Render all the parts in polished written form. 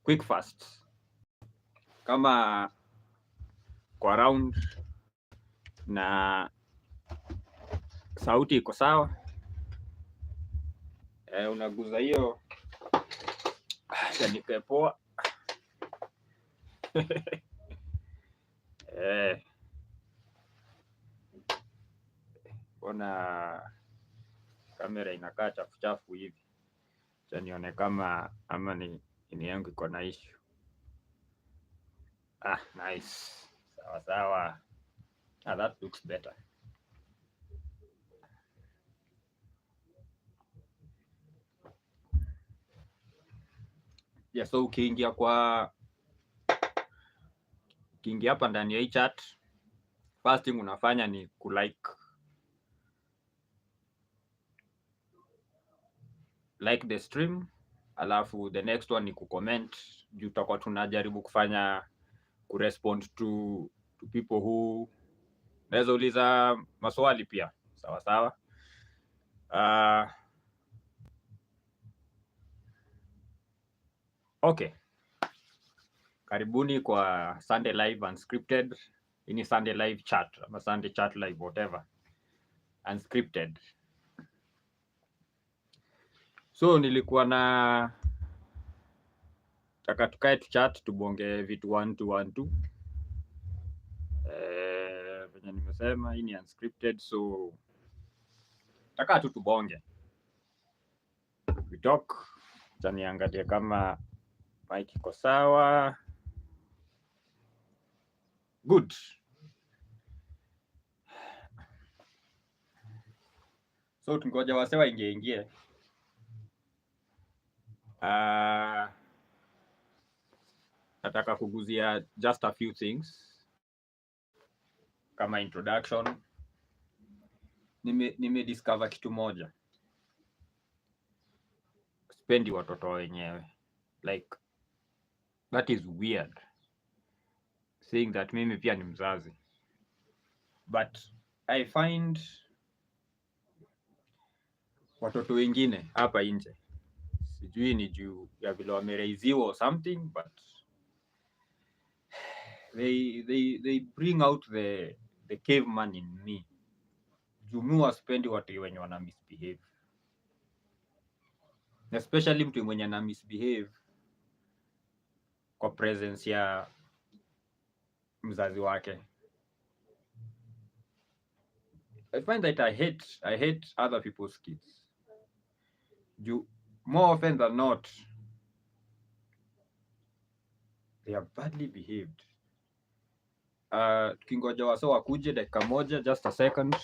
quick fast kama kwa round na sauti iko sawa, unaguza hiyo nikae poa. Bona kamera inakaa chafu hivi, cha nione kama ama ni yangu iko na issue. Nice, sawa. That looks better. Yeah, so ukiingia hapa ndani ya hii chat, first thing unafanya ni like the stream, alafu the next one ni kucomment. Juu tutakuwa tunajaribu kufanya kurespond to people who naweza uliza maswali pia. Sawa. Okay. Karibuni kwa Sunday Live Unscripted. Hii ni Sunday Live Chat ama Sunday Chat Live whatever. Unscripted. So nilikuwa na taka tukae chat tubonge vitu 1 venye nimesema hii ni unscripted, so taka tu tubonge. We talk. Niangalie kama mic iko sawa. Good. So tungoja wasewa ingie. Nataka kuguzia just a few things kama introduction. Nime discover kitu moja. Sipendi watoto wenyewe. Like, that is weird. Saying that mimi pia ni mzazi. But I find watoto wengine hapa nje, sijui ni juu ya vile wameraiziwa or something, but they bring out the caveman in me. Juu waspendi watu wenye wana misbehave, especially mtu mwenye ana misbehave kwa presence ya mzazi wake. I find that I hate other people's kids. More often than not, they are badly behaved. Tukingoja waso wakuje dakika moja, just a second.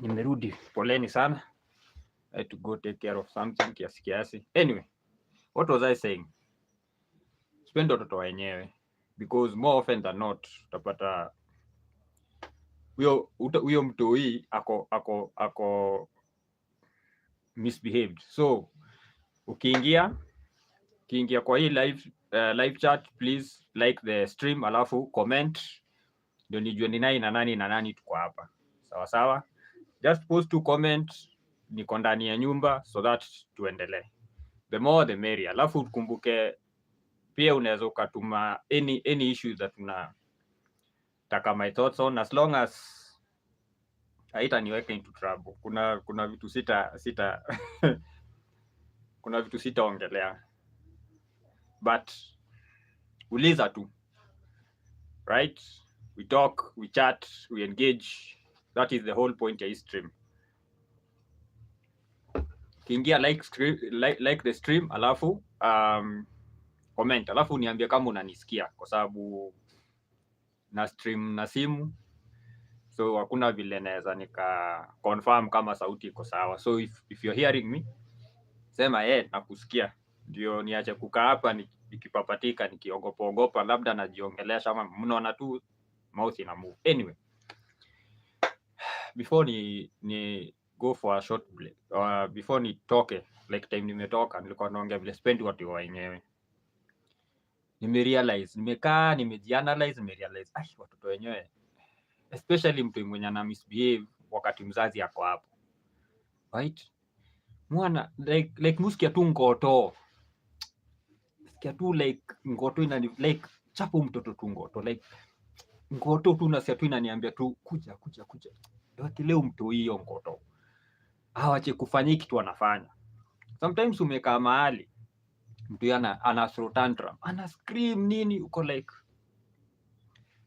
Nimerudi, poleni sana. I had to go take care of something kiasi. Anyway, what was I saying? Spend watoto wenyewe, because more often than not utapata huyo mtoi ako misbehaved. So ukiingia kwa hii live chat, please like the stream, alafu comment ndio nijue ni nani tuko hapa. Sawa. Just post to comment niko ndani ya nyumba, so that tuendelee. The more the merrier. Alafu tukumbuke Pia unaweza ukatuma any issues that unataka my thoughts on, as long as haitaniweka into trouble. Kuna vitu sita kuna vitu sitaongelea, but uliza tu, right? We talk, we chat, we engage. That is the whole point ya hii stream. Kiingia like the stream, alafu comment, alafu niambie kama unanisikia, kwa sababu na stream na simu, so hakuna vile naweza nika confirm kama sauti iko sawa. So if you're hearing me, sema nakusikia, ndio niache kukaa hapa nikipapatika nikiogopa labda najiongelesha, ama mnaona tu mouth ina move. Anyway, before ni go for a short break, before nitoke, like time nimetoka, nilikuwa naongea vile spend watu wenyewe. Nimekaa nimejianalyze, nimerealize watoto wenyewe, especially mtu mwenye ana misbehave wakati mzazi yako hapo, right? Mwana like musikia tu ngoto, sikia tu like ngoto like chapo mtoto tu ngoto, like ngoto tu nasikia tu inaniambia tu kuja leo mtu hiyo ngoto awache kufanya kitu anafanya. Sometimes umekaa mahali mtu ana throw tantrum, ana scream nini, uko like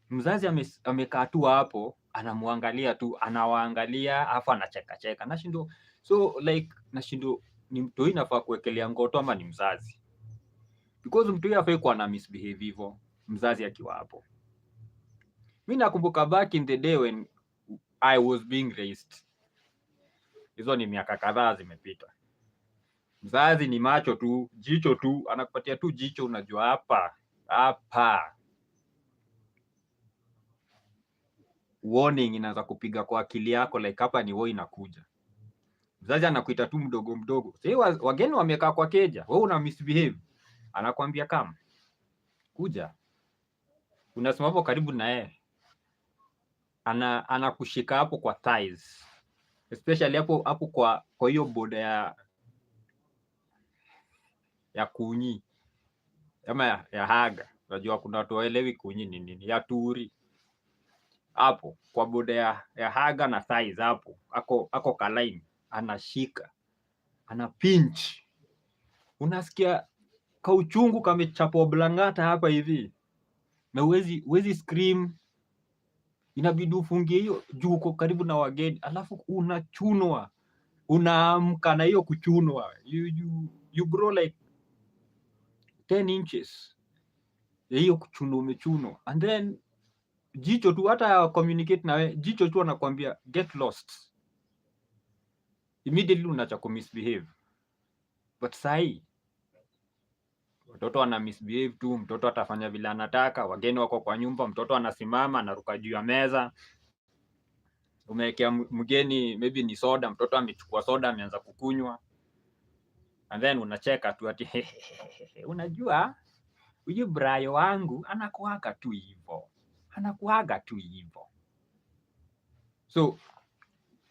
mzazi amekaa tu hapo anamwangalia tu, anawaangalia afa anacheka nashindo. So like nashindo, ni mtu inafaa kuwekelea ngoto ama ni mzazi? Because mtu yafai kuwa na misbehave hivyo mzazi akiwa hapo. Mimi nakumbuka back in the day when I was being raised, hizo ni miaka kadhaa zimepita. Mzazi ni macho tu, jicho tu, anakupatia tu jicho, unajua hapa warning inaanza kupiga kwa akili yako, like hapa ni wewe inakuja. Mzazi anakuita tu mdogo. Sasa wageni wamekaa kwa keja, wewe una misbehave, anakuambia kama kuja. Unasimama hapo karibu na yeye, anakushika hapo kwa thighs, especially hapo kwa hiyo boda ya kunyi ama ya haga. Unajua kuna watu waelewi kunyi ni nini, ya turi. Hapo kwa boda ya haga na thighs hapo, ako kalaini, anashika, ana pinch, unasikia kauchungu kamechapwa blangata hapa hivi, na uwezi scream, inabidi ufungie hiyo juu uko karibu na wageni, alafu unachunwa, unaamka na hiyo kuchunwa, you grow like 10 inches hiyo kuchunwa, umechunwa. And then jicho tu, hata communicate nawe, jicho tu anakuambia get lost, immediately unacha ku misbehave. But sahi watoto wana misbehave tu, mtoto atafanya vile anataka, wageni wako kwa nyumba, mtoto anasimama anaruka juu ya meza, umewekea mgeni maybe ni soda, mtoto amechukua soda ameanza kukunywa, and then unacheka tu ati unajua huyu brayo wangu anakuaga tu hivyo. So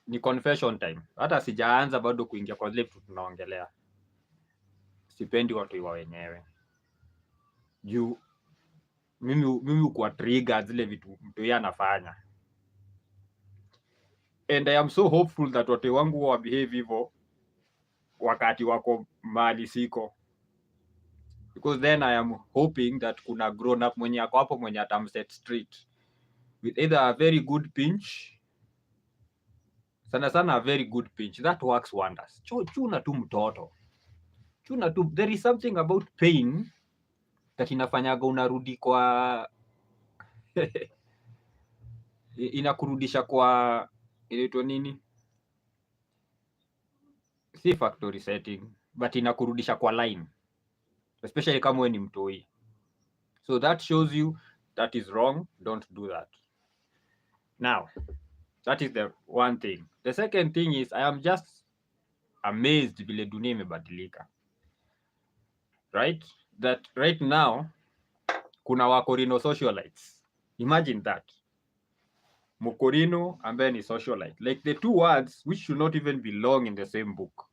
ni confession time, hata sijaanza bado kuingia kwa zile vitu tunaongelea. Sipendi watu wa wenyewe juu mimi kwa trigger zile vitu mtu yeye anafanya, and I am so hopeful that watu wangu wa behave hivyo wakati wako mali siko, because then I am hoping that kuna grown up mwenye ako hapo mwenye atamset straight with either a very good pinch, sana a very good pinch that works wonders. Chuna tu mtoto, chuna tu. There is something about pain that inafanyaga unarudi kwa inakurudisha kwa inaitwa nini, si factory setting, but inakurudisha kwa line, especially kama wewe ni mtoi. So that shows you that is wrong, don't do that. Now that is the one thing. The second thing is I am just amazed vile dunia imebadilika, right? That right now kuna wakorino socialites. Imagine that, Mukorino ambaye ni socialite, like the two words which should not even belong in the same book.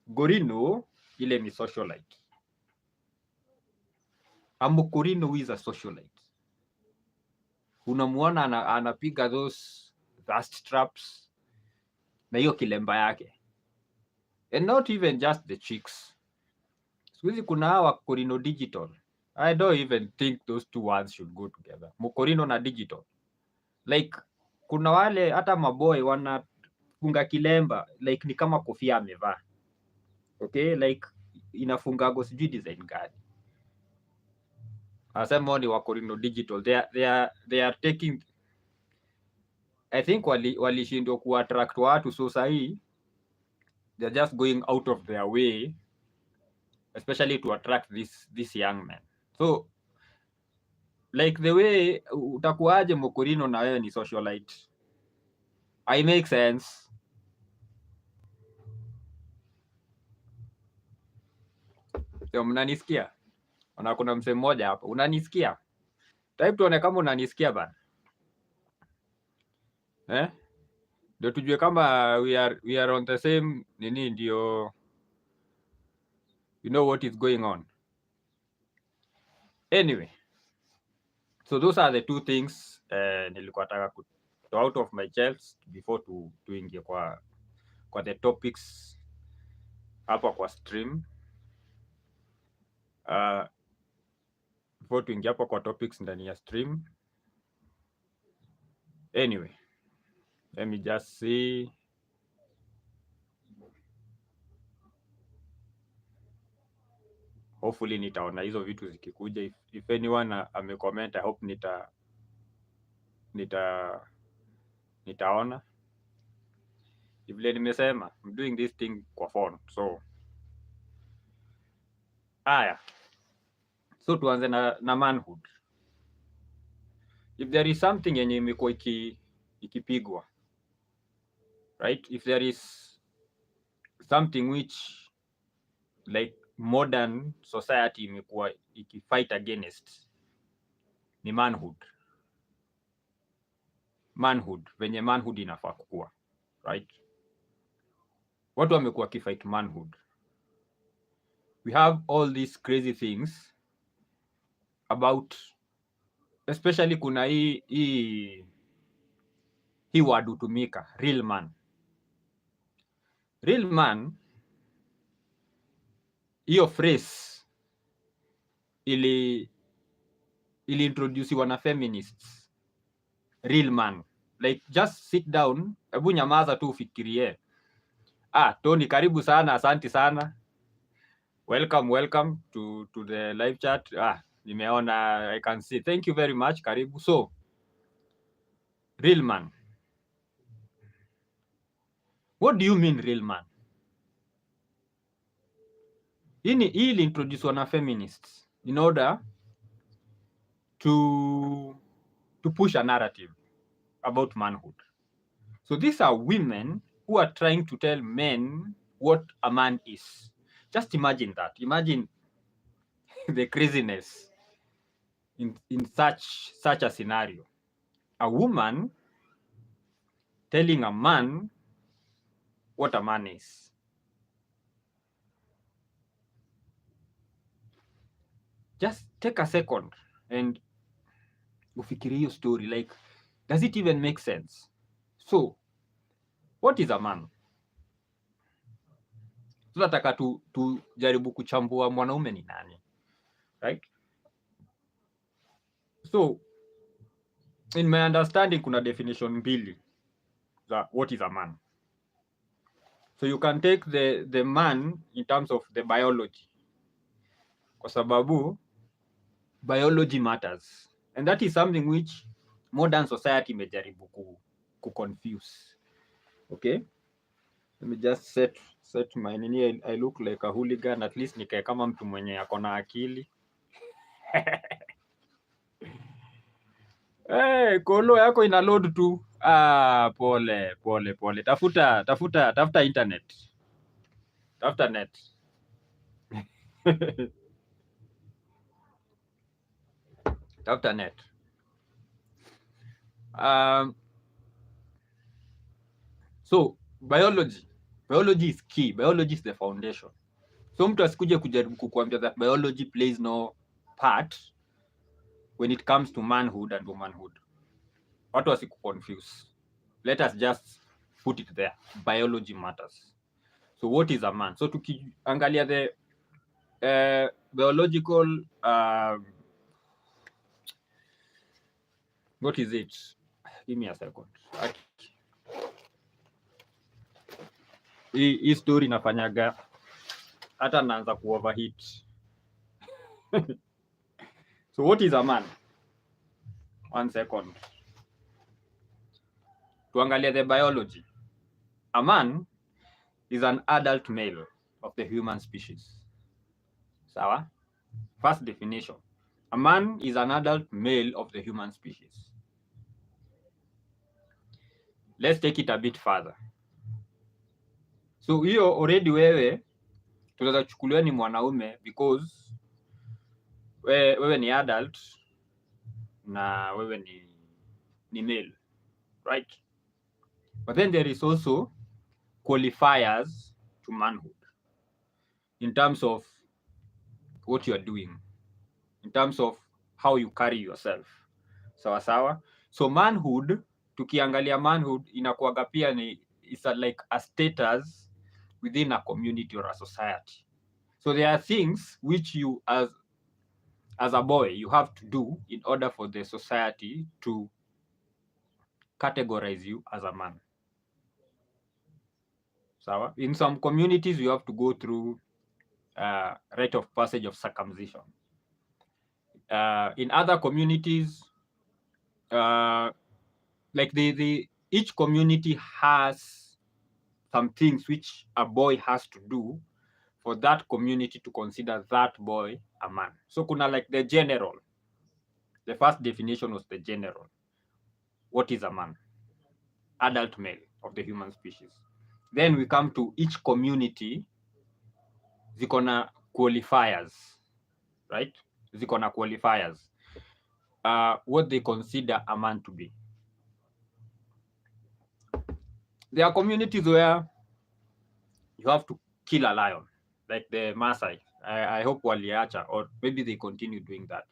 Gorino ile ni socialite, a Mukurino who is a socialite. Unamuona anapiga those vast traps na hiyo kilemba yake. And not even just the chicks. Sikuizi kuna hawa Mukurino digital. I don't even think those two words should go together. Mukurino na digital. Like kuna wale hata maboy wanafunga kilemba like ni kama kofia amevaa. Okay, like inafungago sijui design gani. Asema ni Mukurino digital. They are taking, I think walishindwa kuattract watu, so sahi they're just going out of their way, especially to attract this young man. So like the way utakuaje Mukurino na wewe ni socialite, I make sense. So, mnanisikia? Ona kuna msemo mmoja hapa, unanisikia? Type tuone kama unanisikia bana. Ndio tujue kama we are on the same nini, ndio you know what is going on. Anyway, so those are the two things nilikuwa nataka to out of my chest before tuingie kwa the topics hapa kwa stream. Before tuingie hapa kwa topics ndani ya stream. Anyway, let me just see. Hopefully nitaona hizo vitu zikikuja. If anyone amecomment, I hope nitaona. Vile nimesema, I'm doing this thing kwa phone. So haya. So tuanze na manhood. If there is something yenye imekuwa ikipigwa, right? If there is something which like modern society imekuwa ikifight against, ni manhood. Manhood, venye manhood inafaa kukua, right? Watu wamekuwa kifight manhood. We have all these crazy things about, especially kuna hii word hutumika, real man. Real man, hiyo phrase ili introduce na feminists. Real man, like just sit down, hebu nyamaza tu ufikirie. Tony, karibu sana, asante sana. Welcome to the live chat. Nimeona, I can see. Thank you very much, karibu. So, real man. What do you mean real man? Hii introduce na feminists in order to push a narrative about manhood. So these are women who are trying to tell men what a man is. Just imagine that. Imagine the craziness in such a scenario. A woman telling a man what a man is. Just take a second and ufikiri hiyo story, like, does it even make sense? So, what is a man? Tunataka tujaribu kuchambua mwanaume ni nani, right? So, in my understanding, kuna definition mbili za what is a man. So you can take the man in terms of the biology, kwa sababu biology matters, and that is something which modern society imejaribu ku confuse. Okay, let me just set my nini. I look like a hooligan, at least nikae kama mtu mwenye akona akili. Hey, kolo yako ina load tu. Pole. Tafuta internet. Tafuta net. Tafuta net. So biology is key. Biology is the foundation. So mtu asikuje kujaribu kukuambia that biology plays no apart when it comes to manhood and womanhood. Watu wasiku-confuse. Let us just put it there. Biology matters. So what is a man? So tukiangalia the biological what is it? Give me a second. Hii story inafanyaga hata naanza ku-overheat. So what is a man? 1 second. Tuangalia the biology. A man is an adult male of the human species. Sawa? First definition. A man is an adult male of the human species. Let's take it a bit further. So hiyo already wewe tunaweza chukuliwa ni mwanaume because wewe ni adult na wewe ni male, right? But then there is also qualifiers to manhood in terms of what you are doing, in terms of how you carry yourself. Sawa sawa. So manhood, tukiangalia manhood inakuwaga pia ni like a status within a community or a society. So there are things which you as a boy you have to do in order for the society to categorize you as a man. Sawa. In some communities you have to go through rite of passage of circumcision. In other communities, like each community has some things which a boy has to do for that community to consider that boy a man. So kuna like the general. The first definition was the general. What is a man? Adult male of the human species. Then we come to each community, ziko na qualifiers, right? Ziko na qualifiers. What they consider a man to be. There are communities where you have to kill a lion, like the Maasai. I hope waliacha, or maybe they continue doing that.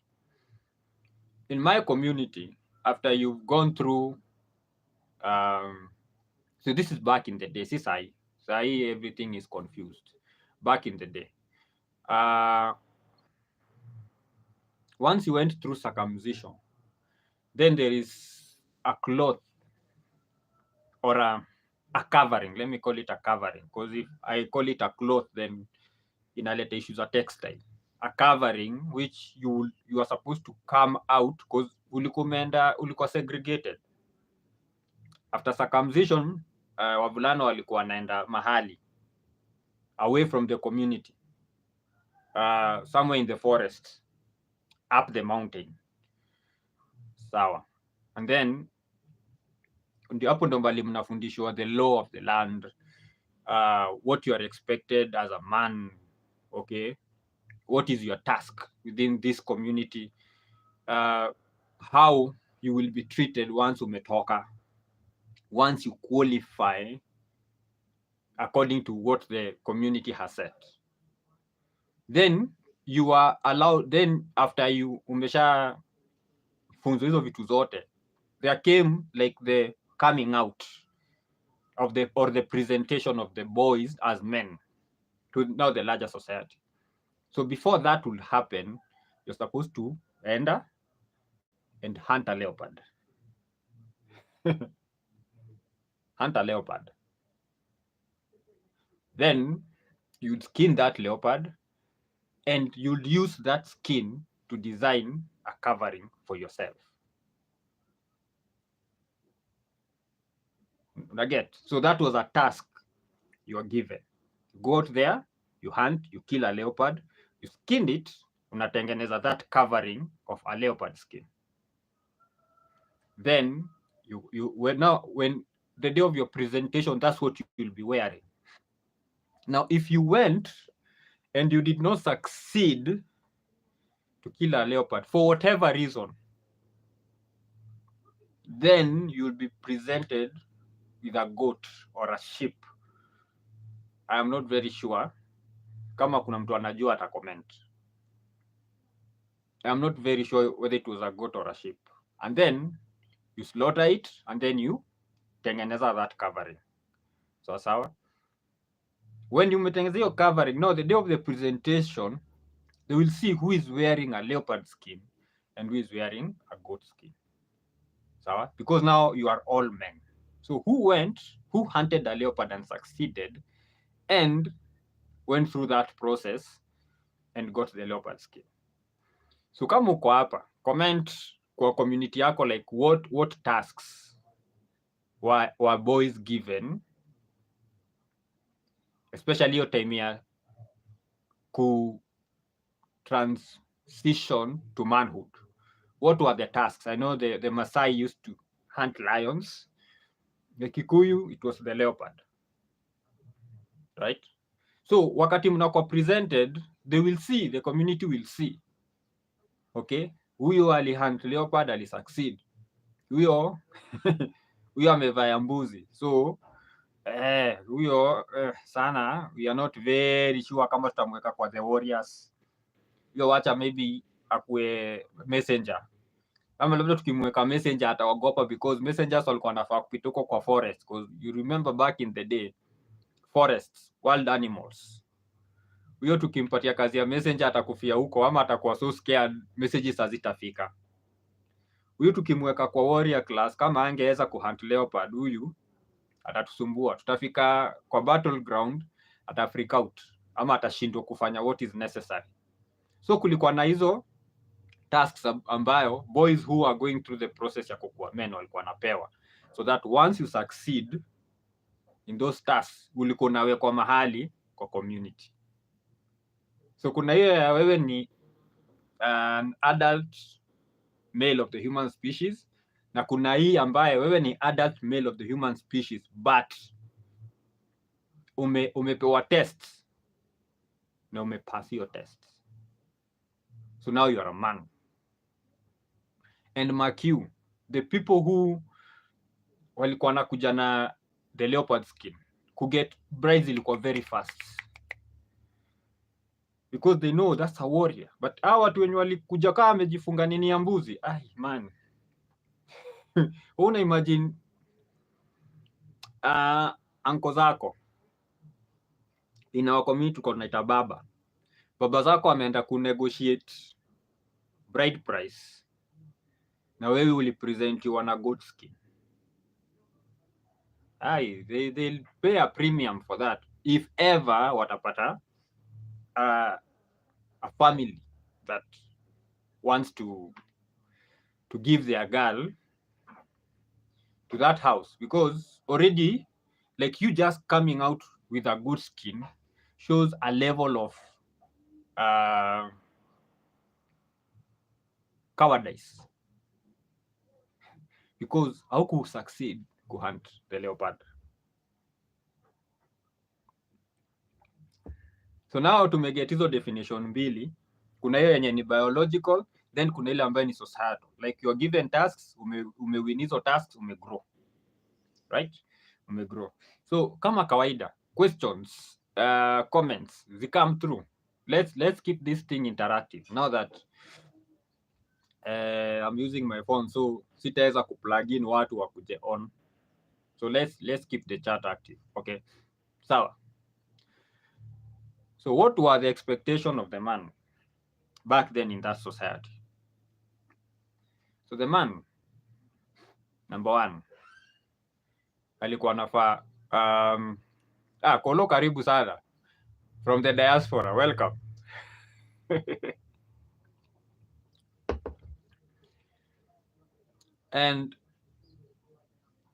In my community, after you've gone through, so this is back in the day, sai everything is confused. Back in the day, once you went through circumcision, then there is a cloth or a covering. Let me call it a covering, because if I call it a cloth, then inaleta issues of textile. A covering which you are supposed to come out because ulikuwa segregated. After circumcision, wavulana walikuwa wanaenda mahali away from the community, somewhere in the forest, up the mountain. Sawa. And then ndio hapo ndo mbali mnafundishwa the law of the land, what you are expected as a man, okay? What is your task within this community? How you will be treated once umetoka, once you qualify according to what the community has set. Then you are allowed, then after you umesha funzo hizo vitu zote, there came like the coming out of the presentation of the boys as men to now the larger society. So before that will happen, you're supposed to enter and hunt a leopard. Hunt a leopard. Then you'd skin that leopard and you'd use that skin to design a covering for yourself. Again, so that was a task you were given. You go out there, you hunt, you kill a leopard, you skinned it, unatengeneza that covering of a leopard skin. Then when the day of your presentation, that's what you will be wearing. Now, if you went and you did not succeed to kill a leopard for whatever reason, then you'll be presented with a goat or a sheep. I am not very sure. Kama kuna mtu anajua ata comment. I'm not very sure whether it was a goat or a sheep. And then you slaughter it and then you tengeneza that covering. So sawa. When you metengeneza your covering, no, the day of the presentation, they will see who is wearing a leopard skin and who is wearing a goat skin. Sawa? Because now you are all men. So who hunted a leopard and succeeded and went through that process and got the leopard skin. So kama uko hapa, comment kwa community yako like what tasks were boys given, especially hiyo time ya ku transition to manhood. What were the tasks? I know the Maasai used to hunt lions. The Kikuyu, it was the leopard. Right? So wakati mnakuwa presented, they will see, the community will see. Okay? Huyo alihunt leopard, alisucceed. Huyo huyo amevaa mbuzi. So huyo sana, we are not very sure kama tutamweka kwa the warriors. Huyo wacha maybe akue messenger. Kama labda tukimweka messenger ataogopa, because messengers walikuwa wanafaa kupita huko kwa forest, because you remember back in the day, forests, wild animals. Huyo tukimpatia kazi ya messenger atakufia huko, ama atakuwa so scared messages hazitafika. Huyu tukimweka kwa warrior class, kama angeweza kuhunt leopard, huyu atatusumbua. Tutafika kwa battleground, atafreak out ama atashindwa kufanya what is necessary. So kulikuwa na hizo tasks ambayo boys who are going through the process ya kukua men walikuwa napewa, so that once you succeed in those tasks ulikuwa nawekwa mahali kwa community. So kuna hiyo ya wewe ni an adult male of the human species, na kuna hii ambaye wewe ni adult male of the human species but umepewa test na umepass your test, so now you are a man. And mark you, the people who walikuwa nakuja na the leopard skin kuget brides ilikuwa very fast, because they know that's a warrior. But hawa watu wenye walikuja kama amejifunga nini ya mbuzi, man una imagine anko zako in our community tuko tunaita baba zako ameenda kunegotiate bride price na wewe ulipresentiwa na goat skin. They'll pay a premium for that if ever watapata a family that wants to give their girl to that house, because already like you just coming out with a good skin shows a level of cowardice, because hauku succeed kuhunt the leopard. So now tumeget hizo definition mbili. Kuna hiyo yenye ni biological, then kuna ile ambayo ni societal. Like you are given tasks, umewin hizo tasks, umegrow. Right? Umegrow. So kama kawaida, questions, comments, they come through. Let's keep this thing interactive. Now that I'm using my phone, so sitaweza kuplug in watu wakuje on. So let's keep the chat active. Okay? Sawa. So what were the expectations of the man back then in that society? So the man, number one, alikuwa nafaa Kolo, karibu sana from the diaspora, welcome. And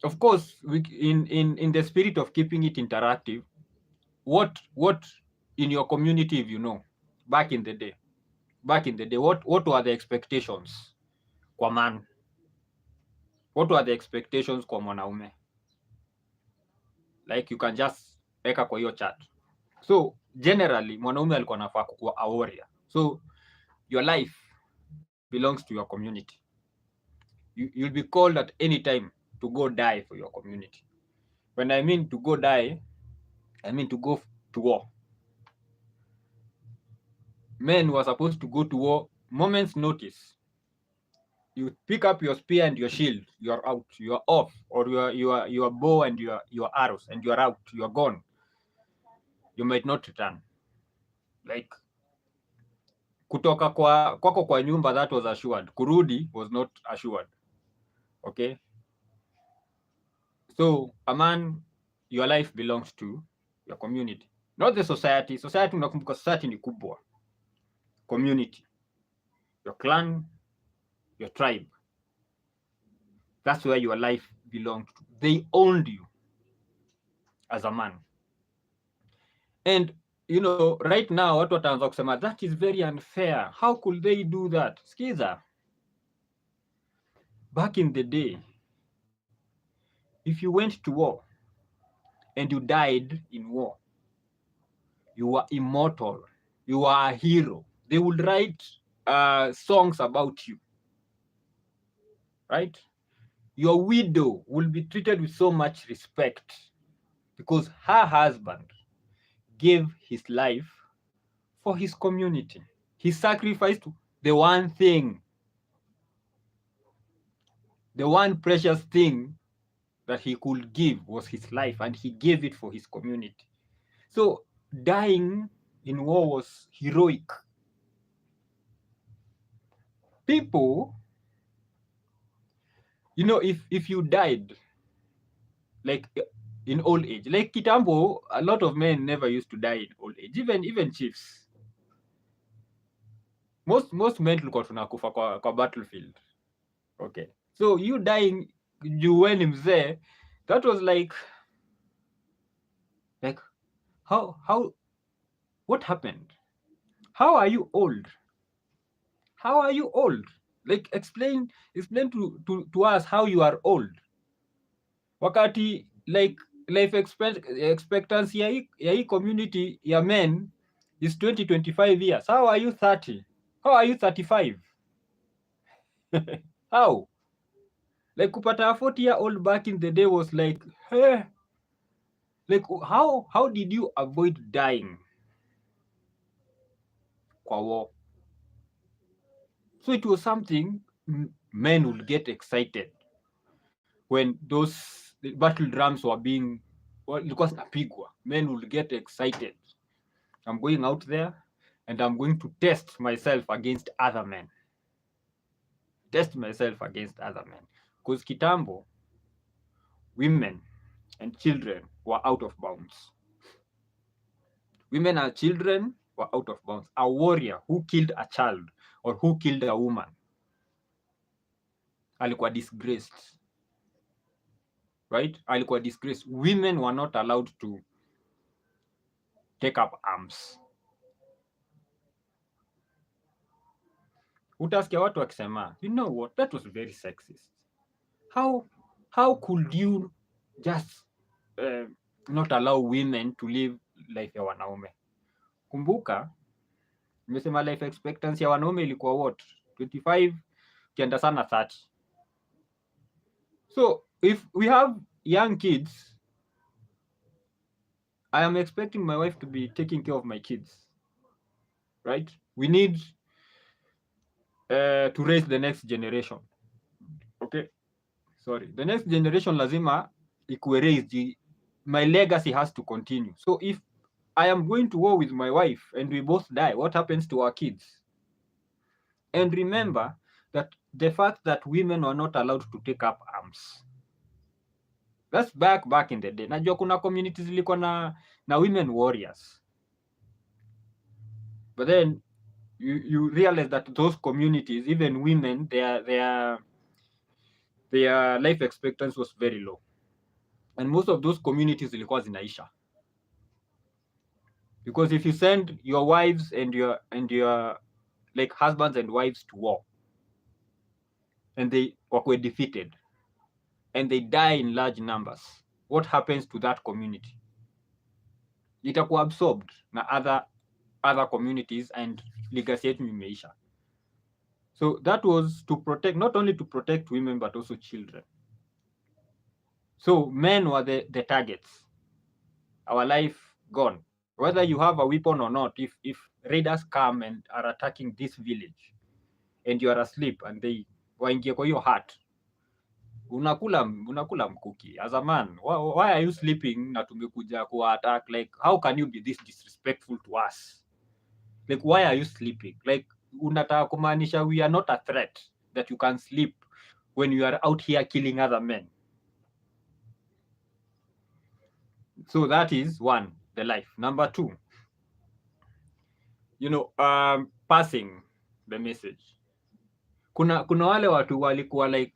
of course, in the spirit of keeping it interactive, what in your community, if you know, back in the day, what were the expectations kwa man? What were the expectations kwa mwanaume? Like you can just eka kwa hiyo chat. So generally mwanaume alikuwa nafaa kuwa a warrior. So your life belongs to your community. You'll be called at any time to go die for your community. When I mean to go die, I mean to go to war. Men were supposed to go to war moment's notice, you pick up your spear and your shield, you're out, you're off, or your bow and your arrows, and you're out, you're gone. You might not return. Like kutoka kwako kwa nyumba, that was assured. Kurudi was not assured. Okay, so a man, your life belongs to your community, not the society. Society, unakumbuka society ni kubwa. Community, your clan, your tribe, that's where your life belonged to. They owned you as a man. And right now watu wataanza kusema that is very unfair, how could they do that? Skiza, back in the day, if you went to war and you died in war, you were immortal, you were a hero. They would write songs about you, right? Your widow will be treated with so much respect because her husband gave his life for his community. He sacrificed the one thing, the one precious thing that he could give was his life, and he gave it for his community. So dying in war was heroic. People, if you died like in old age, like kitambo, a lot of men never used to die in old age, even chiefs. Most men tulikuwa tunakufa kwa battlefield. Okay, so you dying juweni mzee, that was like how what happened? How are you old? How are you old? Like explain to us how you are old, wakati like life expectancy ya hii community ya men is 20-25 years. How are you 30? How are you 35? How? Like kupata a 40-year-old back in the day was like, hey, like how did you avoid dying kwa war? So it was something men would get excited when those battle drums were being ilikuwa zinapigwa. Men would get excited. I'm going out there and I'm going to test myself against other men. Test myself against other men. Because kitambo, women and children were out of bounds. Women and children were out of bounds. A warrior who killed a child or who killed a woman alikuwa disgraced. Right? Alikuwa disgraced. Women were not allowed to take up arms. Utasikia watu wakisema, you know what, that was very sexist. How could you just not allow women to live life ya wanaume? Kumbuka, nimesema life expectancy ya wanaume ilikuwa what? 25 kienda sana 30. So if we have young kids, I am expecting my wife to be taking care of my kids, right? We need to raise the next generation. Okay, sorry, the next generation lazima ikuwe raised. My legacy has to continue. So if I am going to war with my wife and we both die, what happens to our kids? And remember that the fact that women were not allowed to take up arms, that's back in the day. Najua kuna communities zilikuwa na women warriors, but then you realize that those communities, even women, their life expectancy was very low, and most of those communities zilikuwa zinaisha. Because if you send your wives and your like husbands and wives to war and they were defeated and they die in large numbers, what happens to that community? Itakuwa absorbed na other communities and legacy yetu imeisha. So that was to protect, not only to protect women but also children. So men were the targets. Our life gone. Whether you have a weapon or not, if raiders come and are attacking this village, and you are asleep and they waingie kwa hiyo hut, unakula mkuki as a man. Why are you sleeping na tumekuja kuwa attack? Like, how can you be this disrespectful to us? Like, why are you sleeping? Like, unataka kumaanisha we are not a threat that you can sleep when you are out here killing other men? So that is one, the life. Number two, passing the message. Kuna wale watu walikuwa like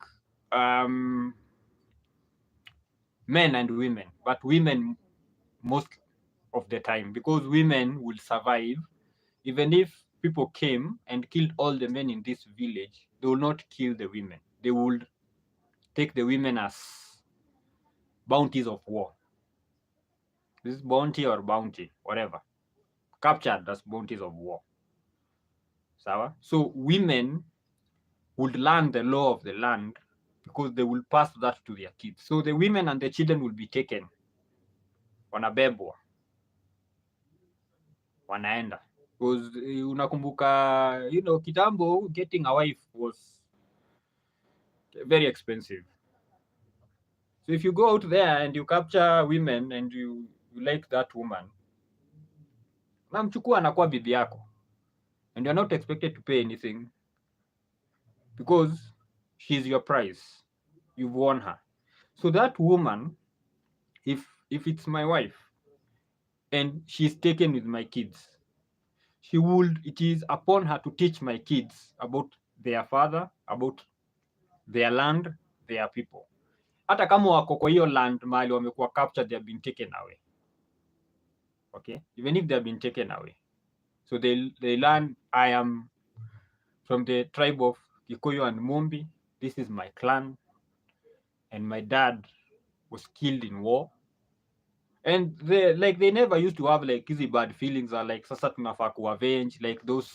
men and women, but women most of the time, because women will survive. Even if people came and killed all the men in this village, they will not kill the women. They would take the women as bounties of war. This is bounty or bounty, whatever. Captured as bounties of war. So women would learn the law of the land because they will pass that to their kids. So the women and the children will be taken, wanabebwa, wanaenda. Because unakumbuka, kitambo getting a wife was very expensive. So if you go out there and you capture women and you like that woman, namchukua anakuwa bibi yako, and you're not expected to pay anything because she's your prize. You've won her. So that woman, if it's my wife and she's taken with my kids, it is upon her to teach my kids about their father, about their land, their people. Hata kama wako kwa hiyo land mali wamekuwa captured, they have been taken away. Okay? Even if they have been taken away. So they learn, I am from the tribe of Kikuyu and Mumbi. This is my clan. And my dad was killed in war. And they never used to have like easy bad feelings or like sasa tunafaa kuavenge, like those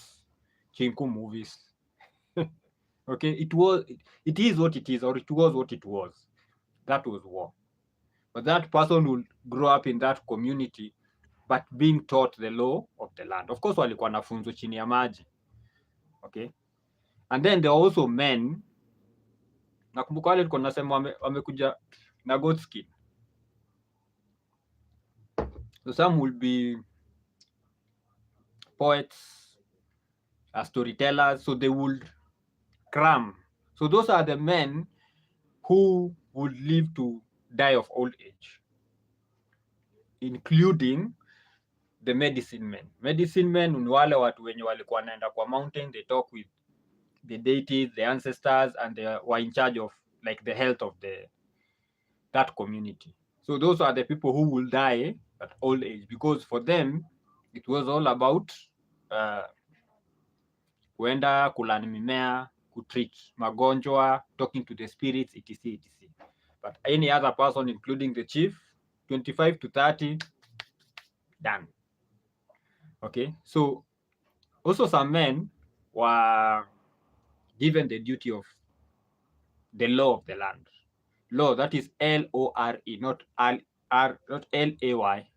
Chinku movies. Okay, it is what it is, or it was what it was. That was war. But that person will grow up in that community, but being taught the law of the land. Of course, walikuwa nafunzwa chini ya maji. Okay, and then there are also men. Nakumbuka wale tulikuwa nasema wamekuja na goat skin. So some will be poets, storytellers, so they would cram. So those are the men who would live to die of old age, including the medicine men. Medicine men ni wale watu wenye walikuwa wanaenda kwa mountain, they talk with the deities, the ancestors, and they were in charge of like the health of that community. So those are the people who will die at old age, because for them it was all about kuenda kulani mimea, kutreat magonjwa, talking to the spirits, etc. But any other person, including the chief, 25 to 30, done. Okay, so also some men were given the duty of the law of the land. Law, that is L-O-R-E, not R, not L-A-Y,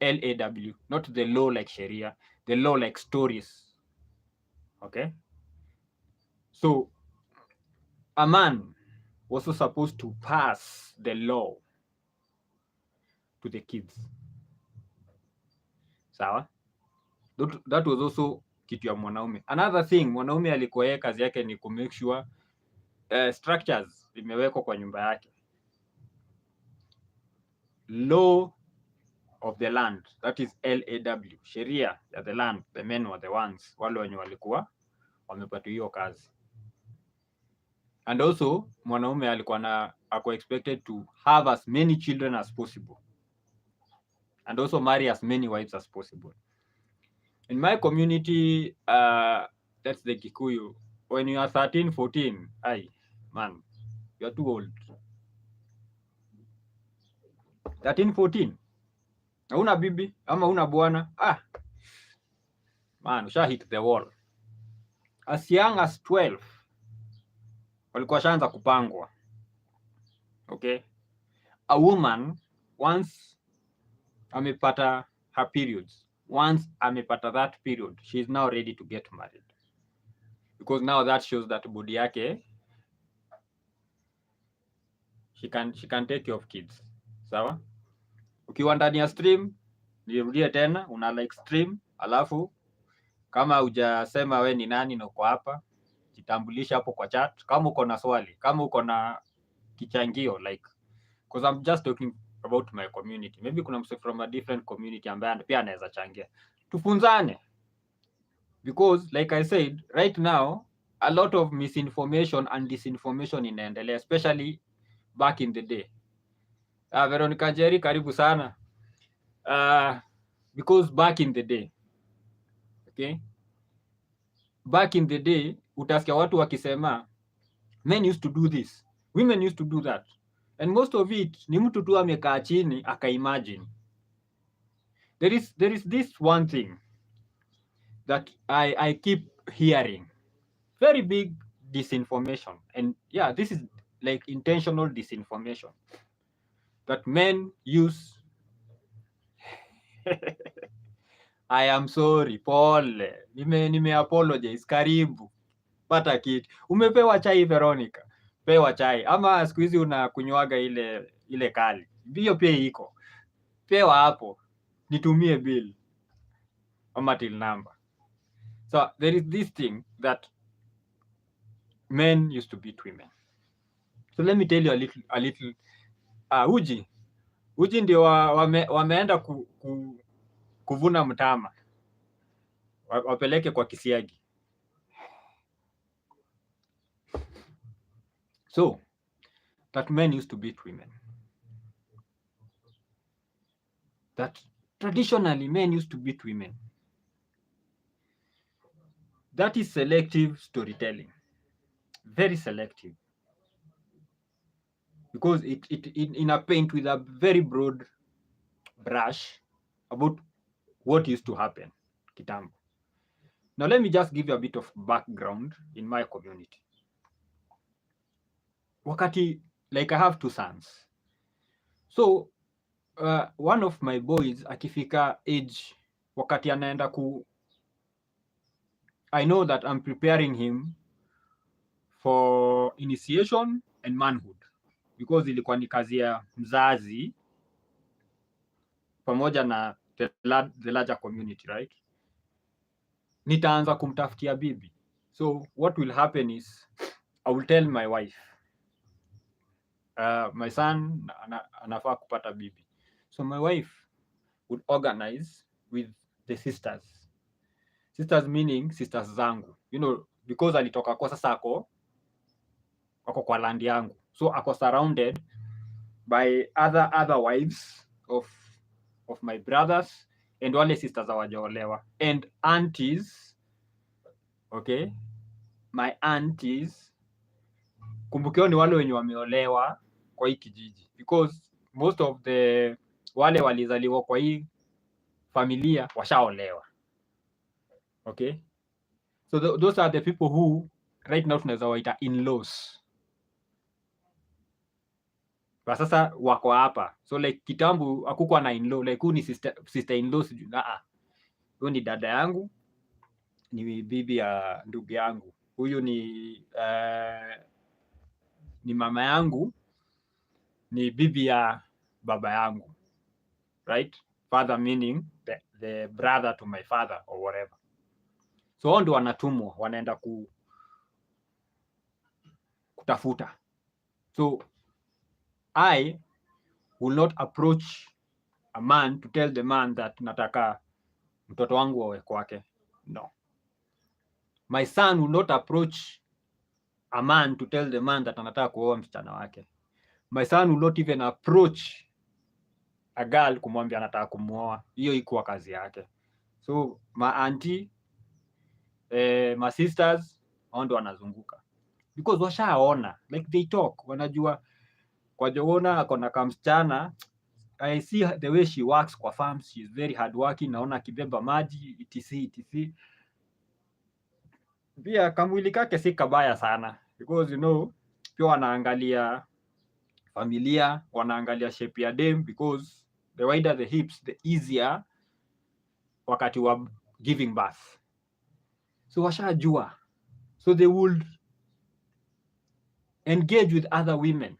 L-A-W, not the law like Sharia, the law like stories. Okay, so a man was also supposed to pass the law to the kids. Sawa? That was also kitu ya mwanaume. Another thing, mwanaume alikuwa yeye kazi yake ni ku make sure structures imewekwa kwa nyumba yake. Law of the land, that is L-A-W, sheria ya the land, the men were the ones, wale wenye walikuwa wamepata hiyo kazi. And also mwanaume alikuwa expected to have as many children as possible, and also marry as many wives as possible. In my community, that's the Kikuyu, when you are 13, 14, man, you are too old. 13, 14, una bibi ama una bwana, man, usha hit the wall. As young as 12 walikuwa shaanza kupangwa. Okay, a woman once amepata her periods, once amepata that period, she is now ready to get married. because now that shows that body yake she can take care of kids. Sawa? Ukiwa ndani ya stream, nirudie tena, una like stream, alafu kama hujasema we ni nani na uko hapa, jitambulisha hapo kwa chat. Kama uko na swali, kama uko na kichangio, like, because I'm just talking about my community. Maybe kuna mse from a different community ambaye pia anaweza changia. Tufunzane. Because like I said, right now, a lot of misinformation and disinformation inaendelea, especially back in the day. Veronica Jerry, karibu sana. Because back in the day, okay, back in the day, utasikia watu wakisema men used to do this, women used to do that, and most of it ni mtu tu amekaa chini akaimagine. There is this one thing that I keep hearing, very big disinformation, and yeah, this is like intentional disinformation that men use. I am sorry, pole. Nime apologize. Karibu. Pata kitu. Umepewa chai Veronica. Pewa chai. Ama siku hizi unakunywaga ile kali. Hiyo pia iko. Pewa hapo. Nitumie bill. Ama till number. So there is this thing that men used to beat women. So let me tell you a little Uji ndio wameenda kuvuna mtama. Wapeleke kwa kisiagi. So that men used to beat women. That traditionally men used to beat women. That is selective storytelling. Very selective. Because it in a paint with a very broad brush about what used to happen kitambo. Now let me just give you a bit of background in my community. Wakati, like I have 2 sons. So one of my boys akifika age wakati anaenda I know that I'm preparing him for initiation and manhood, because ilikuwa ni kazi ya mzazi pamoja na the larger community, right? Nitaanza kumtafutia bibi. So what will happen is I will tell my wife, my son anafaa kupata bibi. So my wife would organize with the sisters. Sisters meaning sisters zangu. You know, because alitoka kwa sasa ako kwa land yangu. So ako surrounded by other wives of my brothers and wale sisters hawajaolewa and aunties. Okay? My aunties, kumbukio ni wale wenye wameolewa kwa hii kijiji, because most of the wale walizaliwa kwa hii familia washaolewa. Okay? So those are the people who right now tunaweza waita in-laws. Kwa sasa wako hapa. So like kitambo hakukuwa na in-law, like who ni sister in-law sijui. Huyo ni dada yangu, ni bibi ya ndugu yangu. Huyu ni mama yangu, ni bibi ya baba yangu. Right? Father meaning the brother to my father or whatever. So wao ndio wanatumwa, wanaenda kutafuta. So I will not approach a man to tell the man that nataka mtoto wangu awe kwake. No. My son will not approach a man to tell the man that anataka kuoa msichana wake. My son will not even approach a girl kumwambia anataka kumuoa. Hiyo ikuwa kazi yake. So my auntie, my sisters, hao ndio wanazunguka. Because washaona, like they talk, wanajua kwa Jogona akona kamsichana. I see the way she works kwa farms, she is very hardworking. Naona akibeba maji etc. Pia kamwili kake si kabaya sana, because you know pia wanaangalia familia, wanaangalia shape ya dem, because the wider the hips the easier wakati wa giving birth. So washajua. So they would engage with other women.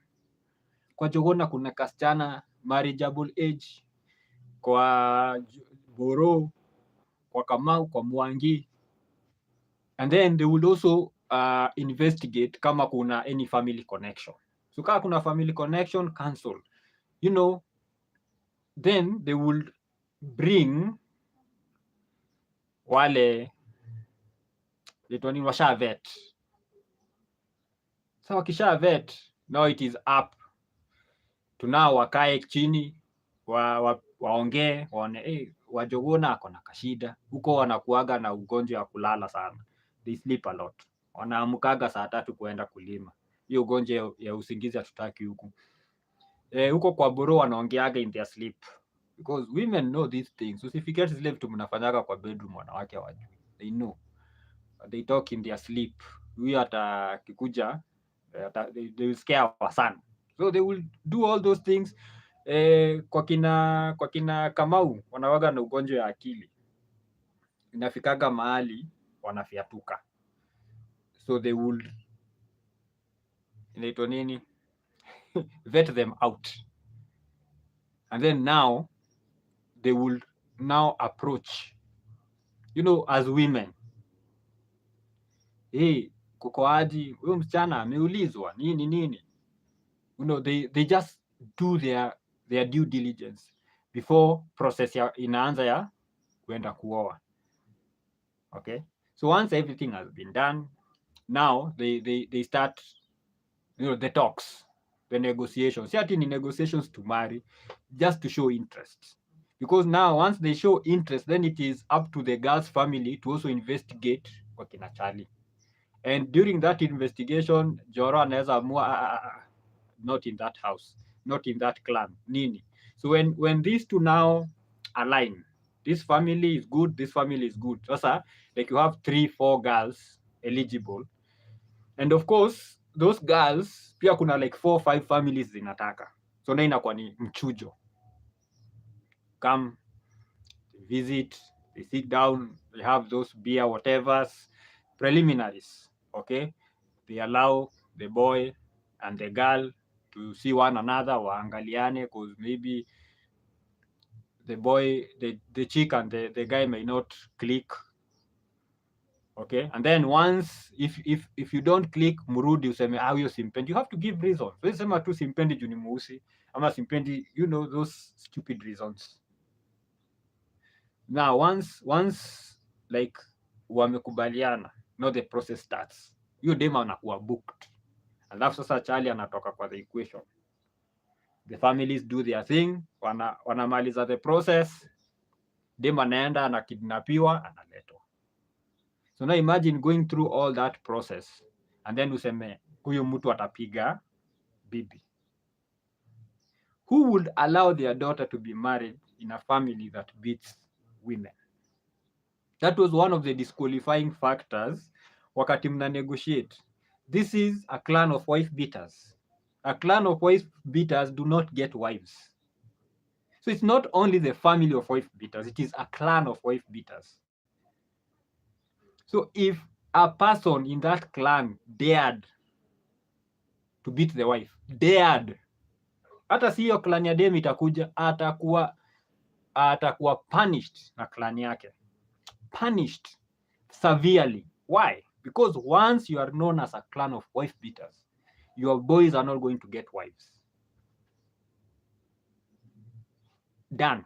Kwa Jogona kuna kasichana marriageable age, kwa Boro, kwa Kamau, kwa Mwangi. And then they would also investigate kama kuna any family connection. So kama kuna family connection, cancel. You know, then they would bring wale washa vet. So wakisha vet, now it is up to now wakae chini waongee waone Wajogona ako na kashida huko, wanakuaga na ugonjwa wa kulala sana, they sleep a lot, wanaamkaga saa 3 kuenda kulima. Hiyo ugonjwa ya usingizi hatutaki huku. Huko kwa Boro wanaongeaga in their sleep, because women know these things. Usifikiri zile vitu mnafanyaga kwa bedroom wanawake hawajui, they know, they talk in their sleep. Huyu hata kikuja they will scare our son, so they will do all those things. Kwa kina Kamau wanawaga na ugonjwa ya akili, inafikaga mahali wanafiatuka, so they would inaitwa nini vet them out, and then now they will now approach, you know, as women. Kuko aji huyo msichana ameulizwa nini, you know, they just do their due diligence before process inaanza ya kwenda kuoa. Okay, so once everything has been done, now they start, you know, the talks, the negotiations. See, ati ni negotiations to marry, just to show interest, because now once they show interest, then it is up to the girl's family to also investigate kwa kina Charlie. And during that investigation, Joro anaweza amua not in that house, not in that clan nini. So when these two now align, this family is good, this family is good. Sasa like you have 3-4 girls eligible, and of course those girls pia kuna like 4-5 families zinataka, so na inakuwa ni mchujo. Come visit, they sit down, they have those beer whatever's preliminaries. Okay, they allow the boy and the girl to see one another, waangaliane, because maybe the boy, the chick and the guy may not click. Okay, and then once if you don't click, murudi useme huyo simpendi, you have to give reasons. So sema tu simpendi juu ni mweusi ama simpendi, you know, those stupid reasons. Now once like wamekubaliana, now the process starts. Hiyo dema anakuwa booked, alafu sasa Charlie anatoka kwa the equation. The families do their thing, wanamaliza the process, dem anaenda anakidnapiwa, analetwa. So now imagine going through all that process and then useme huyu mtu atapiga bibi. Who would allow their daughter to be married in a family that beats women? That was one of the disqualifying factors wakati mna negotiate. This is a clan of wife beaters. A clan of wife beaters do not get wives. So it's not only the family of wife beaters, it is a clan of wife beaters. So if a person in that clan dared to beat the wife, dared, hata si hiyo clan ya dem itakuja, atakuwa punished na clan yake. Punished severely. Why? Because once you are known as a clan of wife beaters, your boys are not going to get wives. Done.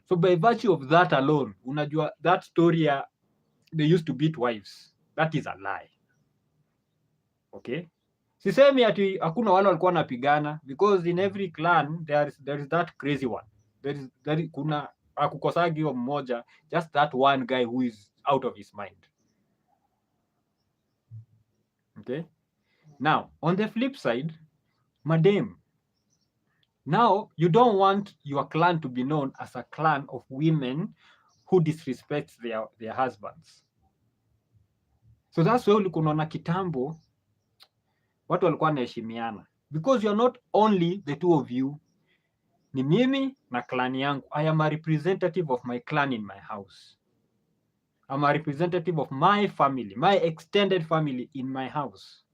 So by virtue of that alone, unajua that story ya they used to beat wives, that is a lie. Okay? Sisemi ati hakuna wale walikuwa wanapigana, because in every clan there is that crazy one. There kuna akukosagi hiyo mmoja, just that one guy who is out of his mind. Okay? Now, on the flip side, madam, now you don't want your clan to be known as a clan of women who disrespect their husbands. So that's why ulikuwa unaona kitambo watu walikuwa wanaheshimiana, because you're not only the two of you, ni mimi na clan yangu. I am a representative of my clan in my house. I'm a representative of my family, my extended family in my house.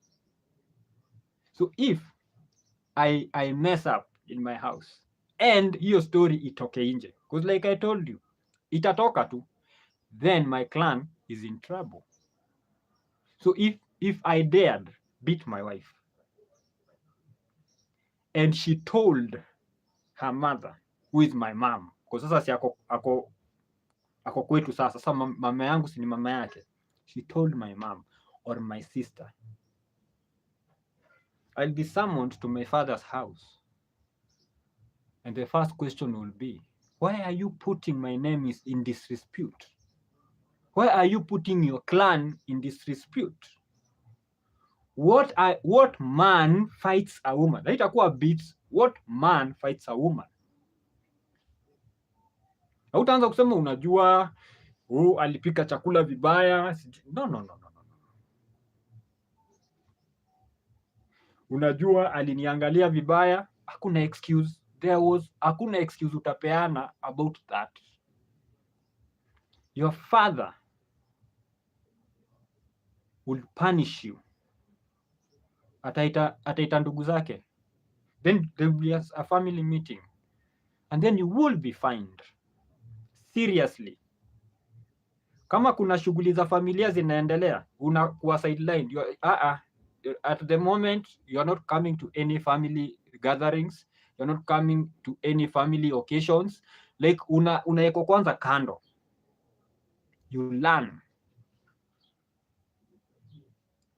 So if I mess up in my house and hiyo story itoke nje, because like I told you, itatoka tu, then my clan is in trouble. So if I dared beat my wife and she told her mother, who is my mom, because sasa si ako kwetu sasa mama yangu si ni mama yake, she told my mom or my sister, I'll be summoned to my father's house, and the first question will be, why are you putting my name in disrepute? Why are you putting your clan in disrepute? What man fights a woman? Na itakuwa beats, what man fights a woman? Hautaanza kusema unajua alipika chakula vibaya. No. Unajua aliniangalia vibaya. Hakuna excuse. Hakuna excuse utapeana about that. Your father will punish you. Ataita ndugu zake. Then there will be a family meeting. And then you will be fined. Seriously. Kama kuna shughuli za familia zinaendelea, unakuwa sideline. At the moment, you are not coming to any family gatherings. You are not coming to any family occasions. Like unaeko kwanza kando. You learn.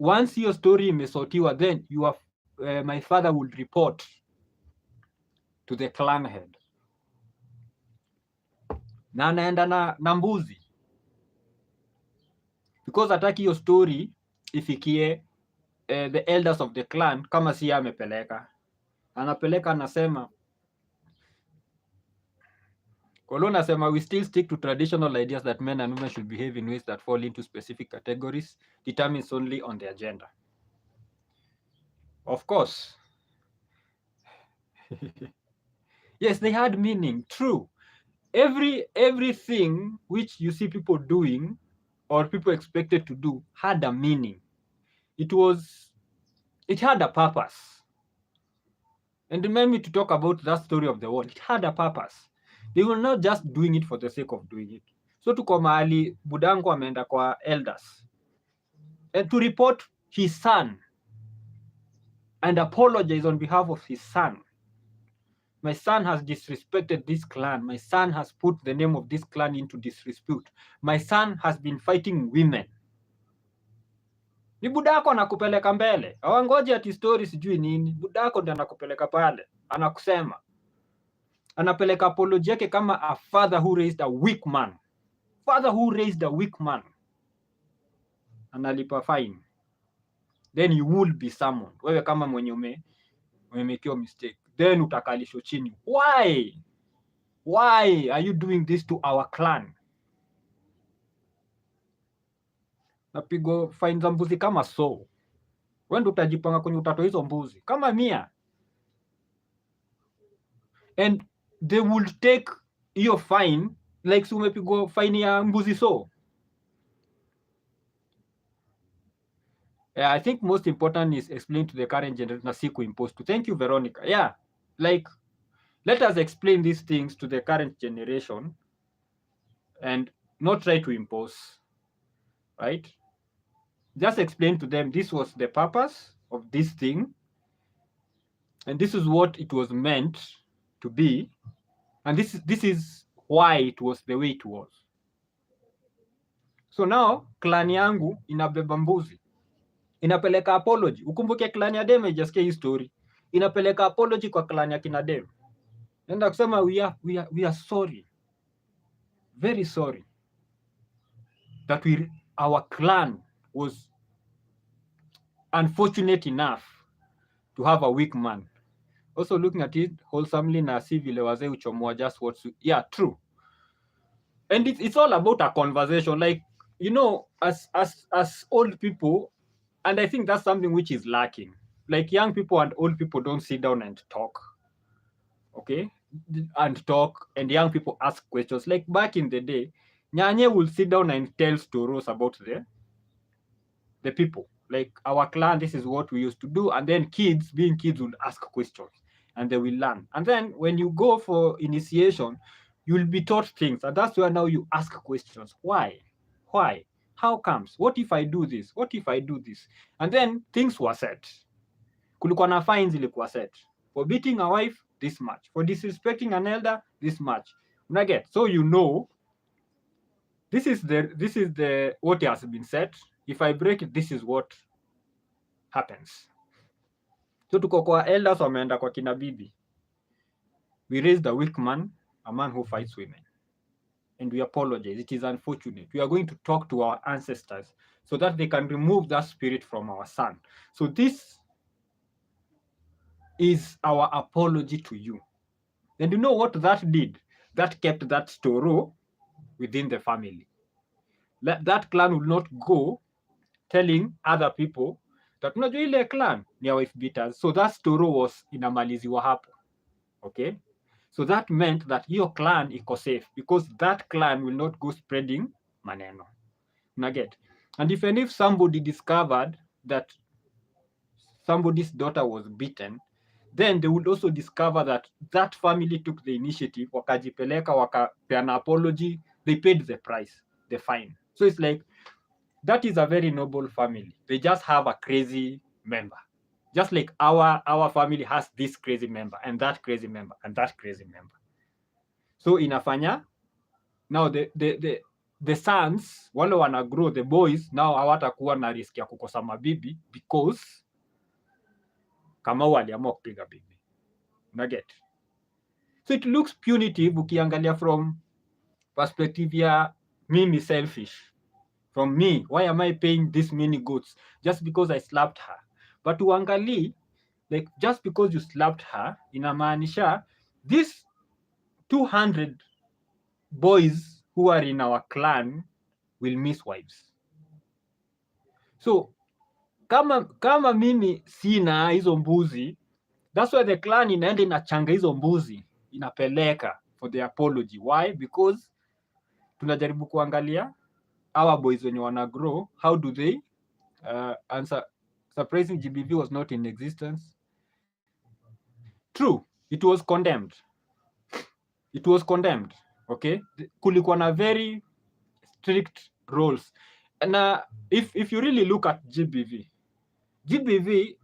Once your story imesotiwa, then my father will report to the clan head. Na anaenda na mbuzi. Because hataki hiyo story ifikie the elders of the clan kama si amepeleka. Anapeleka anasema, Kolona sema, we still stick to traditional ideas that men and women should behave in ways that fall into specific categories determined only on their gender. Of course. Yes, they had meaning, true. Everything which you see people doing or people expected to do had a meaning. It had a purpose. And remind me to talk about that story of the world. It had a purpose. They were not just doing it for the sake of doing it. So tuko mahali budangu ameenda kwa elders and to report his son and apologize on behalf of his son. My son has disrespected this clan. My son has put the name of this clan into disrepute. My son has been fighting women. Ni budako anakupeleka mbele. Hawangoji ati story sijui nini. Budako ndiye anakupeleka pale. Anakusema. Anapeleka apology yake kama a father who raised a weak man. Father who raised a weak man. Analipa fine. Then you will be summoned. Wewe kama mwenye umemekiwa mistake. Then utakalishwa chini. Why are you doing this to our clan? Napigo fine za mbuzi kama so. Wewe utajipanga kwenye utatoa hizo mbuzi kama 100. And they will take your fine like si umepigwa fine ya mbuzi so. I think most important is explain to the current generation na siku imposed to. Thank you, Veronica. Yeah, like let us explain these things to the current generation and not try to impose, right? Just explain to them this was the purpose of this thing and this is what it was meant to be and this is why it was the way it was. So now clan yangu inabeba mbuzi, inapeleka apology. Ukumbuke clan ya Dem haijasikia hii story, inapeleka apology kwa clan ya kina Dem. Nenda kusema we are sorry, very sorry that our clan was unfortunate enough to have a weak man. Also looking at it wholesomely na si vile wazee uchomoa just what yeah, true. And it's all about a conversation, like, you know, as old people, and I think that's something which is lacking. Like young people and old people don't sit down and talk, okay? And young people ask questions. Like back in the day, Nyanye will sit down and tell stories about the people. Like our clan, this is what we used to do. And then kids, being kids, will ask questions and they will learn. And then when you go for initiation, you'll be taught things. And that's where now you ask questions. Why? Why? How comes? What if I do this? What if I do this? And then things were set. Kulikuwa na fines ilikuwa set. For beating a wife, this much. For disrespecting an elder, this much. Unaget? So you know this is the what has been said. If I break it, this is what happens. So tuko kwa elders wameenda kwa kina bibi. We raised a weak man, a man who fights women. And we apologize. It is unfortunate. We are going to talk to our ancestors so that they can remove that spirit from our son. So this is our apology to you. And you know what that did? That kept that story within the family. That clan will not go telling other people that unajua ile clan ni wife beaters. So that story was inamaliziwa hapo. Okay? So that meant that hiyo clan iko safe because that clan will not go spreading maneno. Unaget? And if somebody discovered that somebody's daughter was beaten, then they would also discover that that family took the initiative, wakajipeleka, wakapeana apology, they paid the price, the fine. So it's like, that is a very noble family. They just have a crazy member. Just like our family has this crazy member and that crazy member and that crazy member. So inafanya, now the sons, wale wana grow, the boys, now hawatakuwa na risk ya kukosa mabibi because Kamau aliamua kupiga bibi. Unaget? So it looks punitive ukiangalia from perspective ya mimi selfish. From me, why am I paying this many goats just because I slapped her? But uangalie, like just because you slapped her, inamaanisha these 200 boys who are in our clan will miss wives. So kama mimi sina hizo mbuzi, that's why the clan inaenda inachanga hizo mbuzi inapeleka for the apology. Why? Because tunajaribu kuangalia our boys wenye wana grow, how do they answer. Surprising, GBV was not in existence. True, it was condemned. It was condemned. Okay, kulikuwa na very strict rules. And if you really look at GBV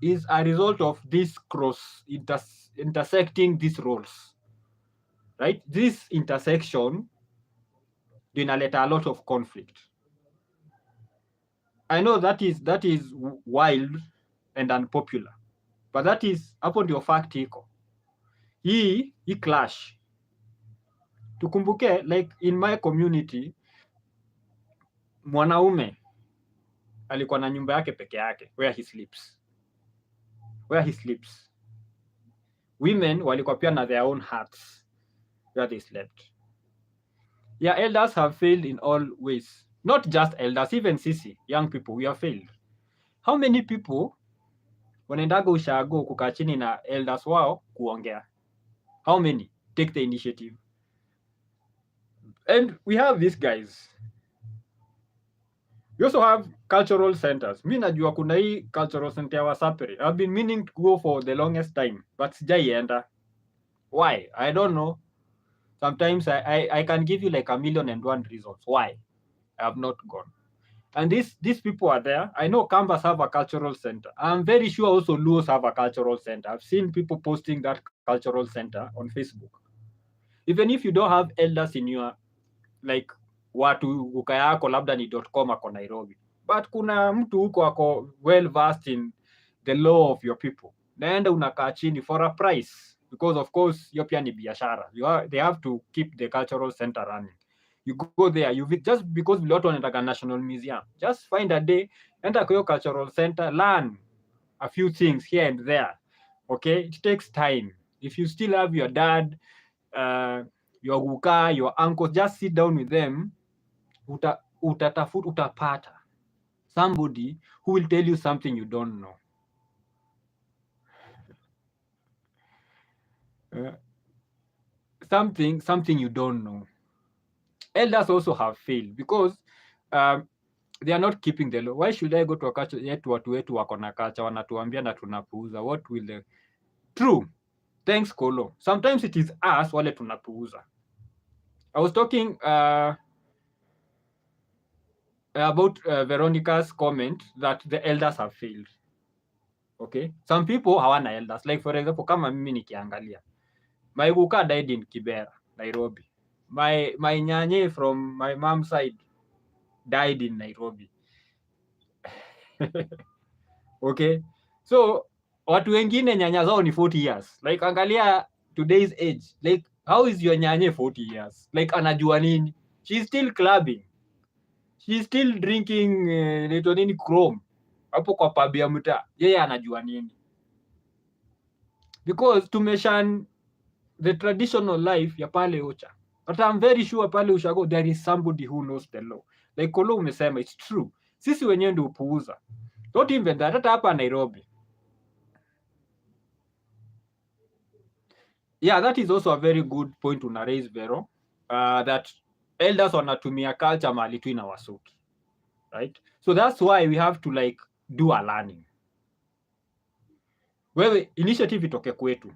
is a result of this intersecting these roles, right? This intersection inaleta a lot of conflict. I know that is wild and unpopular, but that is hapo ndio fact iko. Hii clash. Tukumbuke, like in my community, mwanaume alikuwa na nyumba yake peke yake where he sleeps. Women walikuwa pia na their own huts where they slept. Yeah, elders have failed in all ways. Not just elders, even sisi, young people, we have failed. How many people wanaendaga ushago kukaa chini na elders wao kuongea? How many take the initiative? And we have these guys. We also have cultural centers. Mi najua kuna hii cultural center ya Wasapere. I've been meaning to go for the longest time, but sijaienda. Why? I don't know. Sometimes I can give you like 1,000,001 reasons why I have not gone. And these people are there. I know Canvas have a cultural center. I'm very sure also Luos have a cultural center. I've seen people posting that cultural center on Facebook. Even if you don't have elders in your, like, watu uka yako labda ni .com ako Nairobi, but kuna mtu huko ako well versed in the law of your people, naenda unakaa chini for a price, because of course hiyo pia ni biashara. They have to keep the cultural center running. You go there, just because vile watu wanaenda National Museum, just find a day, enda kwa hiyo cultural center, learn a few things here and there. Okay, it takes time. If you still have your dad, your guka, your uncle, just sit down with them. Utapata somebody who will tell you something you don't know. Something you don't know. elders also have failed because they are not keeping the law. Why should I go to a culture yetu watu wetu wako na culture wanatuambia na tunapuuza? What will the true? Thanks Kolo. Sometimes it is us wale tunapuuza. I was talking about Veronica's comment that the elders have failed. Okay, some people hawana elders, like for example kama mimi nikiangalia, my guka died in Kibera, Nairobi. My nyanye from my mom's side died in Nairobi. Okay, so watu wengine nyanya zao ni 40 years. Like angalia today's age, like how is your nyanye 40 years? Like anajua nini? She's still clubbing, she's still drinking nito nini chrome hapo kwa pub ya mtaa. Yeye anajua nini? Because tumeshan the traditional life ya pale Ocha. But I'm very sure pale Ushago there is somebody who knows the law. Like Kolo umesema, it's true. Sisi wenyewe ndio upuuza. Don't even that. Hata hapa Nairobi. Yeah, that is also a very good point to raise, Vero. That elders wanatumia culture mali tu inawasuki. Right? So that's why we have to like do a learning. Wewe initiative itoke kwetu.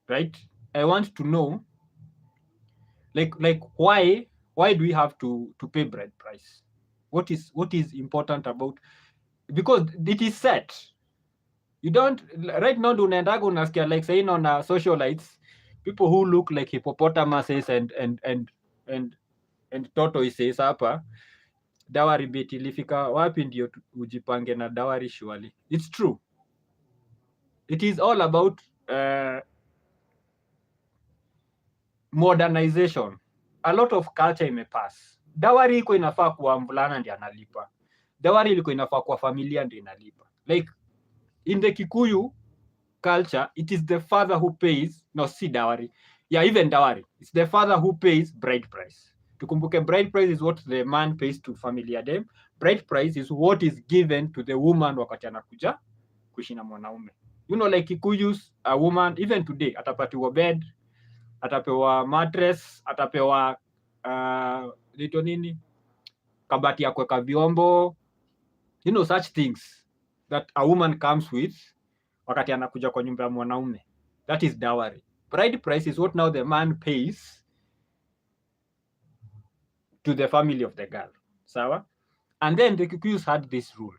Right? I want to know like why do we have to pay bride price? What is important about, because it is set. You don't right now unaendaga unasikia like saying on socialites, people who look like hippopotamuses and tortoises hapa, dowry bit ilifika wapi ndio ujipange na dowry? Surely it's true. It is all about modernization. A lot of culture imepass. Dowry iko inafaa kuwa mvulana ndiye analipa. Dowry iliko inafaa kuwa familia ndiye inalipa. Like in the Kikuyu culture, it is the father who pays. No, see dowry. Yeah, even dowry. It's the father who pays bride price. Tukumbuke bride price is what the man pays to familia dem. Bride price is what is given to the woman wakati anakuja kuishi na mwanaume. You know, like Kikuyus, a woman, even today, atapatiwa bed, atapewa mattress, atapewa lito nini, kabati ya kuweka vyombo, you know, such things that a woman comes with wakati anakuja kwa nyumba ya mwanaume. That is dowry. Bride price is what now the man pays to the family of the girl. Sawa? And then the Kikuyus had this rule.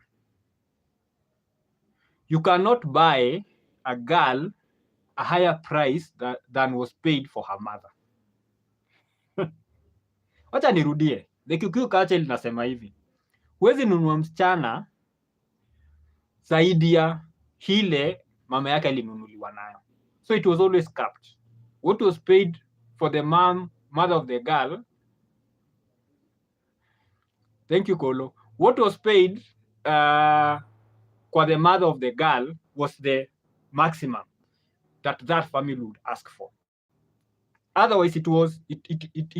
You cannot buy a girl a higher price than was paid for her mother. Wacha nirudie. The Kikuyu culture linasema hivi. Huwezi nunua msichana zaidi ya hile mama yake alinunuliwa nayo. So it was always capped. What was paid for the mother of the girl. Thank you, Kolo. What was paid kwa the mother of the girl was the maximum that family would ask for. Otherwise, it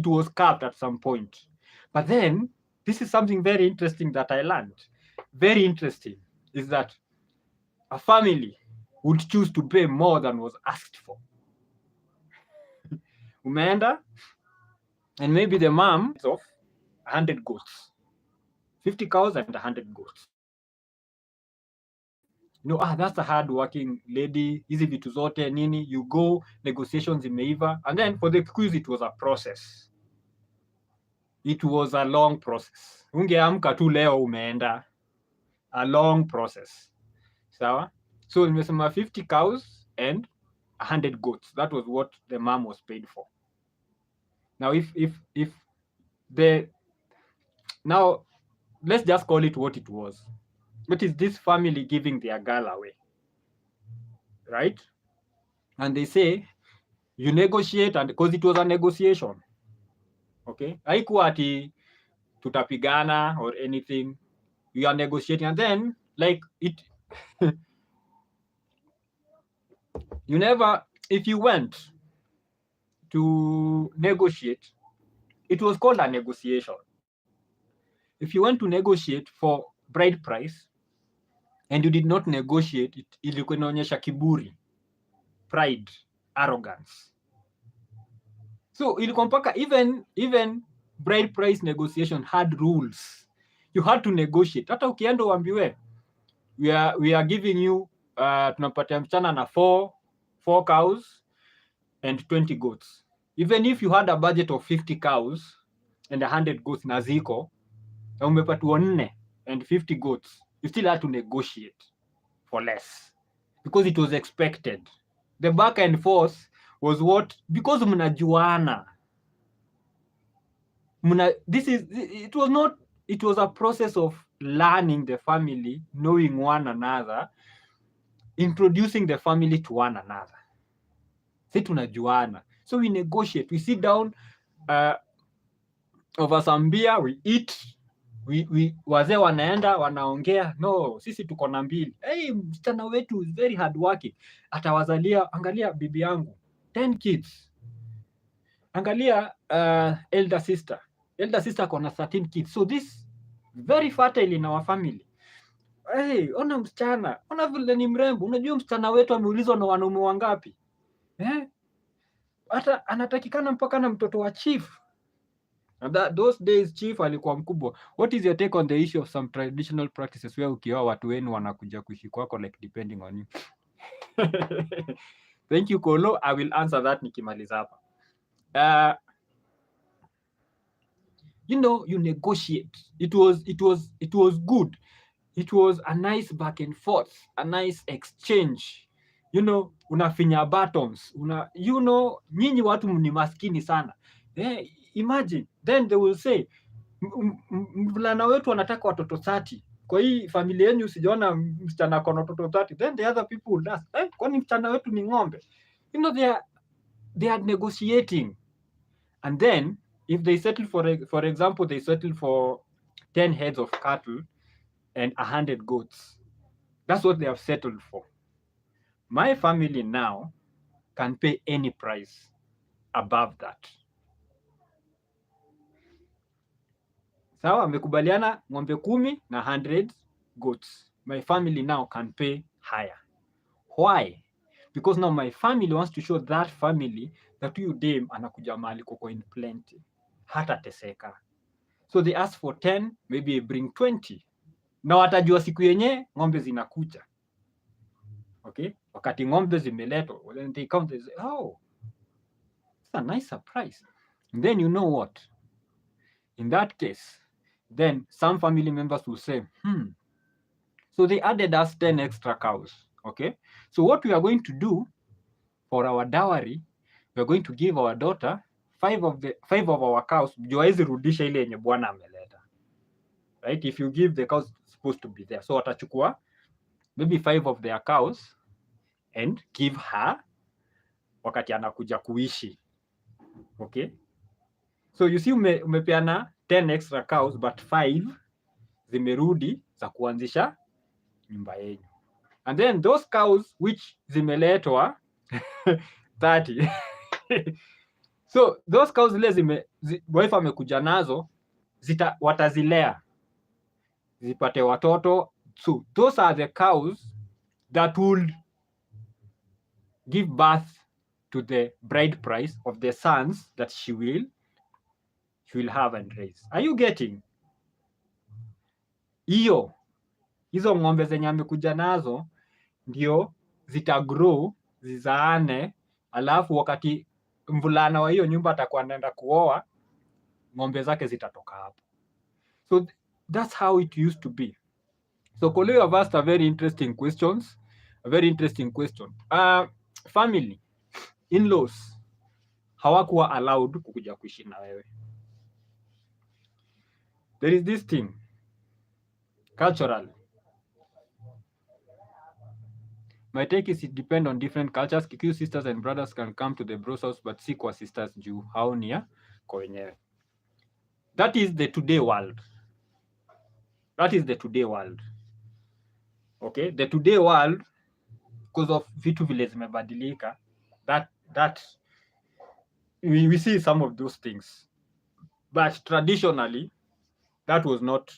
was capped at some point. But then, this is something very interesting that I learned. Very interesting is that a family would choose to pay more than was asked for. Umeenda, and maybe the mom is of 100 goats, 50 cows and 100 goats. You know, that's a hard-working lady. Hizi vitu zote nini, you go, negotiations imeiva, and then for the Kikuyus it was a process. It was a long process. Ungeamka tu leo umeenda. A long process. Sawa? So nimesema 50 cows and 100 goats. That was what the mom was paid for. Now now let's just call it what it was. What is this family giving their girl away? Right? And they say you negotiate, and because it was a negotiation. Okay? Haikuwa ati tutapigana or anything. We are negotiating, and then like it you never, if you went to negotiate, it was called a negotiation. If you went to negotiate for bride price and you did not negotiate, it ilikuwa inaonyesha kiburi, pride, arrogance. So ilikuwa mpaka even bride price negotiation had rules. You had to negotiate. Hata ukienda uambiwe we are giving you tunapatia mchana na 4 cows and 20 goats. Even if you had a budget of 50 cows and 100 goats na ziko na umepatiwa 4 and 50 goats, you still had to negotiate for less because it was expected. The back and forth was what, because mnajuana. It was a process of learning the family, knowing one another, introducing the family to one another. Si tunajuana. So we negotiate, we sit down over some beer, we eat, wazee wanaenda wanaongea, no, sisi tuko na mbili. Hey, msichana wetu is very hard working. Atawazalia, angalia bibi yangu 10 kids. Angalia elder sister kona 13 kids. So this very fertile in our family. Hey, ona msichana, ona vile ni mrembo. Unajua msichana wetu ameulizwa na wanaume wangapi? Hata anatakikana mpaka na mtoto wa chief. And those days chief alikuwa mkubwa. What is your take on the issue of some traditional practices where ukioa watu wenu wanakuja kuishi kwako like depending on you? Thank you Kolo, I will answer that nikimaliza hapa. You negotiate. It was good. It was a nice back and forth, a nice exchange. Unafinya buttons. Nyinyi watu ni maskini sana. Imagine, then they will say, mvulana wetu anataka watoto 30. Kwa hii familia yenu usijaona msichana ako na watoto 30. Then the other people will ask, kwani msichana wetu ni ng'ombe? They are negotiating. And then, if they settle for example, they settle for 10 heads of cattle and 100 goats. That's what they have settled for. My family now can pay any price above that. Sawa, amekubaliana ng'ombe 10 na 100 goats. My family now can pay higher. Why? Because now my family wants to show that family that you dem anakuja mahali koko in plenty. Hata teseka. So they ask for 10, maybe bring 20. Na watajua siku yenye ng'ombe zinakuja. Okay? Wakati ng'ombe zimeletwa, when they come, they say, oh, it's a nice surprise. And then you know what? In that case, then some family members will say, so they added us 10 extra cows. Okay? So what we are going to do for our dowry, we are going to give our daughter 5 of our cows. Hawezi rudisha ile yenye bwana ameleta. Right? If you give, the cows supposed to be there. So watachukua maybe 5 of their cows and give her wakati anakuja kuishi. Okay? So you see umepeana 10 extra cows but 5 zimerudi za kuanzisha nyumba yenu. And then those cows which zimeletwa 30. So those cows zile wife amekuja nazo watazilea zipate watoto. So those are the cows that will give birth to the bride price of the sons that she will have and raise. Are you getting? Hizo ng'ombe zenye amekuja nazo ndio zitagrow, zizaane, alafu wakati mvulana wa hiyo nyumba atakuwa anaenda kuoa, ng'ombe zake zitatoka hapo. So that's how it used to be. So Kolo, you have asked a very interesting question. Family, in-laws hawakuwa allowed kukuja kuishi na wewe. There is this thing culturally. My take is it depends on different cultures. Kikuyu sisters and brothers can come to the bros house but si kwa sisters juu hao ni ya kwa wenyewe. That is the today world. Okay, the today world, because of vitu vile zimebadilika, that we see some of those things. But traditionally, that was not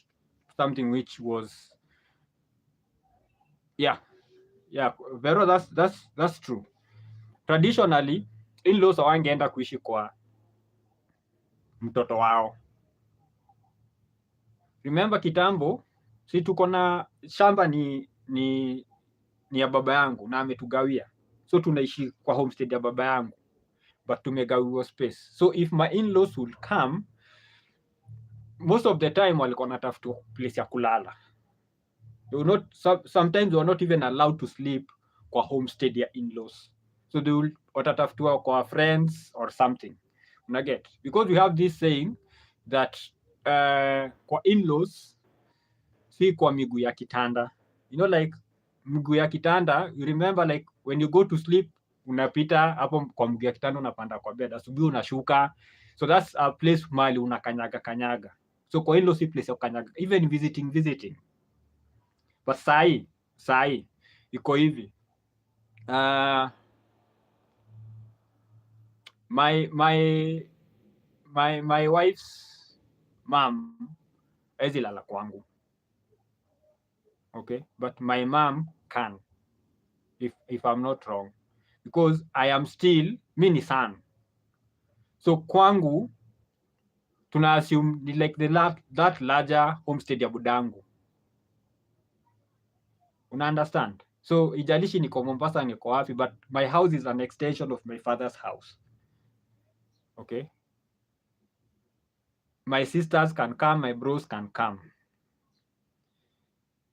something which was, Vero, that's true. Traditionally, in-laws hawangeenda kuishi kwa mtoto wao. Remember kitambo, si tuko na shamba ni ya baba yangu na ametugawia. So tunaishi kwa homestead ya baba yangu, but tumegawiwa space. So if my in-laws will come, most of the time walikuwa natafuta place ya kulala. Sometimes they were not even allowed to sleep kwa homestead ya in-laws. So they will watatafutiwa kwa friends or something. Unaget? Because we have this saying that kwa in-laws si kwa miguu ya kitanda. You know, like miguu ya kitanda, you remember like when you go to sleep, unapita hapo kwa miguu ya kitanda, unapanda kwa bed, asubuhi unashuka. So that's a place mali unakanyaga. So kwa in-laws si place ya kanyaga, even visiting. But sahi iko hivi. My wife's mom hawezi lala kwangu. Okay, but my mom can, if I'm not wrong, because I am still mini son. So kwangu tuna assume ni like that larger homestead ya budangu. Una understand? So ijalishi niko Mombasa niko wapi, but my house is an extension of my father's house. Okay, my sisters can come, my bros can come,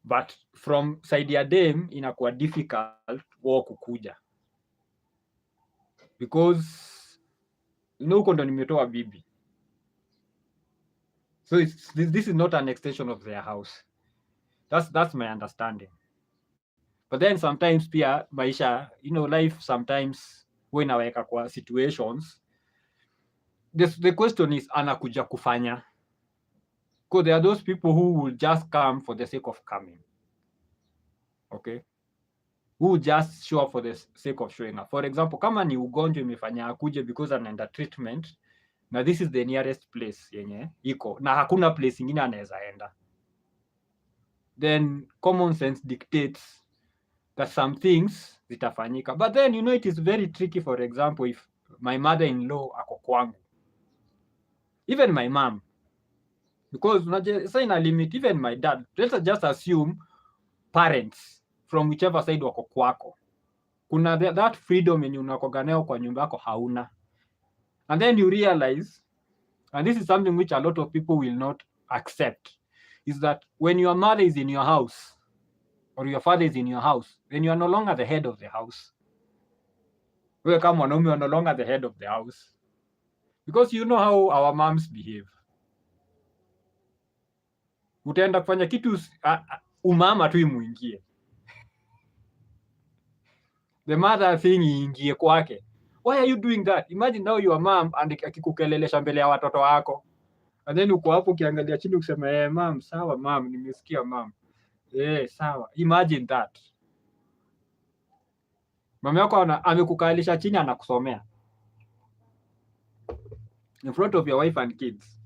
but from side ya dem inakuwa difficult wao kukuja, because huko ndo nimetoa bibi. So this is not an extension of their house. That's my understanding. But then sometimes pia maisha, life sometimes huwa inaweka kwa situations. The question is, anakuja kufanya? Because there are those people who will just come for the sake of coming. Okay? Who will just show up for the sake of showing up. For example, kama ni ugonjwa imefanya akuje because anaenda treatment, na this is the nearest place yenye iko, na hakuna place ingine anaweza enda, then common sense dictates that some things zitafanyika. But then it is very tricky. For example, if my mother-in-law ako kwangu, even my mom, because sasa ina limit, even my dad, let's just assume parents from whichever side wako kwako, kuna that freedom yenye unakoga nayo kwa nyumba yako hauna. And then you realize, and this is something which a lot of people will not accept, is that when your mother is in your house or your father is in your house, then you are no longer the head of the house. Wewe kama mwanaume, you are no longer the head of the house, because you know how our moms behave. Utaenda kufanya kitu umama tu imuingie, the mother thing iingie kwake. Why are you doing that? Imagine now your mom akikukelelesha mbele ya watoto wako, and then uko hapo ukiangalia chini ukisema mom, sawa mom, nimesikia mom, sawa. Imagine that mama yako amekukalisha chini anakusomea in front of your wife and kids,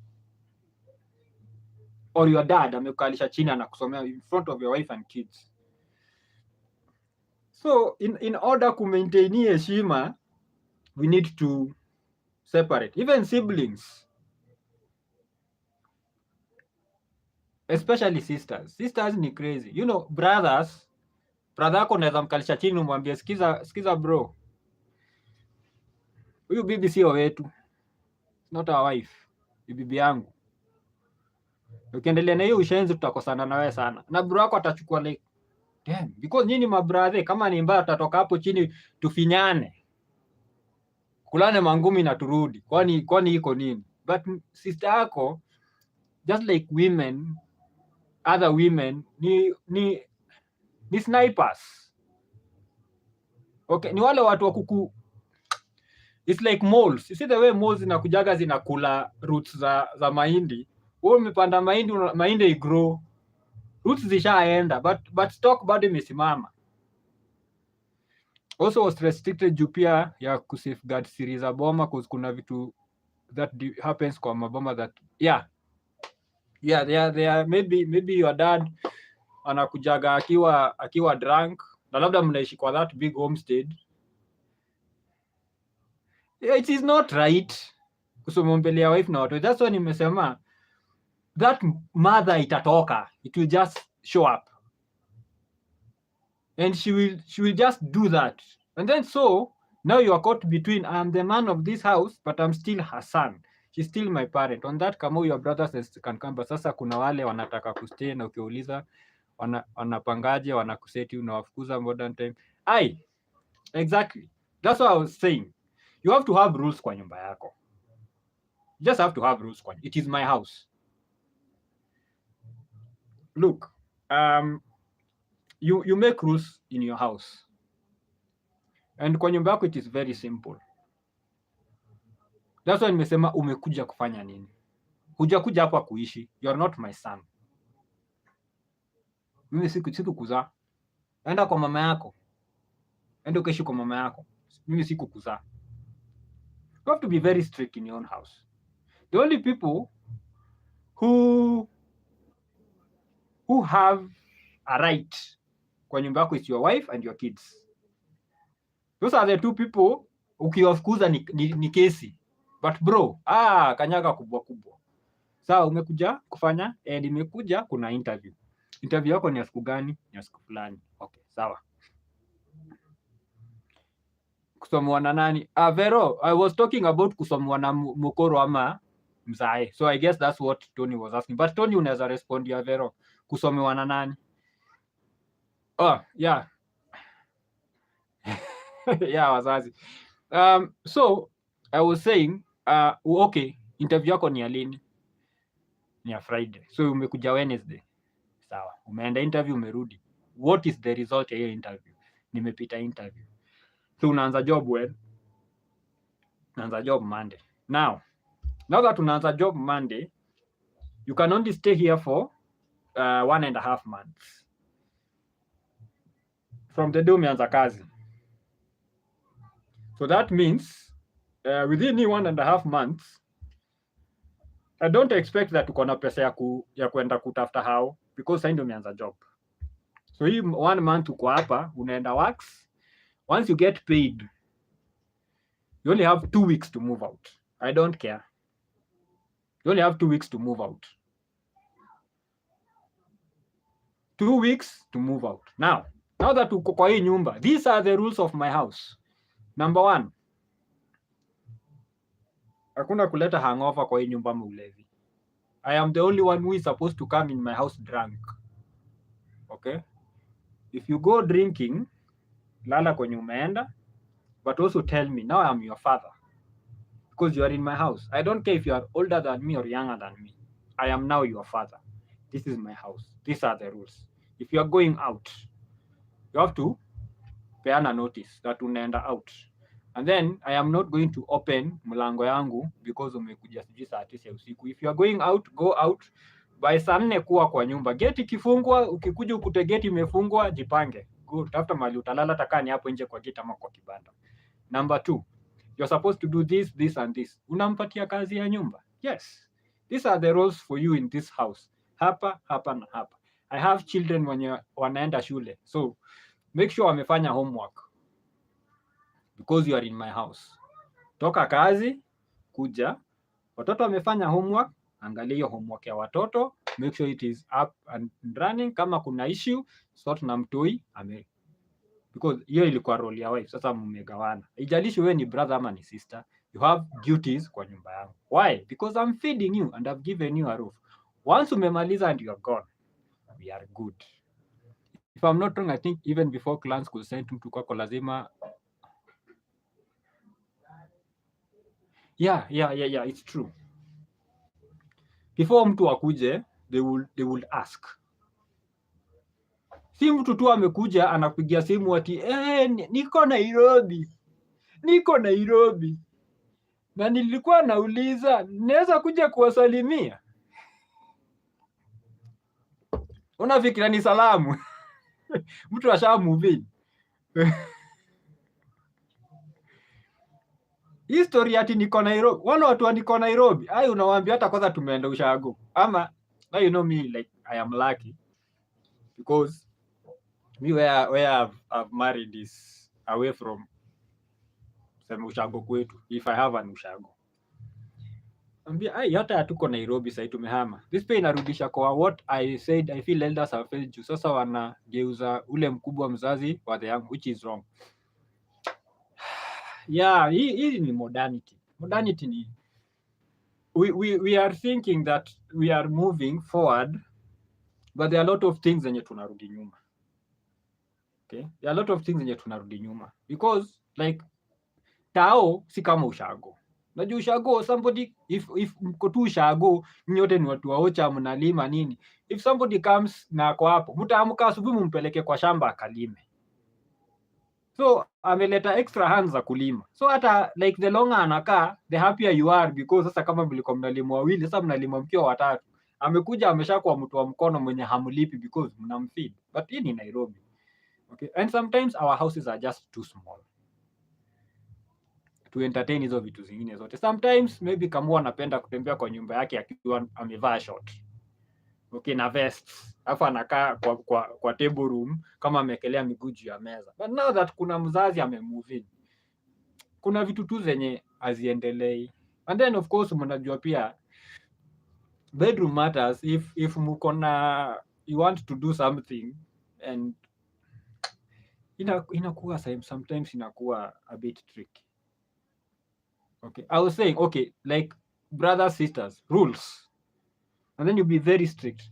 or your dad amekukalisha chini anakusomea in front of your wife and kids. So in order to maintain heshima, we need to separate. Even siblings, especially sisters ni crazy. Brother yako unaweza mkalisha chini umwambie, sikiza bro, huyu bibi sio wetu, not our wife, ni bibi yangu. Ukiendelea na hiyo ushenzi tutakosana na wewe sana. Na bro yako atachukua like, damn, because nyinyi mabrother, kama ni mbaya tutatoka hapo chini tufinyane, kulane mangumi na turudi. Kwani iko nini? But sister yako, just like women, other women, ni snipers. Okay, ni wale watu wa it's like moles. You see the way moles zinakujaga zinakula roots za mahindi. Wewe umepanda mahindi igrow, roots zishaenda, but stock bado imesimama. Also was restricted juu pia ya kusafeguard series za boma, because kuna vitu that happens kwa maboma that there maybe your dad anakujaga akiwa drunk, na labda mnaishi kwa that big homestead. It is not right kusoma mbele ya wife na watu. That's why nimesema that mother itatoka, it will just show up, and she will just do that, and then so now you are caught between, I'm the man of this house but I'm still her son, she's still my parent. On that, kama your brothers can come, but sasa kuna wale wanataka kustay na ukiuliza wanapangaje, wanakuseti, unawafukuza modern time. Exactly, that's what I was saying. You have to have rules kwa nyumba yako. You just have to have rules kwa, it is my house. Look, you make rules in your house, and kwa nyumba yako it is very simple. That's why nimesema umekuja kufanya nini? Hujakuja hapa kuishi. You are not my son. Mimi sikukuzaa. Enda kwa mama yako. Enda ukaishi kwa mama yako. Mimi sikukuzaa. You have to be very strict in your own house. The only people who have a right kwa nyumba yako is your wife and your kids. Those are the two people ukiwafukuza ni kesi. But bro, kanyaga kubwa kubwa. Sawa, umekuja kufanya, nimekuja kuna interview. Interview yako ni ya siku gani? Ni ya siku fulani. Okay, sawa. Kusomwa na nani? Vero, I was talking about kusomwa na mukoro ama mzae. So I guess that's what Tony was asking. But Tony, unaweza respond ya Vero. Kusomwa na nani? Oh, yeah. Yeah, wazazi. So I was saying, okay, interview yako ni ya lini? Ni ya Friday. So umekuja Wednesday. Sawa. Umeenda interview, umerudi. What is the result ya hiyo interview? Nimepita interview. So unaanza job when? Unaanza job Monday. Now that unaanza job Monday, you can only stay here for 1.5 months. From the day umeanza kazi. So that means within 1.5 months, I don't expect that uko na pesa ya kuenda kutafuta hao, because sasa ndio umeanza job. So hii 1 month uko hapa, unaenda works. Once you get paid, you only have 2 weeks to move out. I don't care. You only have 2 weeks to move out. 2 weeks to move out. Now that uko kwa hii nyumba, these are the rules of my house. Number 1, hakuna kuleta hangover kwa hii nyumba maulevi. I am the only one who is supposed to come in my house drunk. Okay? If you go drinking, lala kwenye umeenda, but also tell me, now I am your father. Because you are in my house. I don't care if you are older than me or younger than me. I am now your father. This is my house. These are the rules. If you are going out, you have to peana notice that unaenda out. And then I am not going to open mlango yangu because umekuja sijui saa 9 usiku. If you are going out, go out by saa 4 kuwa kwa nyumba. Geti ikifungwa, ukikuja ukute geti imefungwa, jipange. Go tafuta mahali utalala, takani hapo nje kwa geti ama kwa kibanda. Number 2, you're supposed to do this and this. Unampatia kazi ya nyumba. Yes. These are the rules for you in this house. Hapa na hapa. I have children when wanaenda shule. So make sure wamefanya homework. Because you are in my house. Toka kazi, kuja. Watoto wamefanya homework, angalia hiyo homework ya watoto, make sure it is up and running. Kama kuna issue, sort na mtoi because hiyo ilikuwa role ya wife. Sasa mmegawana. Haijalishi wewe ni brother ama ni sister, you have duties kwa nyumba yangu. Why? Because I'm feeding you and I've given you a roof. Once umemaliza and you are gone, we are good. If I'm not wrong, I think even before clans could send mtu kwako lazima. Yeah, it's true. Before mtu akuje, they will ask. Si mtu tu amekuja anakupigia simu ati niko Nairobi. Na nilikuwa nauliza, naweza kuja kuwasalimia? Unafikira ni salamu? Mtu ashamove. History ati niko Nairobi. Wale watu niko Nairobi. Unawaambia hata kwanza tumeenda ushago. Ama you know me, like I am lucky because me where I've married is away from ushago kwetu, if I have an ushago. ambia hata hatuko Nairobi sasa tumehama. This pay inarudisha kwa what I said I feel elders have failed you. Sasa wanageuza ule mkubwa mzazi wa the young, which is wrong. Yeah, hii ni modernity. Modernity ni we are thinking that we are moving forward, but there are a lot of things zenye tunarudi nyuma. Okay, there are a lot of things zenye tunarudi nyuma because like tao si kama ushago. Najua ushago somebody if mko tu ushago nyote ni watu waocha mnalima nini. If somebody comes na ako hapo, mtaamka asubuhi mumpeleke kwa shamba akalime. So ameleta extra hands za kulima. So hata like the longer anakaa the happier you are because sasa kama mlikuwa mnalima wawili sasa mnalima mkiwa watatu. Amekuja ameshakuwa mtu wa mkono mwenye hamlipi because mnamfeed. But hii ni Nairobi. Okay, and sometimes our houses are just too small to entertain hizo vitu zingine zote. Sometimes maybe kama anapenda kutembea kwa nyumba yake akiwa amevaa short. Okay, na vest. Alafu anakaa kwa table room kama amekelea miguu juu ya meza. But now that kuna mzazi amemove in, kuna vitu tu zenye haziendelei. And then of course mnajua pia bedroom matters. If mko na you want to do something and inakuwa sometimes inakuwa a bit tricky. Okay, I was saying, okay, like brothers, sisters, rules. And then you be very strict.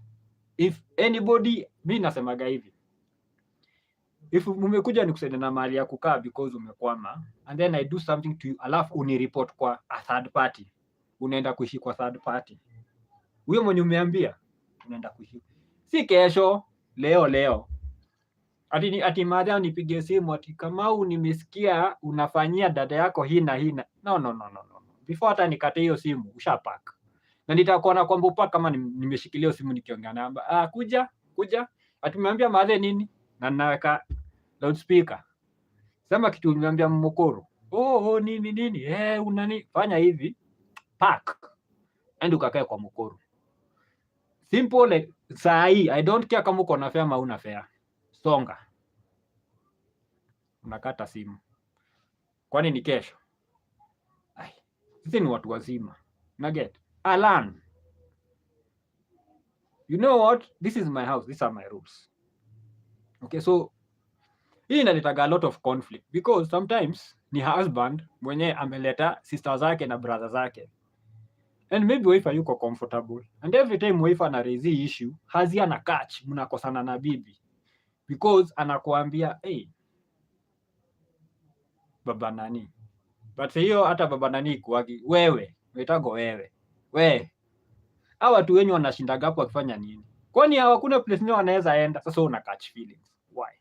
If anybody, mi nasemaga hivi. If umekuja nikusaidia na mahali ya kukaa because umekwama, and then I do something to you, alafu unireport kwa a third party. Unaenda kuishi kwa third party. Huyo mwenye umeambia, unaenda kuishi. Si kesho, leo. Ati madha nipige simu ati Kamau nimesikia unafanyia dada yako hii na hii. No. Before hata nikate hiyo simu ushapack. Na nitakuona kwamba upa kama nimeshikilia simu nikiongea namba. Kuja. Ati umeambia madha nini? Na naweka loudspeaker. Sema kitu umeambia Mmokoro. Nini? Unani fanya hivi. Pack. And ukakae kwa Mmokoro. Simple like saa hii I don't care kama uko na fare ama una fare. Songa. Unakata simu. Kwani ni kesho? Sisi ni watu wazima. Naget. Alan. You know what? This is my house. These are my rules. Okay, so hii inaleta a lot of conflict because sometimes ni husband mwenye ameleta sister zake na brother zake. And maybe wife hayuko comfortable. And every time wife ana raise issue, hazi ana catch mnakosana na bibi. Because anakuambia, hey, baba nani. But hiyo hata baba nani kuwagi, wewe, wetago wewe. Hawa watu wenyu wanashindaga hapo wakifanya nini? Kwani hawakuna place nyo wanaweza enda? Sasa una catch feelings. Why?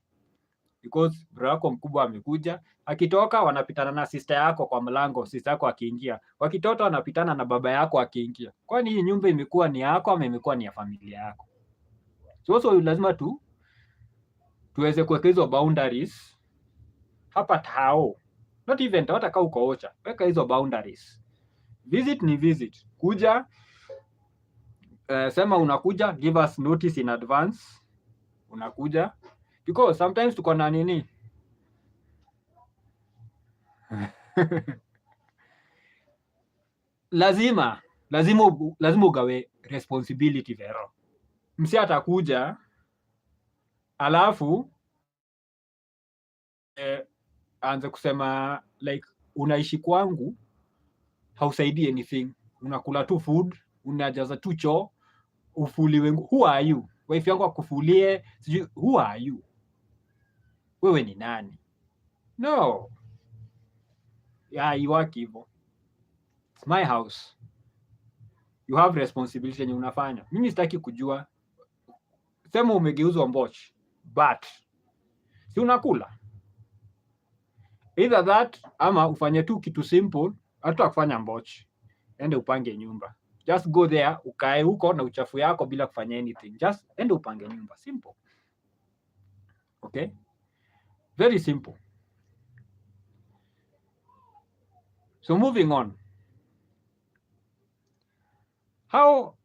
Because bro yako mkubwa amekuja, akitoka wanapitana na sister yako kwa mlango, sister yako akiingia. Wakitoto wanapitana na baba yako akiingia. Kwani hii nyumba imekuwa ni yako ama imekuwa ni ya familia yako? So lazima tuweze kuweka hizo boundaries hapa tao. Not even hata kama uko ocha. Weka hizo boundaries. Visit ni visit. Kuja sema unakuja, give us notice in advance. Unakuja because sometimes tuko na nini lazima ugawe responsibility vero. Msi atakuja alafu anze kusema like unaishi kwangu hausaidii anything, unakula tu food, unajaza tu choo, ufuliwe. Who are you? Wife yangu akufulie, sijui who are you? Wewe ni nani? No. You work hivyo. It's my house. You have responsibility yenye unafanya. Mimi sitaki kujua. Sema umegeuzwa mboch, but si unakula. Either that ama ufanye tu kitu simple, hata kufanya mboch. Ende upange nyumba. Just go there, ukae huko na uchafu yako bila kufanya anything. Just ende upange nyumba. Simple. Okay? Very simple. So moving on. How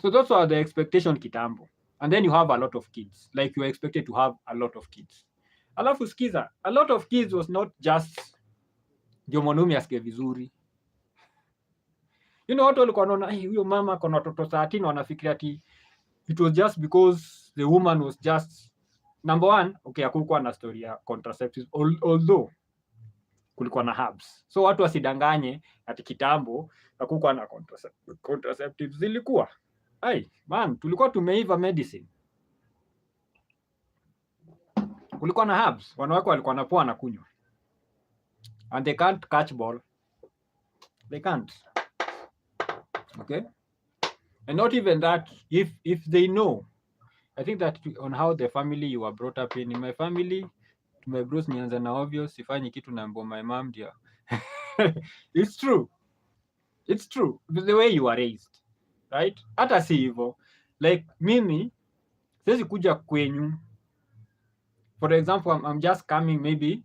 so those are the expectation kitambo. And then you have a lot of kids. Like you are expected to have a lot of kids. Alafu sikiza, a lot of kids was not just ndio mwanaume asikie vizuri. You know, watu walikuwa wanaona huyo mama ako na watoto 13 wanafikiria ati it was just because the woman was just number one. Okay, hakukuwa na story ya contraceptives, although kulikuwa na herbs. So watu wasidanganye ati kitambo hakukuwa na contraceptives. Zilikuwa man, tulikuwa tumeiva medicine. Kulikuwa na herbs, wanawake walikuwa wanapoa na kunywa, and they can't catch ball, they can't. Okay, and not even that, if they know, I think that on how the family you were brought up in my family, my bros nianza na obvious, sifanyi kitu na mbo my mom dia. It's true, the way you are raised, right? Hata si hivyo, like mimi siwezi kuja kwenyu, for example, I'm just coming, maybe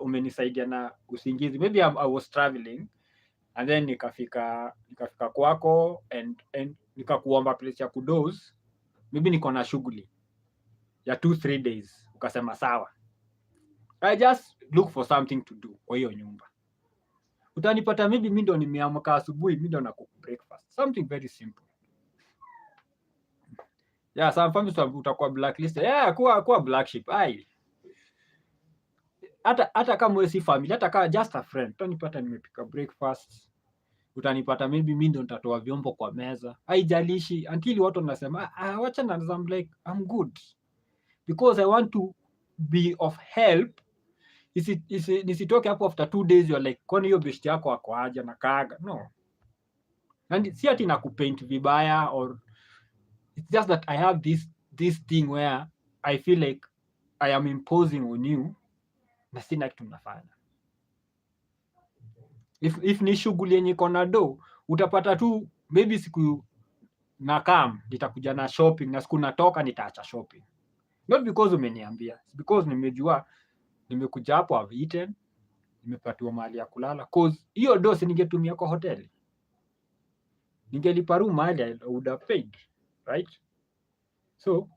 umenisaidia na usingizi, maybe I was traveling and then nikafika kwako and nikakuomba place ya kudoze, maybe niko na shughuli ya 2-3 days, ukasema sawa, I just look for something to do kwa hiyo nyumba. Utanipata maybe mimi ndo nimeamka asubuhi, mimi ndo nakuku breakfast, something very simple. Yeah, some families utakuwa blacklisted. Yeah, kuwa black sheep. Hata kama wewe si family, hata kama just a friend, utanipata nimepika breakfast. Utanipata maybe mimi ndo nitatoa vyombo kwa meza. Haijalishi until watu wanasema wacha na I'm like I'm good because I want to be of help. Nisitoke hapo after 2 days you're like kwani hiyo best yako ako aje na kaaga. No. And si ati nakupaint vibaya, or it's just that I have this thing where I feel like I am imposing on you na sina kitu nafanya. If ni shughuli yenye kona do, utapata tu maybe siku na kam nitakuja na shopping, na siku natoka nitaacha shopping. Not because umeniambia, it's because nimejua nimekuja hapo I've eaten, nimepatiwa mahali ya kulala, cause hiyo dosi ningetumia kwa hoteli, ningelipa room mahali I would have paid, right? So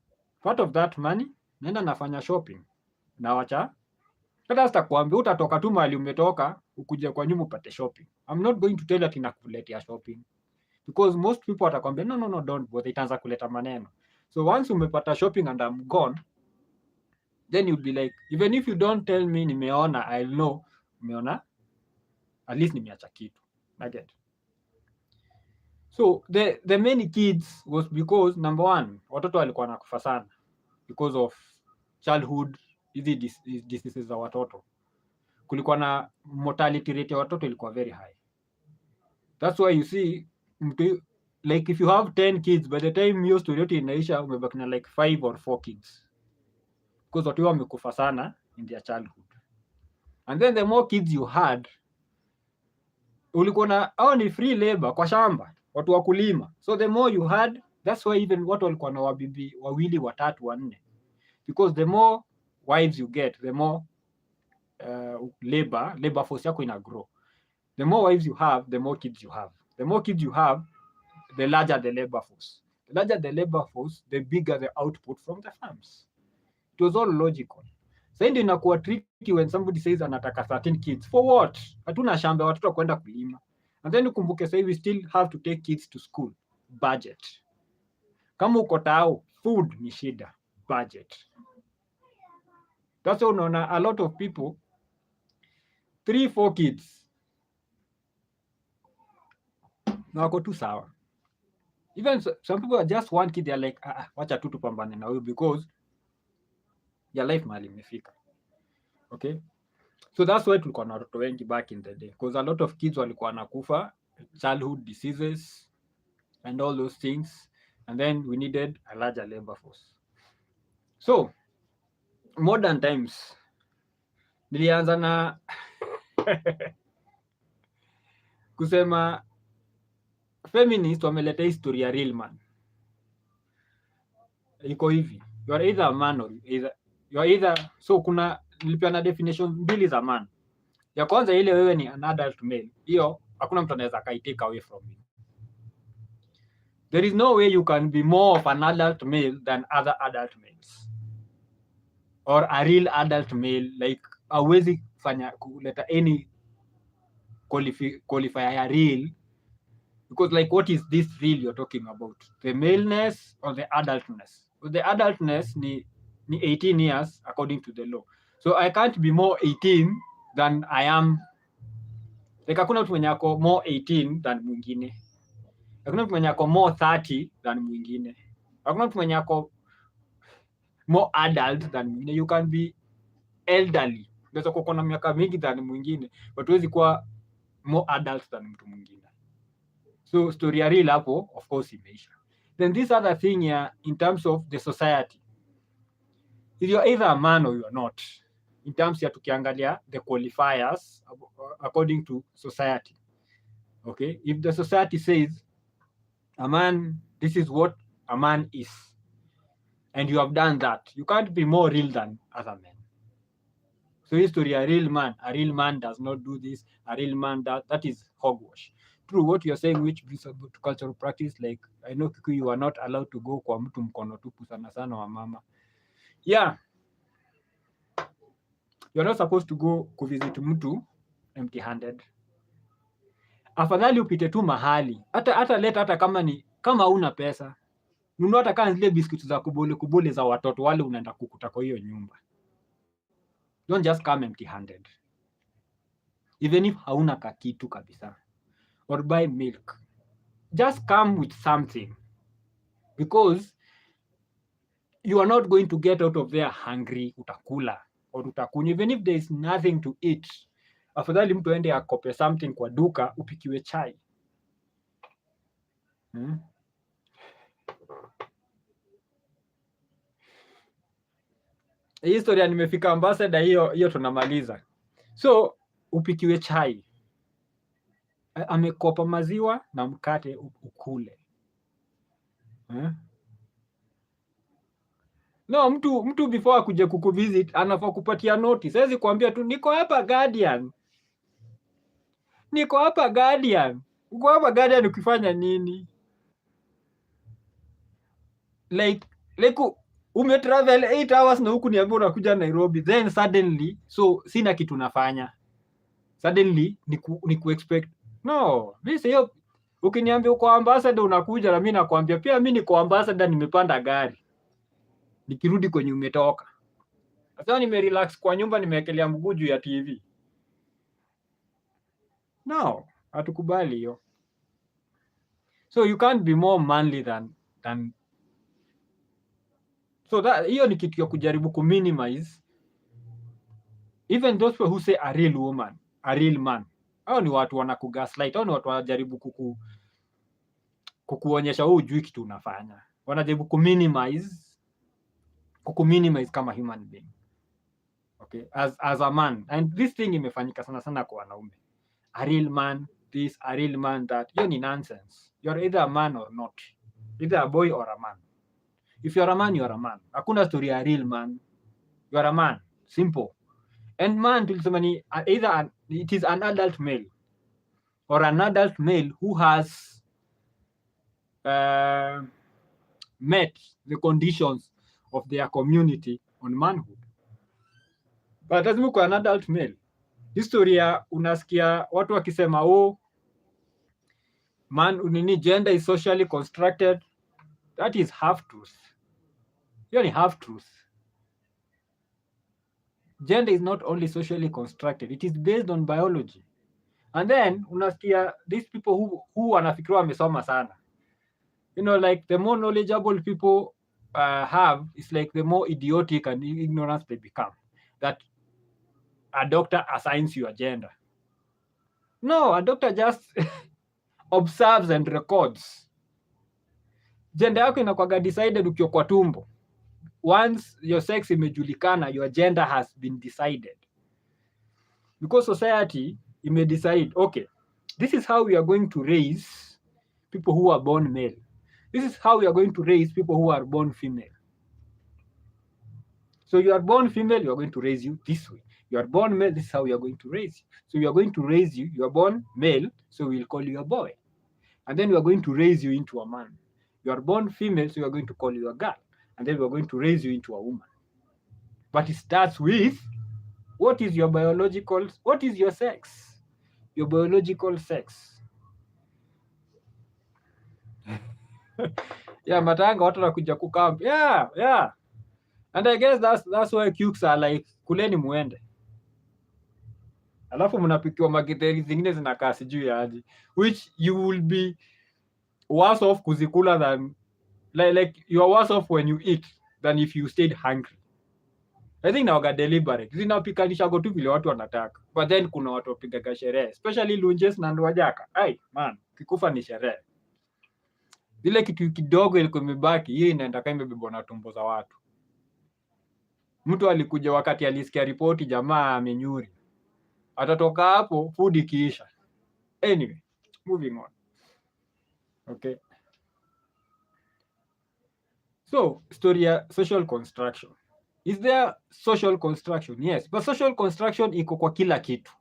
part of that money nenda nafanya shopping, na wacha hata sitakwambia utatoka tu mahali umetoka ukuje kwa nyumba upate shopping. I'm not going to tell you ati nakuletea shopping, because most people watakwambia no don't bother, itaanza kuleta maneno. So once umepata shopping and I'm gone, then you'll be like, even if you don't tell me nimeona, I'll know umeona, at least nimeacha kitu. Again, so the many kids was because number one, watoto walikuwa nakufa sana because of childhood hizi diseases za watoto. Kulikuwa na mortality rate ya watoto ilikuwa very high. That's why you see like if you have 10 kids, by the time hiyo story yote inaisha umebaki na like 5 or 4 kids, because watu wamekufa sana in their childhood. And then the more kids you had, ulikuwa na ni free labor kwa shamba, watu wa kulima. So the more you had, that's why even watu walikuwa na wabibi wawili, watatu, wanne, because the more wives you get, the more labor force yako ina grow. The more wives you have, the more kids you have. The more kids you have, the larger the labor force. The larger the labor force, the bigger the output from the farms. It was all logical. Sasa ndio inakuwa tricky when somebody says anataka 13 kids. For what? Hatuna shamba watoto kwenda kulima. And then ukumbuke sasa we still have to take kids to school. Budget. Kama uko tao, food ni shida. Budget. That's why unaona a lot of people 3-4 kids na wako tu sawa. Even some people are just one kid, they're like wacha tu tupambane na huyu because your life mahali imefika. Okay, so that's why tulikuwa na watoto wengi back in the day, because a lot of kids walikuwa nakufa, childhood diseases and all those things, and then we needed a larger labor force. So modern times nilianza na kusema feminist wameleta history ya real man. Iko hivi, you are either a man or you are either, so kuna nilipeana definition mbili za man. Ya kwanza ile wewe ni an adult male, hiyo hakuna mtu anaweza take away from you. There is no way you can be more of an adult male than other adult males, or a real adult male. Like hauwezi fanya kuleta any qualifier ya real Because like, what is this real you're talking about? The maleness or the adultness? Well, the adultness ni 18 years according to the law. So I can't be more 18 than I am. Like hakuna mtu mwenye ako more 18 than mwingine. Hakuna mtu mwenye ako more 30 than mwingine. Hakuna mtu mwenye ako more adult than mwingine. You can be elderly. Unaweza kuwa na miaka mingi than mwingine, but huwezi kuwa more adult than mtu mwingine. So story ya real hapo of course imeisha. Then this other thing here in terms of the society, if you're either a man or you're not, in terms ya tukiangalia the qualifiers according to society. Okay, if the society says a man, this is what a man is, and you have done that, you can't be more real than other men. So history, a real man does not do this, a real man that is hogwash. True, what you're saying, which brings to cultural practice, like I know Kikuyu, you are not allowed to go kwa mtu mkono tupu, sana sana wa mama. Yeah, you're not supposed to go kuvisit mtu empty handed. Afadhali upite tu mahali, hata leta, hata kama una pesa, nunua hata kama zile biscuits za kubole za watoto wale unaenda kukuta kwa hiyo nyumba. Don't just come empty handed, even if hauna kakitu kabisa. Or buy milk, just come with something, because you are not going to get out of there hungry. Utakula or utakunywa, even if there is nothing to eat. Afadhali mtu ende akope something kwa duka upikiwe chai. Hii historia nimefika ambassador, hiyo tunamaliza. So upikiwe chai, amekopa maziwa na mkate ukule. No, mtu before akuje kukuvisit anafaa kupatia notice. Siwezi kuambia tu niko hapa Guardian. Uko hapa Guardian ukifanya nini? Like umetravel 8 hours na huku niambia unakuja Nairobi, then suddenly so sina kitu nafanya. Suddenly ni expect. No, this hiyo ukiniambia uko ambassador unakuja, na mimi nakwambia pia mimi niko ambassador, nimepanda gari nikirudi kwenye umetoka. Sasa nimerelax kwa nyumba, nimewekelea mguu juu ya TV. No, hatukubali hiyo. So you can't be more manly than so that hiyo ni kitu ya kujaribu ku minimize even those who say a real woman, a real man. Hao ni watu wanakugaslight, hao ni watu wanajaribu kukuonyesha wewe hujui kitu unafanya. Wanajaribu ku minimize kama human being. Okay, as a man, and this thing imefanyika sana kwa wanaume. A real man this, a real man that. Hiyo ni nonsense. You're either a man or not. Either a boy or a man. If you're a man, you're a man. Hakuna story ya real man. You're a man. Simple. And man, tulisema ni either it is an adult male or an adult male who has met the conditions of their community on manhood. But lazima uko an adult male. Historia unasikia watu wakisema man gender is socially constructed. That is half truth. Hiyo ni half truth. Gender is not only socially constructed, it is based on biology. And then unasikia these people who wanafikiri wamesoma sana. You know, like the more knowledgeable people have, it's like the more idiotic and ignorant they become. That a doctor assigns you a gender. No, a doctor just observes and records. Gender yako inakuwa decided ukiwa kwa tumbo. Once your sex imejulikana, your gender has been decided. Because society may decide, okay, this is how we are going to raise people who are born male. This is how we are going to raise people who are born female. So you are born female, you are going to raise you this way. You are born male, this is how we are going to raise you. So we are going to raise you, you are born male, so we'll call you a boy. And then we are going to raise you into a man. You are born female, so we are going to call you a girl. And then we are going to raise you into a woman. But it starts with, what is your sex? Your biological sex. Yeah, matanga watu wanakuja kukamp. Yeah. And I guess that's why cukes are like kuleni muende. Alafu mnapikiwa magitheri zingine zinakaa sijui aje, which you will be worse off kuzikula than like you are worse off when you eat than if you stayed hungry. I think nawaga deliberate. Zinapikanisha go tu vile watu wanataka. But then kuna watu wapigaga sherehe, especially lunches na ndwajaka. Ai man, kikufa ni sherehe. Ile kitu kidogo ilikuwa imebaki, hiyo inaenda kama imebebwa na tumbo za watu. Mtu alikuja wakati alisikia ripoti jamaa amenyuri. Atatoka hapo food ikiisha. Anyway, moving on. Okay. So, story ya social construction. Is there social construction? Yes, but social construction iko kwa kila kitu.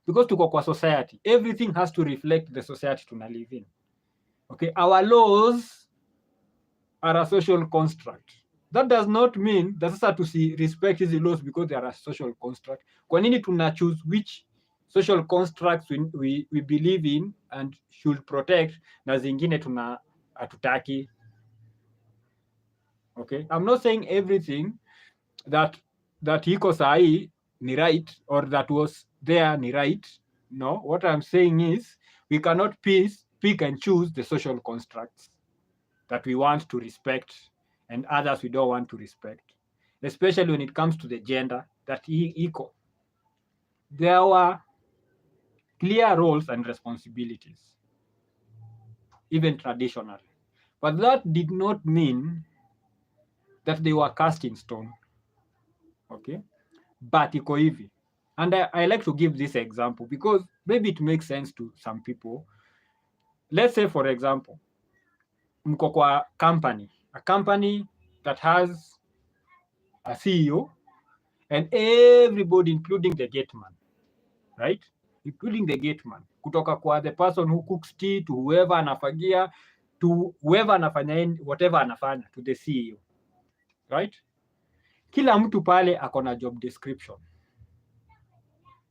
Because tuko kwa society. Everything has to reflect the society tuna live in. Okay, our laws are a social construct. That does not mean that sasa tusi respect hizi laws because they are a social construct. Kwa nini tuna choose which social constructs we believe in and should protect na zingine tuna hatutaki? Okay, I'm not saying everything that iko sahi ni right or that was there ni right. No, what I'm saying is we cannot pick and choose the social constructs that we want to respect and others we don't want to respect, especially when it comes to the gender that equal. There were clear roles and responsibilities, even traditionally, but that did not mean that they were cast in stone. Okay, but iko hivi, and I like to give this example because maybe it makes sense to some people. Let's say for example, mko kwa a company that has a CEO and everybody including the gate man, right? Including the gate man, kutoka kwa the person who cooks tea to whoever anafagia to whoever anafanya whatever anafanya to the CEO, right? Kila mtu pale ako na job description,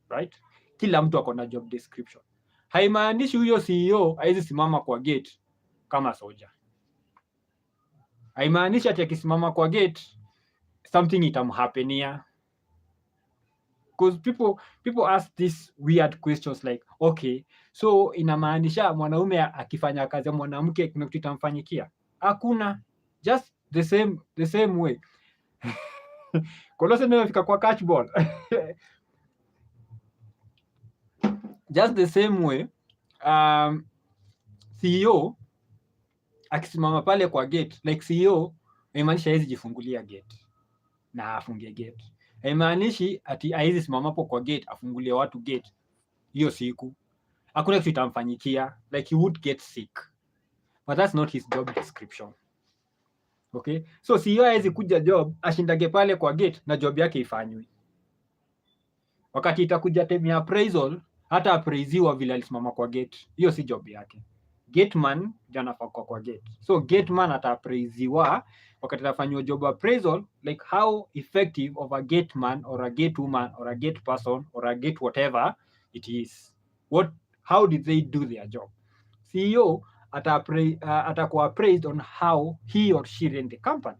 right? Kila mtu ako na job description. Haimaanishi huyo CEO haizi simama kwa gate kama soja. Haimaanishi ati akisimama kwa gate something itamhapenia. Because people ask these weird questions like, okay, so inamaanisha mwanaume akifanya kazi ya mwanamke kuna kitu itamfanyikia? Hakuna. Just the same way. Kolose nimefika kwa catch ball. Just the same way, CEO akisimama pale kwa gate, like CEO haimaanishi hawezi jifungulia gate na afungie gate. Haimaanishi ati hawezi simama hapo kwa gate afungulie watu gate hiyo siku. Hakuna kitu itamfanyikia, like he would get sick. But that's not his job description. Okay? So CEO hawezi kuja job ashindage pale kwa gate na job yake ifanywe. Wakati itakuja time ya appraisal, hata appraiziwa vile alisimama kwa gate. Hiyo si job yake. Gateman janafaa kwa gate. So gateman ataappraiziwa wakati atafanywa job appraisal, like how effective of a gateman or a gate woman or a gate person or a gate whatever it is. How did they do their job? CEO atakuwa appraised on how he or she ran the company.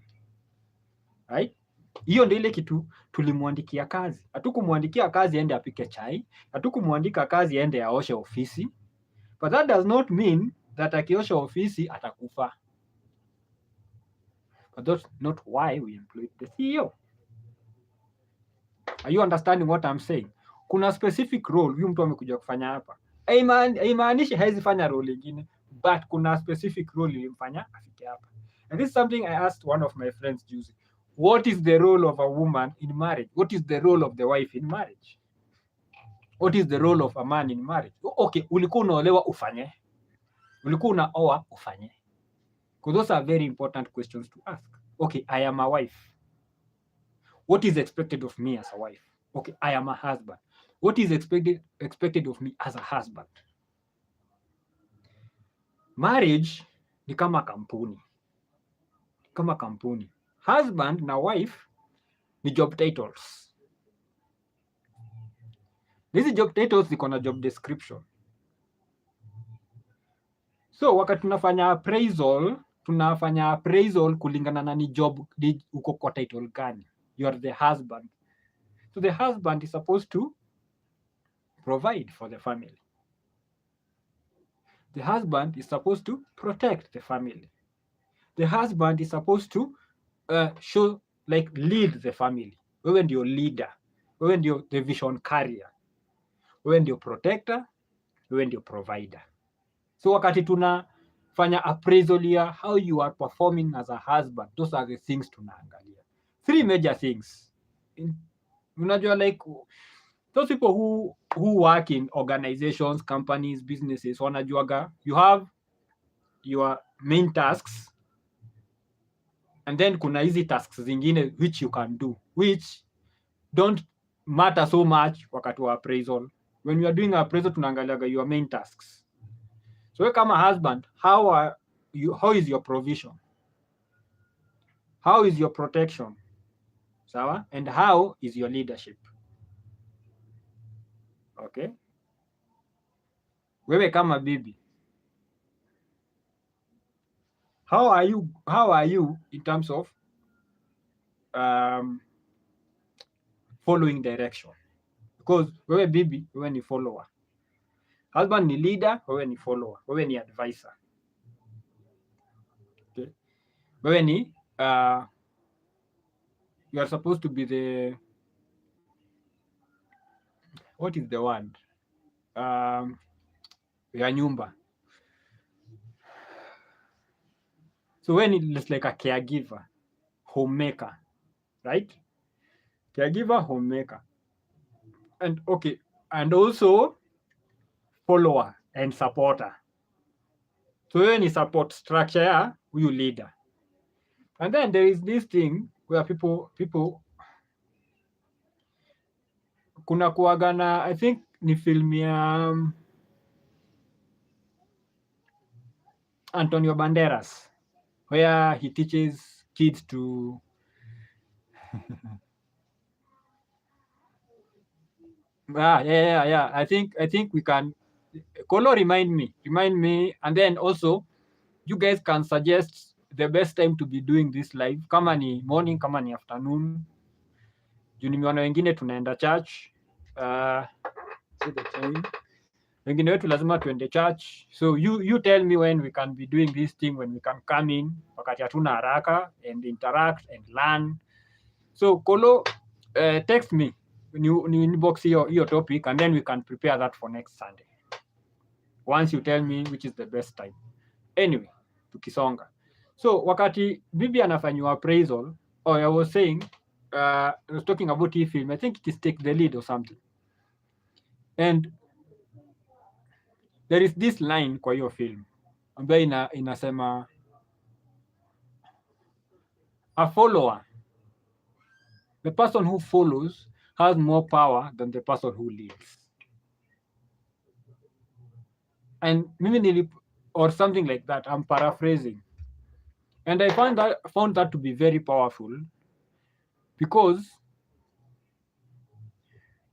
Right? Hiyo ndio ile kitu tulimwandikia kazi. Hatukumwandikia kazi aende apike chai, hatukumwandika kazi aende aoshe ofisi. But that does not mean that akiosha ofisi atakufa. But that's not why we employed the CEO. Are you understanding what I'm saying? Kuna specific role huyu mtu amekuja kufanya hapa. Haimaanishi haizi fanya role nyingine, but kuna specific role ilimfanya afike hapa. And this is something I asked one of my friends juzi. What is the role of a woman in marriage? What is the role of the wife in marriage? What is the role of a man in marriage? Okay, ulikuwa unaolewa ufanye. Ulikuwa unaoa ufanye. Because those are very important questions to ask. Okay, I am a wife. What is expected of me as a wife? Okay, I am a husband. What is expected of me as a husband? Marriage ni kama kampuni. Kama kampuni. Husband na wife ni job titles. Hizi job titles ziko na job description. So wakati tunafanya appraisal, tunafanya appraisal kulingana na ni job uko kwa title gani. You are the husband, so the husband is supposed to provide for the family. The husband is supposed to protect the family. The husband is supposed to show, like, lead the family. Wewe ndio leader, wewe ndio the vision carrier, wewe ndio protector, wewe ndio provider. So wakati tunafanya appraisal ya how you are performing as a husband, those are the things tunaangalia. 3 major things. Unajua, like, those people who work in organizations, companies, businesses, wanajuaga you have your main tasks, and then kuna hizi tasks zingine which you can do, which don't matter so much wakati wa appraisal. When you are doing appraisal, tunaangaliaga your main tasks. So kama husband, how is your provision? How is your protection? Sawa? And how is your leadership? Okay? Wewe kama bibi, how are you in terms of following direction? Because wewe bibi, wewe ni follower. Husband ni leader, wewe ni follower. Wewe ni advisor. Okay? Wewe ni you are supposed to be the, what is the word? Ya nyumba. So when it's like a caregiver, homemaker, right? Caregiver, homemaker. And okay, and also follower and supporter. So when you support structure ya huyu leader. And then there is this thing where people kuna kuagana, I think ni film ya Antonio Banderas, where he teaches kids to yeah. I think we can. Kolo, remind me, and then also you guys can suggest the best time to be doing this live, kama ni morning, kama ni afternoon. Juu nimeona wengine tunaenda church, see the time. Wengine wetu lazima tuende church, so you tell me when we can be doing this thing, when we can come in wakati hatuna haraka and interact and learn. So Kolo, text me, you inbox your topic, and then we can prepare that for next Sunday, once you tell me which is the best time. Anyway, tukisonga. So wakati bibi anafanywa appraisal, I was saying, I was talking about hii film, I think it is Take the Lead or something, and there is this line kwa hiyo film ambayo inasema a follower, the person who follows has more power than the person who leads. And mimi or something like that, I'm paraphrasing, and I found that to be very powerful, because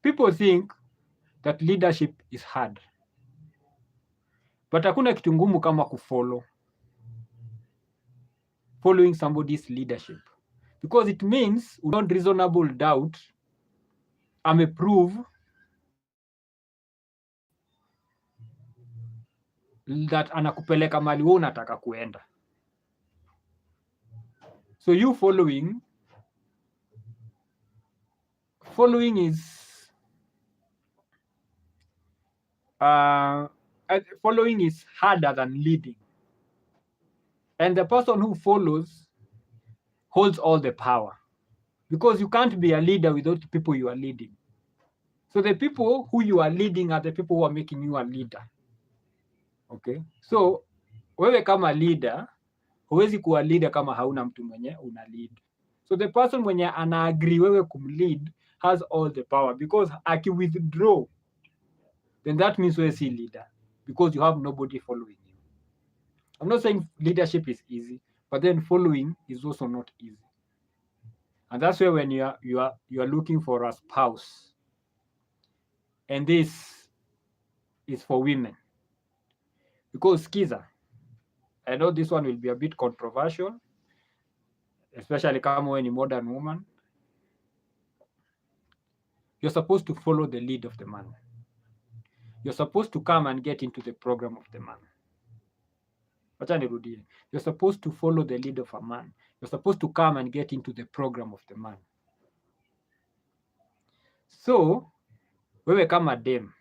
people think that leadership is hard, but hakuna kitu ngumu kama kufollow, following somebody's leadership, because it means without reasonable doubt ameprove that anakupeleka mali wewe unataka kuenda. So you following is harder than leading, and the person who follows holds all the power, because you can't be a leader without the people you are leading. So the people who you are leading are the people who are making you a leader. Okay, so wewe kama leader huwezi kuwa leader kama hauna mtu mwenye una lead. So the person mwenye ana agree wewe kumlead has all the power, because aki withdraw, then that means wewe si leader, because you have nobody following you. I'm not saying leadership is easy, but then following is also not easy. And that's where when you are looking for a spouse, and this is for women, because skiza, I know this one will be a bit controversial, especially kama wewe ni modern woman. You're supposed to follow the lead of the man. You're supposed to come and get into the program of the man. Wacha nirudie. You're supposed to follow the lead of a man. You're supposed to come and get into the program of the man. So, wewe kama dem,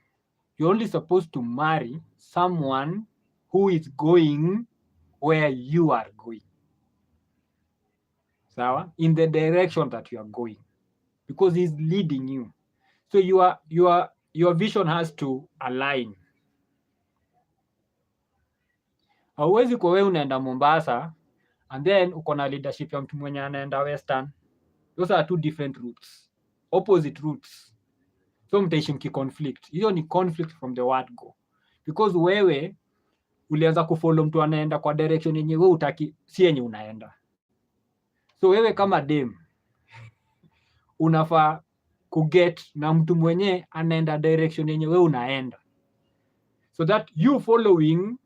you're only supposed to marry someone who is going where you are going. Sawa? In the direction that you are going. Because he's leading you. So your vision has to align. Hauwezi kwa wewe unaenda Mombasa and then uko na leadership ya mtu mwenye anaenda Western. Those are two different routes. Opposite routes. So mtaishi mkiconflict. Hiyo ni conflict from the word go. Because wewe ulianza kufollow mtu anaenda kwa direction yenye wewe utaki, si yenye unaenda. So wewe kama dem unafaa kuget na mtu mwenye anaenda direction yenye wewe unaenda. So that you following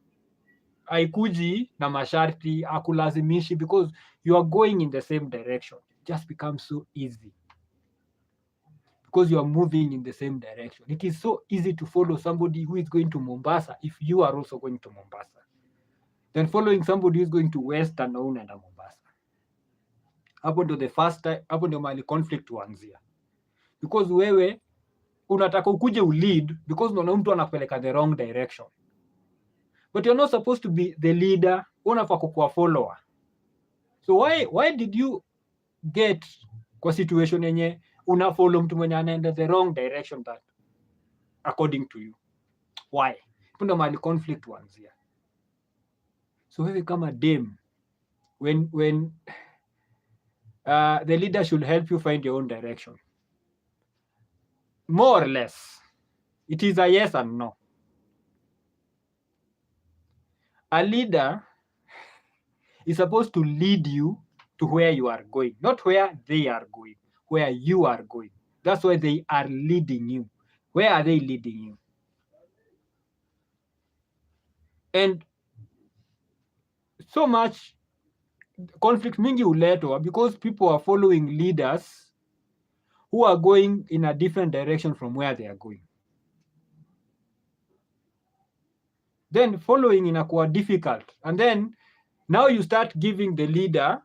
haikuji na masharti, akulazimishi, because you are going in the same direction. It just becomes so easy. Because you are moving in the same direction. It is so easy to follow somebody who is going to Mombasa if you are also going to Mombasa. Then following somebody who is going to Western na unaenda Mombasa. Hapo ndio the first time, hapo ndio mali conflict huanzia. Because wewe unataka ukuje ulead because unaona mtu anakupeleka the wrong direction. But you're not supposed to be the leader, unafaa kuwa follower. So why did you get kwa situation yenye una follow mtu mwenye anaenda the wrong direction that according to you? Why? Kuna mali conflict huanzia. So wewe kama dem, when the leader should help you find your own direction. More or less. It is a yes and no. A leader is supposed to lead you to where you are going, not where they are going, where you are going. That's why they are leading you. Where are they leading you? And so much conflict mingi uletwa because people are following leaders who are going in a different direction from where they are going. Then following inakuwa difficult. And then now you start giving the leader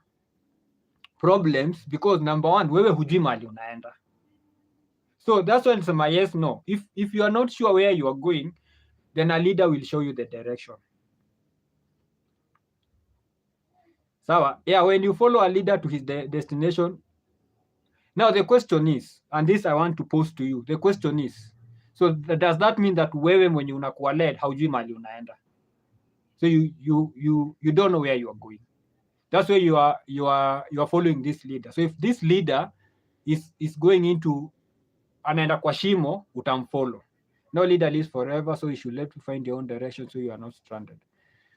problems because number one, wewe hujui mahali unaenda. So that's why it's my yes, no. If you are not sure where you are going, then a leader will show you the direction. Sawa? Yeah, when you follow a leader to his destination. Now the question is, and this I want to pose to you, the question is, so does that mean that wewe mwenye unakuwa led haujui mahali unaenda? So you don't know where you are going. That's why you are following this leader. So if this leader is going into anaenda kwa shimo, utamfollow. No leader lives forever, so you should let you find your own direction so you are not stranded.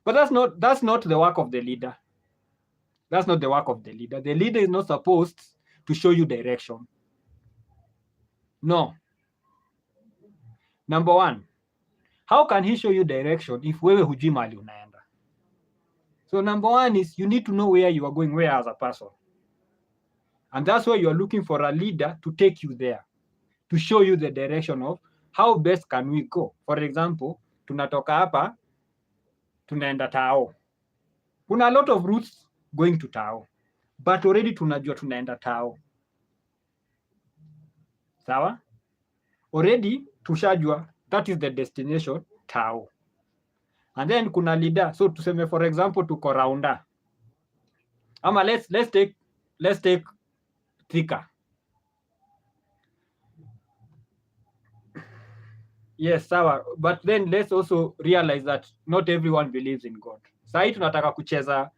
But that's not the work of the leader. That's not the work of the leader. The leader is not supposed to show you direction. No. Number one, how can he show you direction if wewe hujui mahali unaenda? So number one is you need to know where you are going, where as a person. And that's why you are looking for a leader to take you there, to show you the direction of how best can we go. For example, tunatoka hapa, tunaenda Tao. Kuna a lot of routes going to Tao, but already tunajua tunaenda Tao. Sawa? Already tushajua that is the destination, Tao. And then kuna leader. So tuseme for example tuko Raunda. Ama let's take Thika. Yes, sawa. But then let's also realize that not everyone believes in God. Sahi tunataka kucheza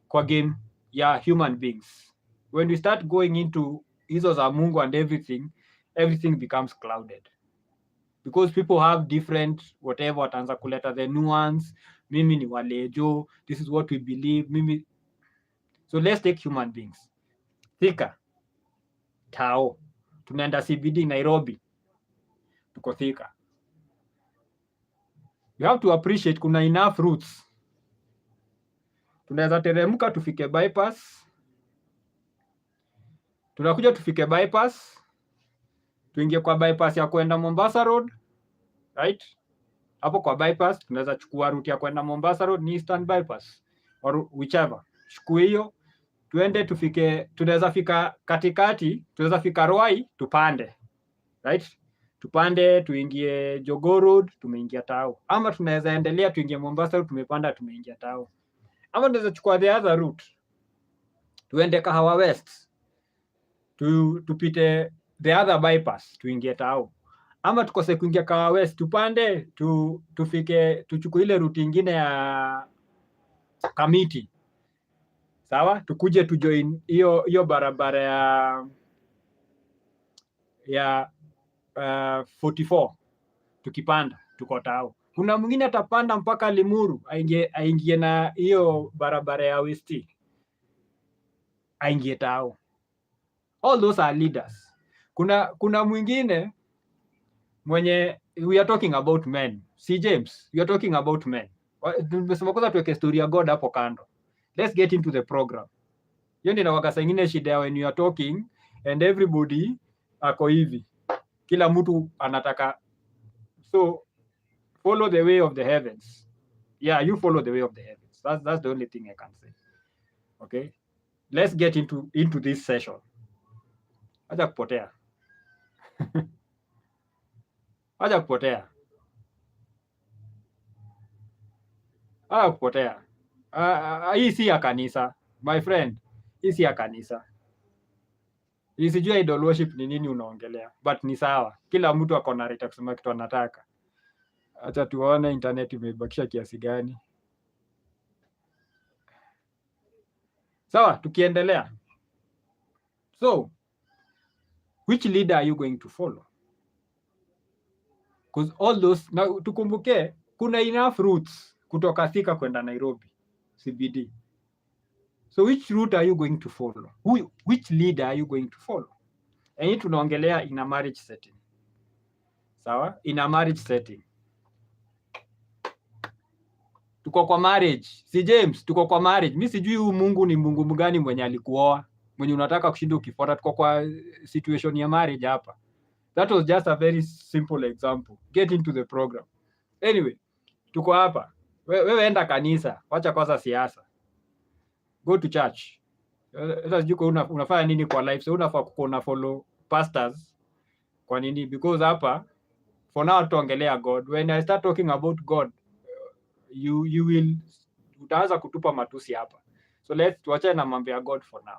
kwa game ya human beings. When we start going into hizo za Mungu and everything becomes clouded. Because people have different whatever, wataanza kuleta the nuance. Mimi ni walejo. This is what we believe. Mimi. So let's take human beings. Thika. Tao. Tunaenda CBD Nairobi. Tuko Thika. You have to appreciate kuna enough routes. tunaweza teremka tufike bypass. Tunakuja tufike bypass, tuingie kwa bypass ya kwenda Mombasa Road, right? Hapo kwa bypass tunaweza chukua route ya kwenda Mombasa Road, ni Eastern bypass or whichever. Chukue hiyo tuende tufike, tunaweza fika katikati, tunaweza fika Ruai tupande, right? Tupande tuingie Jogoo Road, tumeingia Tao. Ama tunaweza endelea tuingie Mombasa Road, tumepanda tumeingia Tao. Ama tunaweza chukua the other route, tuende Kahawa West, tupite the other bypass tuingie Tao. Ama tukose kuingia Kahawa West, tupande tufike, tuchukue ile route nyingine ya Kamiti. Sawa, tukuje tujoin hiyo barabara ya 44 tukipanda tuko Tao. Kuna mwingine atapanda mpaka Limuru aingie na hiyo barabara ya West aingie Tao. All those are leaders. Kuna mwingine mwenye, we are talking about men. Si James, we are talking about men. Tumesema kwanza tuweke story ya God hapo kando. Let's get into the program. Hiyo ndio wakati mwingine shida when you are talking and everybody ako hivi. Kila mtu anataka, so follow the way of the heavens. Yeah, you follow the way of the heavens. That's the only thing I can say. Okay? Let's get into this session. Acha kupotea. Acha kupotea. Acha kupotea. Hii si ya kanisa, my friend. Hii si ya kanisa. Sijui idol worship ni nini unaongelea, but ni sawa. Kila mtu ako na right kusema kitu anataka. Acha tuone internet imebakisha kiasi gani. Sawa, tukiendelea. So, which leader are you going to follow? Because all those, na tukumbuke kuna enough routes kutoka Thika kwenda Nairobi CBD. So which route are you going to follow? Which leader are you going to follow? And hii tunaongelea in a marriage setting. Sawa? In a marriage setting. Tuko kwa marriage. Si James, tuko kwa marriage. Mimi sijui huyu Mungu ni Mungu mgani mwenye alikuoa, mwenye unataka kushinda ukifuata. Tuko kwa situation ya marriage hapa. That was just a very simple example. Get into the program. Anyway, tuko hapa. Wewe enda kanisa, wacha kwanza siasa. Go to church. Sasa sijui unafanya nini kwa life. So unafaa kuona follow pastors. Kwa nini? Because hapa for now tuongelea God. When I start talking about God, you will utaanza kutupa matusi hapa. So let's tuache na mambo ya God for now.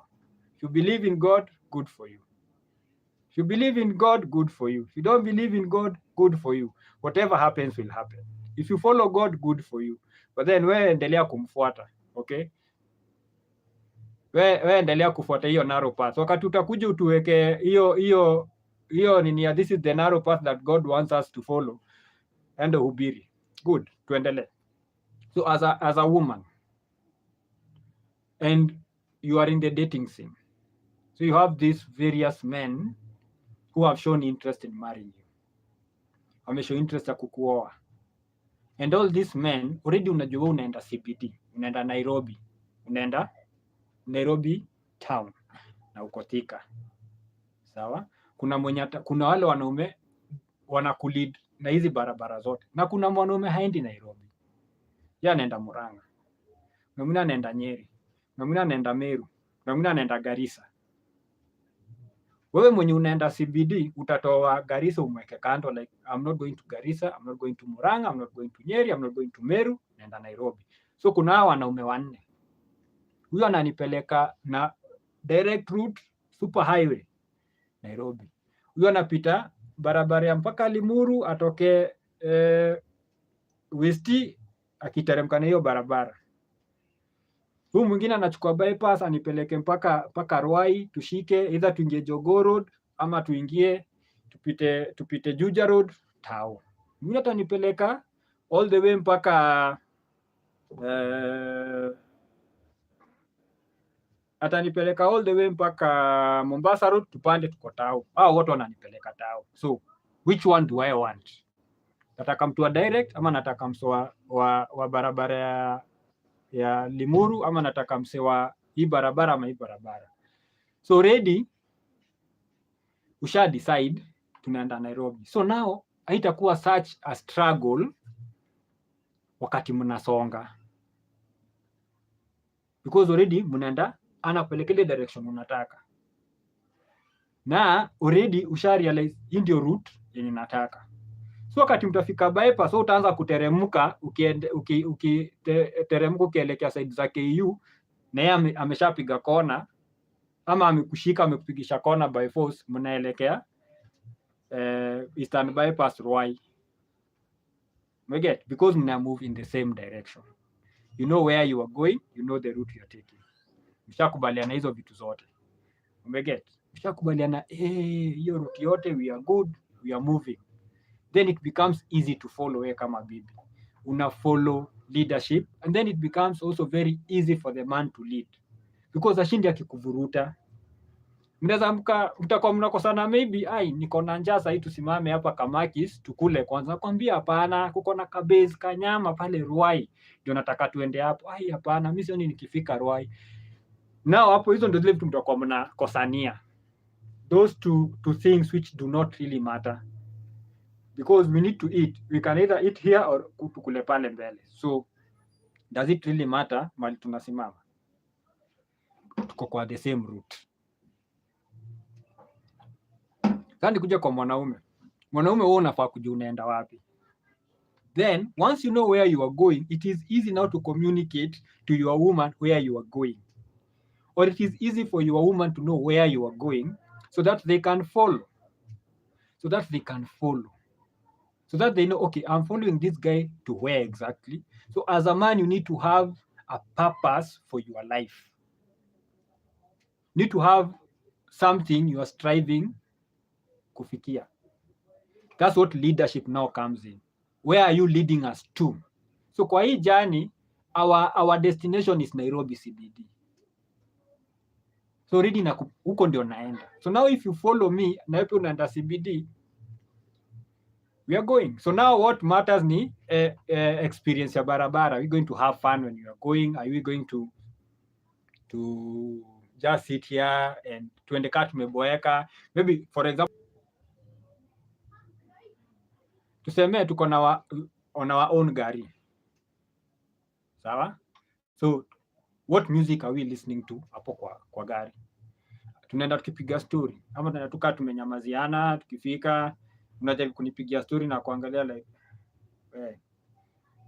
If you believe in God, good for you. If you believe in God, good for you. If you don't believe in God, good for you. Whatever happens will happen. If you follow God, good for you. But then wewe endelea kumfuata, okay? Wewe endelea kufuata hiyo narrow path. Wakati utakuja utuweke hiyo nini, this is the narrow path that God wants us to follow. And uhubiri. Good, tuendelee. So as a woman, and you are in the dating scene. So you have these various men who have shown interest in marrying you. Wameshow interest ya kukuoa. And all these men, already unajua unaenda CBD, unaenda Nairobi, unaenda Nairobi town na uko Thika. Sawa? Kuna wale wanaume wanakulead na hizi barabara zote. Na kuna mwanaume haendi Nairobi. Yeye anaenda Murang'a. Na mwingine anaenda Nyeri. Na mwingine anaenda Meru. Na mwingine anaenda Garissa. Wewe mwenye unaenda CBD utatoa Garissa umweke kando, like I'm not going to Garissa, I'm not going to Murang'a, I'm not going to Nyeri, I'm not going to Meru, naenda Nairobi. So kuna hao wanaume wanne. Huyo ananipeleka na direct route super highway Nairobi. Huyo anapita barabara ya mpaka Limuru atoke West akiteremka na hiyo barabara. Huyu mwingine anachukua bypass anipeleke mpaka Ruai, tushike either tuingie Jogoo Road ama tupite Juja Road Tao. Mwingine atanipeleka all the way mpaka Mombasa Road, tupande tuko Tao. Wote wananipeleka Tao. So which one do I want? Nataka mtu wa direct ama nataka mtu wa barabara ya Limuru ama nataka mse wa hii barabara ama hii barabara. So already usha decide tunaenda Nairobi. So now haitakuwa such a struggle wakati mnasonga, because already mnaenda anapelekele direction unataka, na already usha realize hii ndio route yenye nataka. So wakati mtafika bypass, so utaanza kuteremka, ukiteremka ukielekea side za KU, na yeye ameshapiga kona ama amekushika amekupigisha kona by force, mnaelekea Eastern bypass Ruai. We get, because mna move in the same direction, you know where you are going, you know the route you are taking. Mshakubaliana hizo vitu zote, we get, mshakubaliana hiyo route yote, we are good, we are moving, then it becomes easy to follow. We kama bibi una follow leadership, and then it becomes also very easy for the man to lead, because ashindi akikuvuruta. Mnaweza mtakuwa mnakosana, maybe niko na njaa sasa, tusimame hapa Kamakis tukule kwanza. Kwambia hapana, kuko na kabezi kanyama pale Ruai ndio nataka tuende hapo. Hapana, mimi sioni nikifika Ruai. Now hapo hizo ndio zile vitu mtakuwa mnakosania, those two things which do not really matter, because we need to eat. We can either eat here or tukule pale mbele. So does it really matter mali tunasimama? Tuko kwa the same route. Kandi kuja kwa mwanaume wewe unafaa kujua unaenda wapi. Then once you know where you are going, it is easy now to communicate to your woman where you are going, or it is easy for your woman to know where you are going, so that they can follow, so that they know, okay, I'm following this guy to where exactly. So as a man, you need to have a purpose for your life. You need to have something you are striving kufikia. That's what leadership now comes in. Where are you leading us to? So kwa hii journey, our destination is Nairobi CBD. So already na huko ndio naenda. So now if you follow me, na wewe unaenda CBD, we are going. So now what matters ni experience ya barabara. Are we going to have fun when you are going? Are we going to just sit here and tuende kaa tumeboeka? Maybe for example, tuseme tuko na on our own gari. Sawa? So what music are we listening to hapo kwa gari? Tunaenda tukipiga story ama tunaenda tukaa tumenyamaziana, tukifika unajaribu kunipigia story na kuangalia like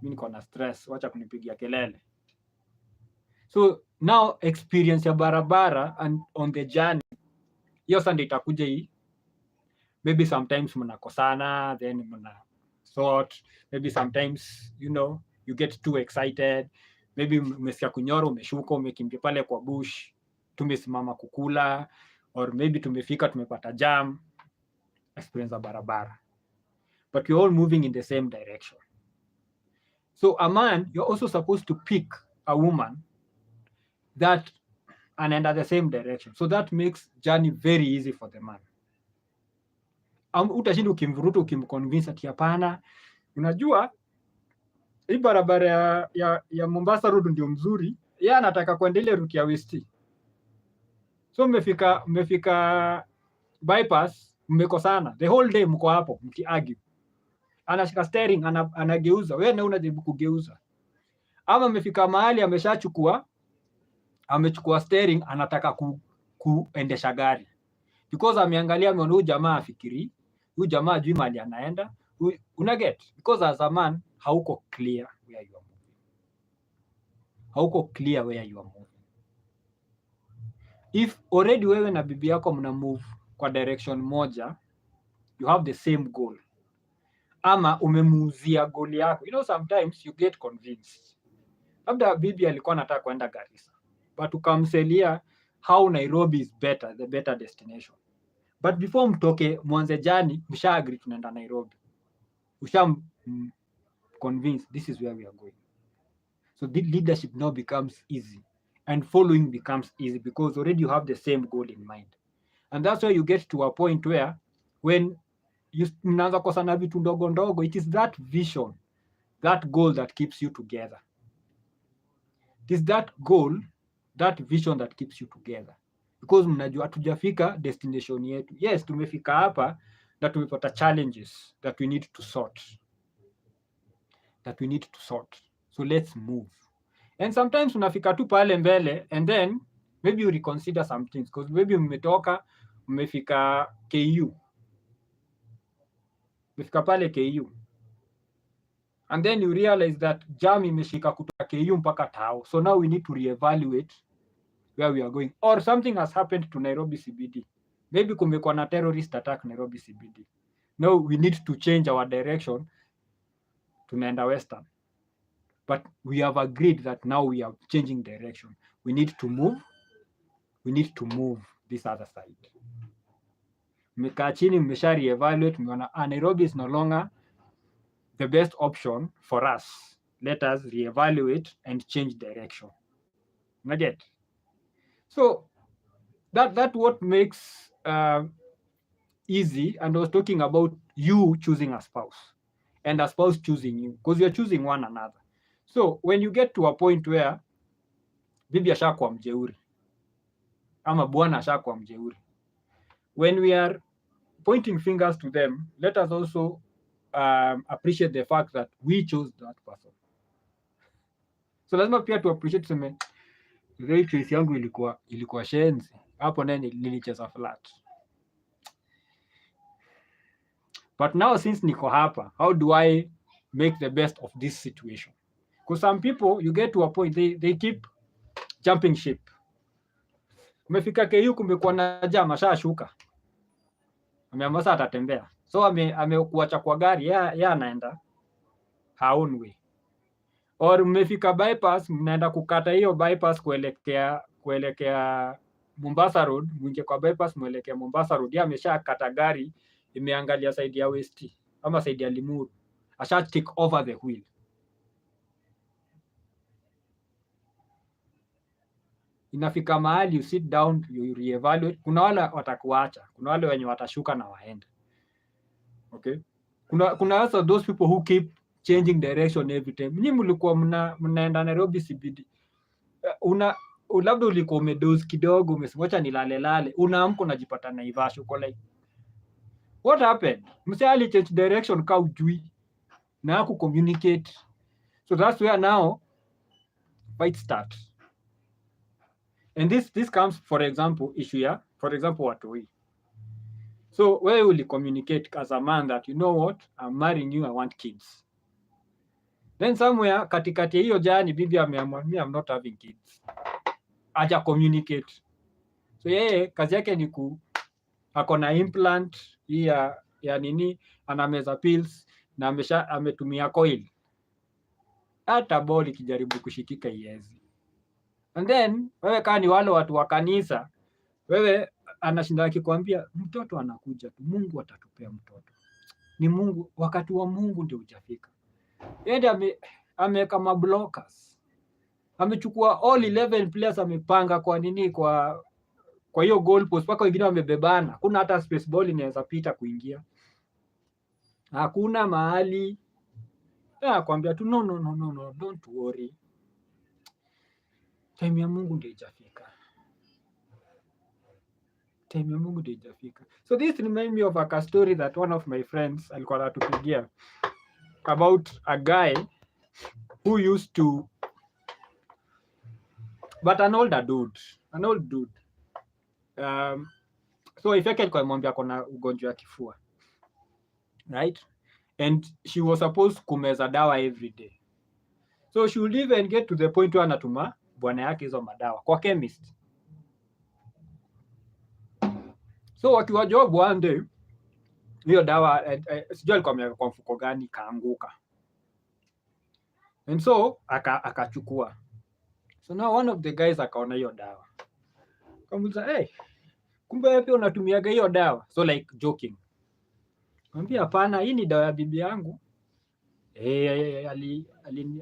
mimi niko na stress, wacha kunipigia kelele. So now experience ya barabara and on the journey, hiyo sasa ndio itakuja hii. Maybe sometimes mnakosana, then mna sort. Maybe sometimes you get too excited. Maybe umesikia kunyoro, umeshuka, umekimbia pale kwa bush, tumesimama kukula, or maybe tumefika tumepata jam. Experience ya barabara, but we're all moving in the same direction. So a man, you're also supposed to pick a woman that anaenda the same direction, so that makes journey very easy for the man. Utashinda ukimvuruta ukimconvince ati hapana, unajua hii barabara ya Mombasa Road ndio mzuri, yeye anataka kwenda ile route ya West. So mmefika bypass, mmekosana the whole day, mko hapo mkiargue. Anashika steering anageuza, wewe na unajaribu kugeuza. Ama mmefika mahali amechukua steering, anataka kuendesha gari, because ameangalia ameona huyu jamaa afikiri, huyu jamaa ajui mahali anaenda. Una get, because as a man hauko clear where you are moving. If already wewe na bibi yako mna move kwa direction moja, you have the same goal, ama umemuuzia goal yako. Sometimes you get convinced, labda bibi alikuwa anataka kwenda Garissa, but ukamselia how Nairobi is better, the better destination. But before mtoke mwanze jani, msha agree tunaenda Nairobi, usha convince this is where we are going. So the leadership now becomes easy, and following becomes easy, because already you have the same goal in mind. And that's why you get to a point where when mnaanza kosana vitu ndogo ndogo, it is that vision, that goal that keeps you together. It is that goal, that vision that keeps you together, because mnajua hatujafika destination yetu. Yes, tumefika hapa na tumepata challenges that we need to sort, so let's move. And sometimes unafika tu pale mbele and then maybe you reconsider some things, because maybe mmefika KU, mmefika pale KU and then you realize that jam imeshika kutoka KU mpaka Tao, so now we need to reevaluate where we are going, or something has happened to Nairobi CBD. Maybe kumekuwa na terrorist attack Nairobi CBD. Now we need to change our direction, tunaenda Western, but we have agreed that now we are changing direction. We need to move this other side. Mmekaa chini, mmesha reevaluate, mmeona Nairobi is no longer the best option for us. Let us reevaluate and change direction. Get? So that what makes easy. And I was talking about you choosing a spouse and a spouse choosing you, because you're choosing one another. So when you get to a point where bibi ashakuwa mjeuri ama bwana ashakuwa mjeuri, when we are pointing fingers to them, let us also appreciate the fact that we chose that person. So lazima pia tu appreciate, tuseme ile choice yangu ilikuwa shenzi hapo, nani nilicheza flat, but now since niko hapa, how do I make the best of this situation? Because some people, you get to a point, they keep jumping ship. Umefika KU, kumekuwa na jam, ashashuka, ameamua sasa atatembea, so amekuacha kwa gari, ya anaenda her own way. Or mmefika bypass, mnaenda kukata hiyo bypass kuelekea Mombasa Road, mwingie kwa bypass mwelekea Mombasa Road, ya ameshakata gari, imeangalia side ya West ama side ya Limuru, asha take over the wheel. Inafika mahali you sit down, you reevaluate. Kuna wale watakuacha, kuna wale wenye watashuka na waende. Okay, kuna also those people who keep changing direction every time. Mimi mlikuwa mnaenda Nairobi CBD, labda ulikuwa umedoze kidogo, umesiwacha nilale, unaamka unajipata Naivasha, uko like what happened? Msali change direction ka ujui na ku communicate. So that's where now fight starts. And this comes, for example, issue ya, for example, watoi. So where will you communicate as a man that, you know what, I'm marrying you, I want kids. Then somewhere katikati hiyo jani bibi ameamua, I'm not having kids. Aja communicate. So yeye kazi yake ni ako na implant ya nini, anameza pills na ametumia coil. Hata boli kijaribu kushikika iezi. And then wewe kama ni wale watu wa kanisa, wewe anashinda akikwambia mtoto anakuja tu, Mungu atatupea mtoto. Ni Mungu, wakati wa Mungu ndio hujafika. Yeye ameweka mablockers. Amechukua all 11 players, amepanga kwa nini, kwa hiyo goal post, paka wengine wamebebana. Kuna hata space ball inaweza pita kuingia. Hakuna mahali. Kwambia tu no, don't worry. Time ya Mungu ndio hujafika. So this reminds me of a story that one of my friends alikuwa anatupigia about a guy who used to, but an old dude. So ifeke alikuwa amwambia kuna ugonjwa wa kifua, right? And she was supposed kumeza dawa every day. So she would even get to the point where anatuma bwana yake hizo madawa kwa chemist. So wakiwa job one day, hiyo dawa sijui alikuwa ameweka kwa mfuko gani, kaanguka. And so akachukua. So now one of the guys akaona hiyo dawa. Kamuuliza, kumbe wewe pia unatumiaga hiyo dawa? So like joking. Mwambia hapana, hii ni dawa ya bibi yangu.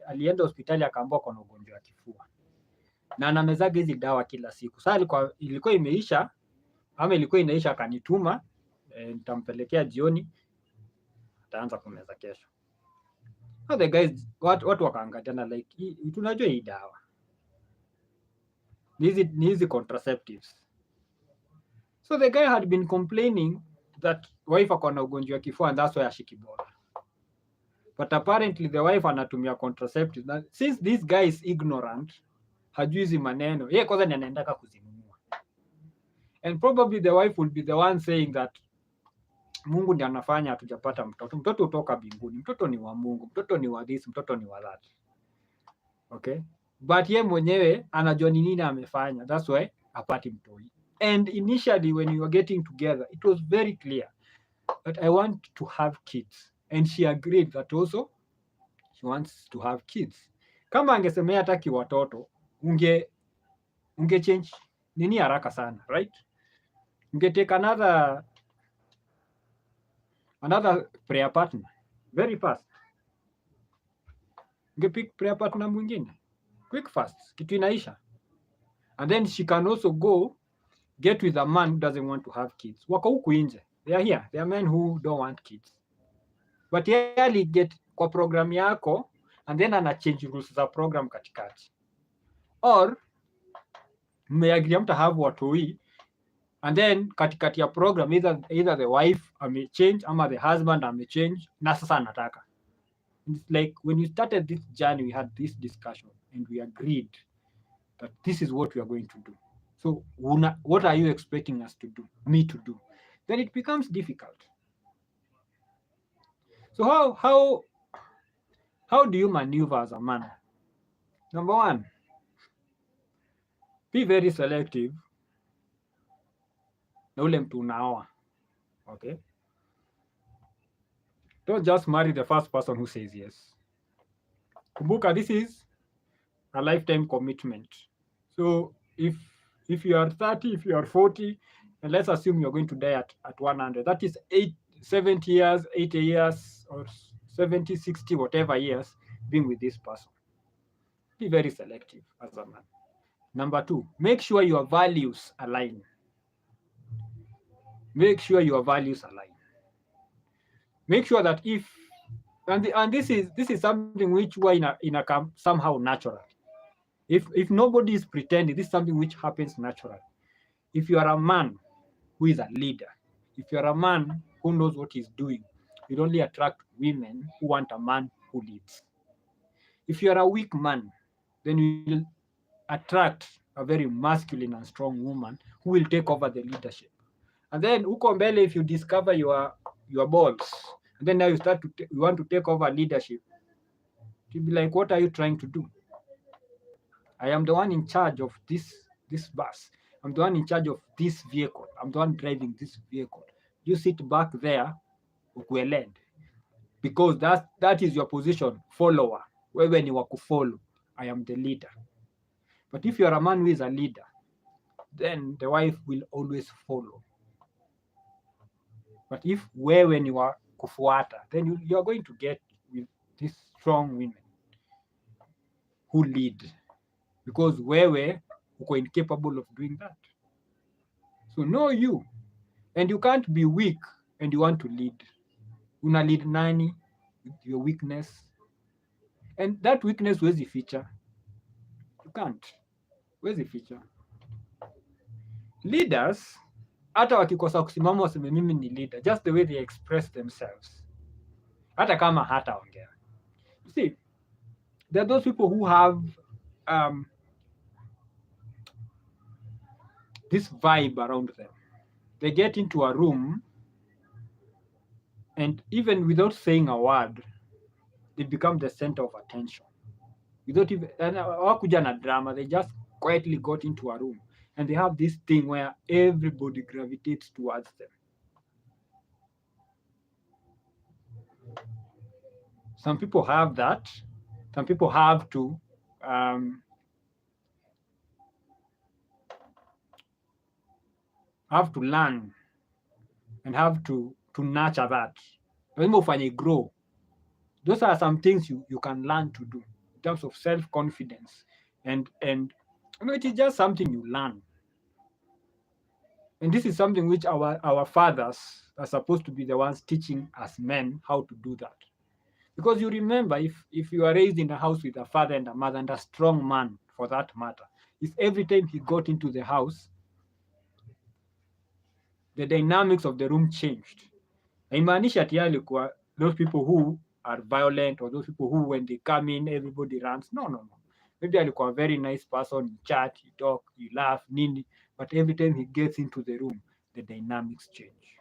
Alienda hospitali akaambiwa kuna ugonjwa wa kifua. Na anamezaga hizi dawa kila siku. Sasa ilikuwa imeisha ama ilikuwa inaisha, akanituma nitampelekea jioni, ataanza kumeza kesho. So the guys watu wakaangaliana like, tunajua hii dawa. Hizi contraceptives. So the guy had been complaining that wife akona ugonjwa wa kifua and that's why ashiki bora. But apparently the wife anatumia contraceptives. Now, since this guy is ignorant, hajui hizi maneno, yeye kwanza ni anaendaka kuzinunua. And probably the wife will be the one saying that Mungu ndiye anafanya hatujapata mtoto. Mtoto utoka mbinguni. Mtoto ni wa Mungu. Mtoto ni wa this, mtoto ni wa that. Okay? But ye mwenyewe anajua ni nini amefanya. That's why hapati mtoi. And initially when you were getting together, it was very clear that I want to have kids. And she agreed that also she wants to have kids. Kama angesemea hataki watoto, unge change nini haraka sana, right? Unge take another prayer partner very fast. Unge pick prayer partner mwingine quick fast, kitu inaisha. And then she can also go get with a man who doesn't want to have kids. Wako huku nje. They are here. They are men who don't want kids. But yali get kwa program yako and then ana change rules za program katikati. Or mmeagria mta have watoi and then katikati ya program either the wife ame change ama the husband ame change na sasa anataka. It's like when you started this journey, we had this discussion and we agreed that this is what we are going to do. So what are you expecting us to do, me to do? Then it becomes difficult. So how do you maneuver as a man? Number one, be very selective na ule mtu unaoa. Okay? Don't just marry the first person who says yes. Kumbuka, this is a lifetime commitment. So if you are 30, if you are 40, and let's assume you're going to die at 100, that is 70 years, 80 years, or 70, 60, whatever years being with this person. Be very selective as a man. Number two, make sure your values align. Make sure your values align. Make sure that if, and this is something which were in a somehow natural. If nobody is pretending, this is something which happens naturally. If you are a man who is a leader, if you are a man who knows what he's doing, you'll only attract women who want a man who leads. If you are a weak man, then you'll attract a very masculine and strong woman who will take over the leadership. And then huko mbele, if you discover your balls, and then now you start you want to take over leadership, you'll be like, what are you trying to do? I am the one in charge of this bus. I'm the one in charge of this vehicle. I'm the one driving this vehicle. You sit back there, ukueled, because that is your position, follower. Wewe ni wa kufollow. I am the leader. But if you are a man who is a leader, then the wife will always follow. But if wewe ni wa kufuata, then you are going to get with these strong women who lead, because wewe uko incapable of doing that. So know you, and you can't be weak and you want to lead. Una lead nani with your weakness, and that weakness huwezi feature. You can't. Huwezi feature. Leaders hata wakikosa kusimama waseme mimi ni leader, just the way they express themselves, hata kama hataongea. You see, there are those people who have this vibe around them. They get into a room and even without saying a word, they become the center of attention. Without even hawakuja na drama, they just quietly got into a room and they have this thing where everybody gravitates towards them. Some people have that. Some people have to learn and have to nurture that. Grow. Those are some things you can learn to do in terms of self-confidence, and it is just something you learn. And this is something which our fathers are supposed to be the ones teaching us men how to do that. Because you remember, if you are raised in a house with a father and a mother and a strong man for that matter, is every time he got into the house, the dynamics of the room changed. Haimaanishi ati alikuwa those people who are violent or those people who when they come in everybody runs. No. Maybe alikuwa a very nice person, you chat, you talk, you laugh, nini, but every time he gets into the room, the dynamics change.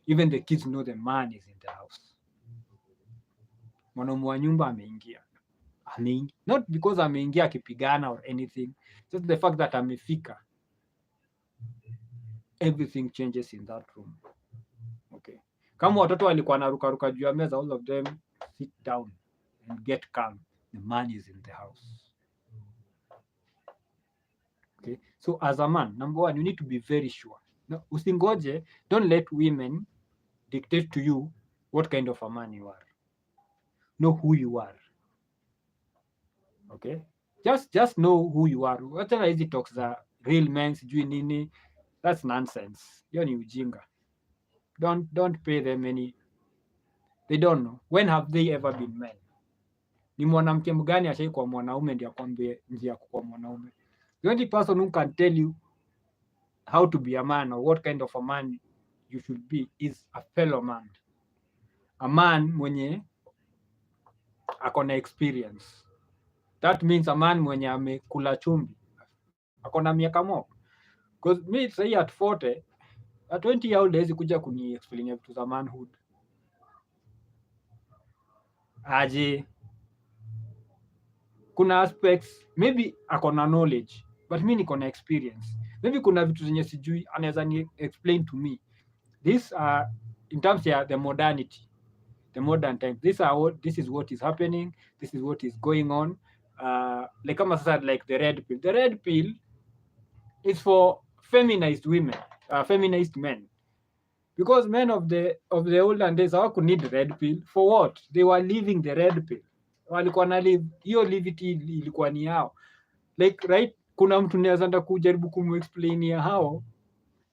Even the kids know the man is in the house. Mwanaume wa nyumba ameingia. Not because ameingia akipigana or anything, just the fact that amefika. Everything changes in that room. Okay. Kama watoto walikuwa narukaruka juu ya meza, all of them sit down and get calm. The man is in the house. Okay. So as a man, number one, you need to be very sure. No, usingoje, don't let women dictate to you what kind of a man you are. Know who you are. Okay? Just know who you are. Whatever hizi talks za real men sijui nini, that's nonsense. Hiyo ni ujinga. Don't pay them any. They don't know. When have they ever been men? Ni mwanamke mgani ashai kwa mwanaume ndiye akwambie njia ya kuwa mwanaume? The only person who can tell you how to be a man or what kind of a man you should be is a fellow man. A man mwenye akona experience. That means a man mwenye amekula chumbi. Akona miaka mo. Because me say at 40, at 20 year old hawezi kuja kuni explain vitu za manhood. Aje. Kuna aspects, maybe akona knowledge, but me niko na experience. Maybe kuna vitu zenye sijui, anaweza ni explain to me. These are, in terms of the modernity, the modern times, this is what is happening, this is what is going on. Like kama sasa, like the red pill. The red pill is for feminized women, feminized men. Because men of the olden days hawaku need red pill. For what? They were living the red pill. Walikuwa na live, hiyo livity ilikuwa ni yao. Like right, kuna mtu naweza enda kujaribu kumexplain ya how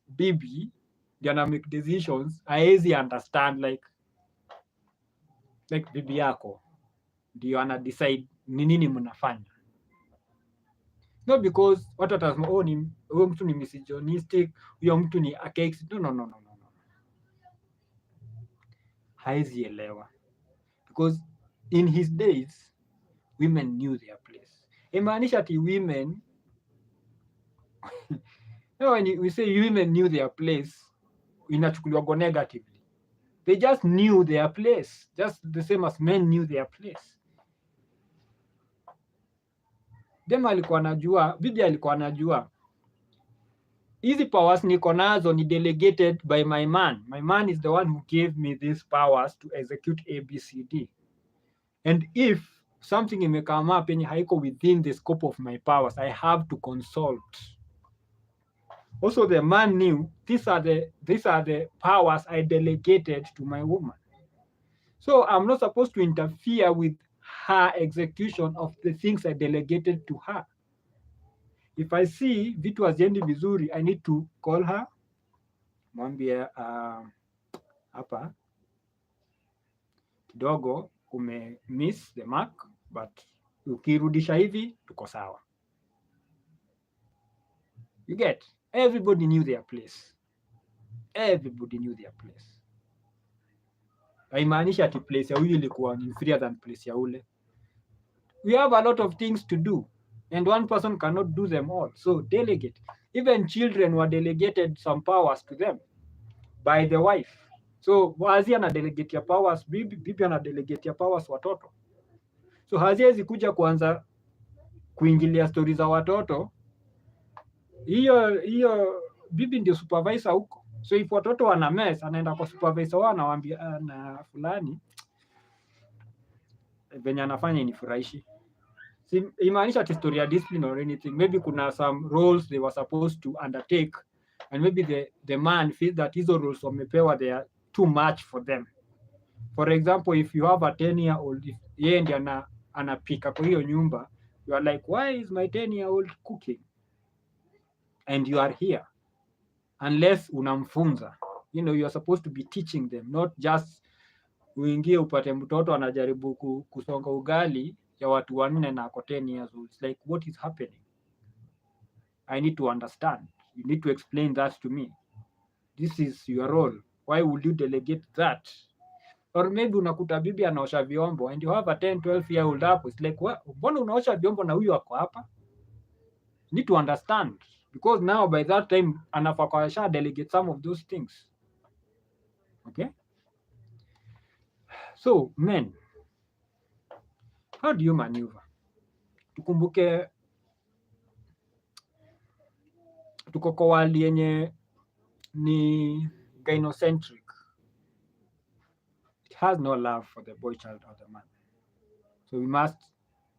bibi ndio ana make decisions, haezi understand like bibi yako ndio ana decide ni nini mnafanya. No, because watu watasema huyo mtu ni misogynistic, huyo mtu ni archaic. No. Haezi elewa. Because in his days, women knew their place. Imaanisha ati women when we say women knew their place, inachukuliwa negatively. They just knew their place, just the same as men knew their place. Dem alikuwa anajua, bibi alikuwa anajua, hizi powers niko nazo ni delegated by my man. My man is the one who gave me these powers to execute ABCD. And if something imekama up and haiko within the scope of my powers, I have to consult. Also, the man knew these are the powers I delegated to my woman. So I'm not supposed to interfere with her execution of the things I delegated to her. If I see vitu haziendi vizuri, I need to call her, mwambie hapa kidogo miss the mark, but ukirudisha hivi tuko sawa. You get? Everybody knew their place. Everybody knew their place. Haimaanishi ati place ya huyu ilikuwa inferior than place ya ule. We have a lot of things to do, and one person cannot do them all. So delegate. Even children were delegated some powers to them by the wife. So wazi ana delegate ya powers, bibi ana delegate ya powers watoto. So haziwezi kuja kuanza kuingilia stories za watoto. Hiyo bibi ndio supervisor huko. So if watoto wana mess, anaenda kwa supervisor wao anawaambia na fulani venye anafanya inifurahishi. Si imaanisha ati story ya discipline or anything. Maybe kuna some roles they were supposed to undertake, and maybe the man feels that hizo roles wamepewa they are too much for them. For example, if you have a 10-year-old, if yeye ndiye anapika kwa hiyo nyumba, you are like, why is my 10-year-old cooking? And you are here. Unless unamfunza. You know, you are supposed to be teaching them, not just uingie upate mtoto anajaribu kusonga ugali ya watu wanne na ako 10 years old. It's like, what is happening? I need to understand. You need to explain that to me. This is your role. Why would you delegate that? Or maybe unakuta bibi anaosha vyombo and you have a 10, 12-year-old hapo. It's like, mbona unaosha vyombo na huyu ako hapa? You need to understand. Because now by that time, anafaa kwa sha delegate some of those things. Okay? So, men, how do you maneuver? Tukumbuke tuko kwa world yenye ni gynocentric. It has no love for the boy child or the man. So we must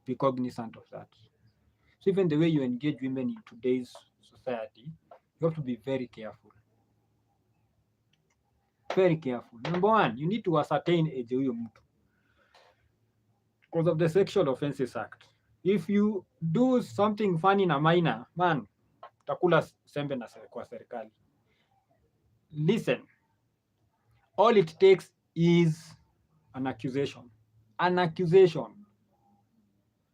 be cognizant of that. So even the way you engage women in today's society, you have to be very careful. Very careful. Number one, you need to ascertain age huyo mtu. Because of the Sexual Offences Act. If you do something funny na minor, man, utakula sembe na kwa serikali. Listen, all it takes is an accusation. An accusation.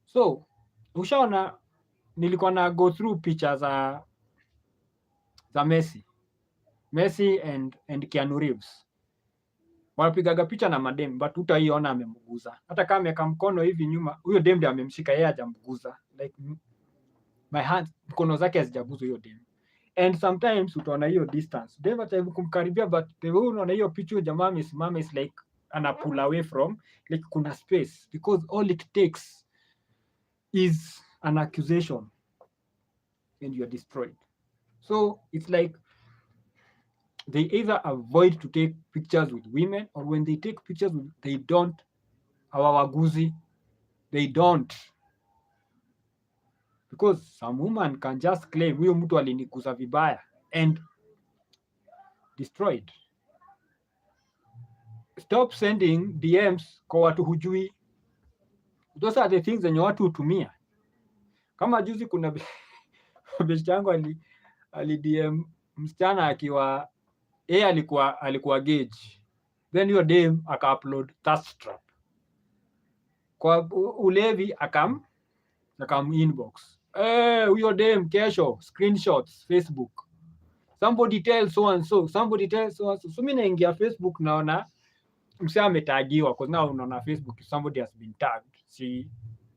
So, ushaona nilikuwa na go through pictures za Messi and Keanu Reeves. Wanapigaga picha na madem, but utaiona amemguza. Hata kama ameka mkono hivi nyuma, huyo dem ndiye amemshika, yeye hajamguza. Like my hand, mkono zake hazijaguza huyo dem. And sometimes utaona hiyo distance. Dem ataibu kumkaribia, but the way unaona hiyo picha jamaa amesimama is like ana pull away from, like kuna space. Because all it takes is an accusation and you are destroyed. So it's like they either avoid to take pictures with women, or when they take pictures with, they don't, hawawaguzi, they don't. Because some woman can just claim, huyo mtu aliniguza vibaya, and destroyed. Stop sending DMs kwa watu hujui. Those are the things zenye watu hutumia. Kama juzi kuna beshte yangu ali DM msichana akiwa yeye alikuwa gauge. Then your dem aka-upload thirst trap. Kwa ulevi akam inbox. Huyo dem kesho screenshots Facebook. Somebody tell so and so, somebody tell so and so. So mimi naingia Facebook naona msema ametagiwa, because now unaona Facebook somebody has been tagged. Si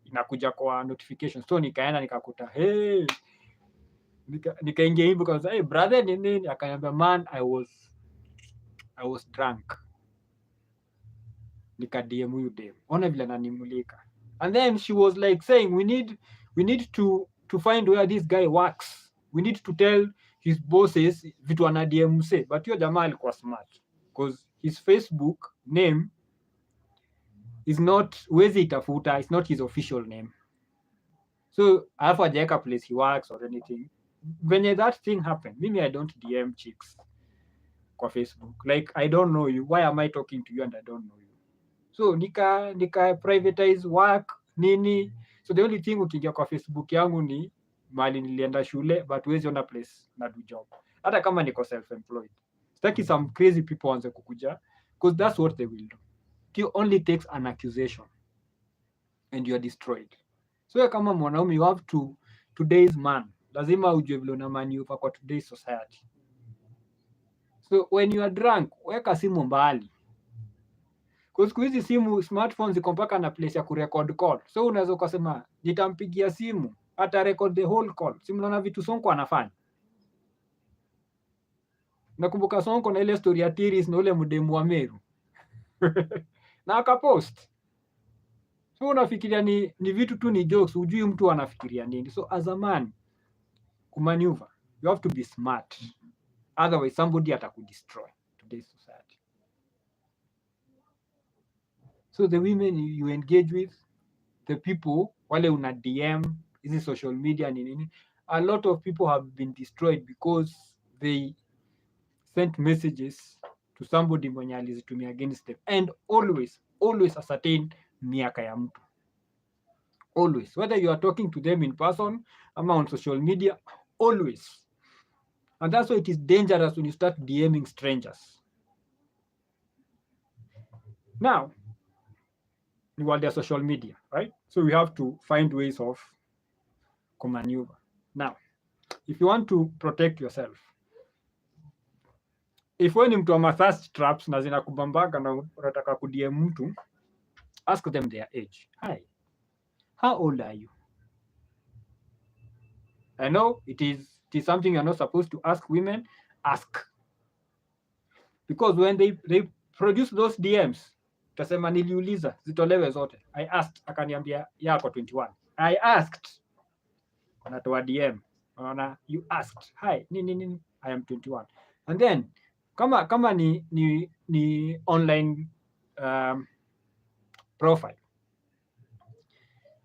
inakuja kwa notification. So nikaenda nikakuta nikaingia hivyo kwa hey brother nini, akaniambia man I was drunk. Nika DM huyu dem. Ona vile ananimulika. And then she was like saying we need to find where this guy works. We need to tell his bosses vitu ana DM mse. But hiyo jamaa alikuwa smart because his Facebook name is not wezi itafuta, it's not his official name. So alafu hajaweka place he works or anything. When that thing happened, mimi I don't DM chicks kwa Facebook. Like I don't know you. Why am I talking to you and I don't know you? So nika privatize work nini. So the only thing ukiingia kwa Facebook yangu ni mali nilienda shule, but huwezi ona place na do job. Hata kama niko self-employed. Sitaki some crazy people wanze kukuja, because that's what they will do. It only takes an accusation and you are destroyed. So kama mwanaume you have to, today's man, lazima ujue vile una maneuver kwa today's society. So when you are drunk, weka simu mbali. Kwa siku hizi simu smartphones ziko mpaka na place ya kurecord call. So unaweza ukasema nitampigia simu hata record the whole call. Simu unaona vitu Sonko anafanya. Nakumbuka Sonko na ile story ya Tiris na ule mdemu wa Meru. Na akapost. So unafikiria ni vitu tu ni jokes, hujui mtu anafikiria nini. So as a man, kumaneuver, you have to be smart. Otherwise somebody atakudestroy today's society. So the women you engage with, the people wale una DM, hizi social media nini, a lot of people have been destroyed because they sent messages to somebody mwenye alizitumia against them. And always ascertain miaka ya mtu. Always, whether you are talking to them in person ama on social media, always. And that's why it is dangerous when you start DMing strangers. Now, world of social media, right? So we have to find ways of maneuver. Now, if you want to protect yourself, if wewe ni mtu wa thirst traps na zinakubambaka na unataka kudm mtu, ask them their age. Hi, how old are you? I know it is something you're not supposed to ask women. Ask, because when they produce those DMs, utasema niliuliza, zitolewe zote. I asked, akaniambia yako 21. I asked, anatoa DM, unaona, you asked, hi nini, I am 21. And then kama ni online profile,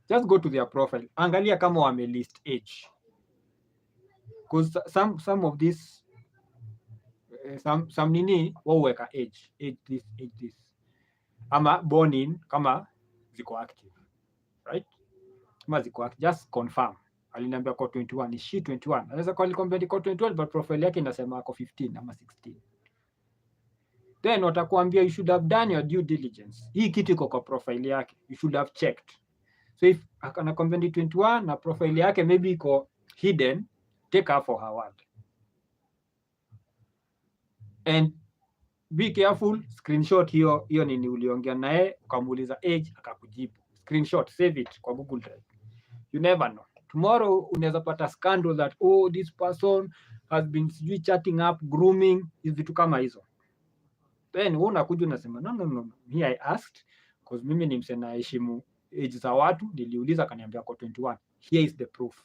just go to their profile, angalia kama wame list age, because some of this some nini waweka age this ama born in, kama ziko active, right? Kama ziko active, just confirm. Aliniambia kwa 21, is she 21? Anaweza kwa alikwambia ni kwa 21 but profile yake inasema ako 15 ama 16. Then watakuambia you should have done your due diligence. Hii kitu iko kwa profile yake, you should have checked. So if anakwambia ni 21 na profile yake maybe iko hidden, take her for her word. And be careful, screenshot hiyo nini uliongea naye, ukamuuliza age akakujibu. Screenshot, save it kwa Google Drive. You never know. Tomorrow unaweza pata scandal that this person has been chatting up, grooming, vitu kama hizo. Then wewe unakuja unasema no. Me I asked because mimi ni msena heshimu age za watu, niliuliza akaniambia kwa 21. Here is the proof.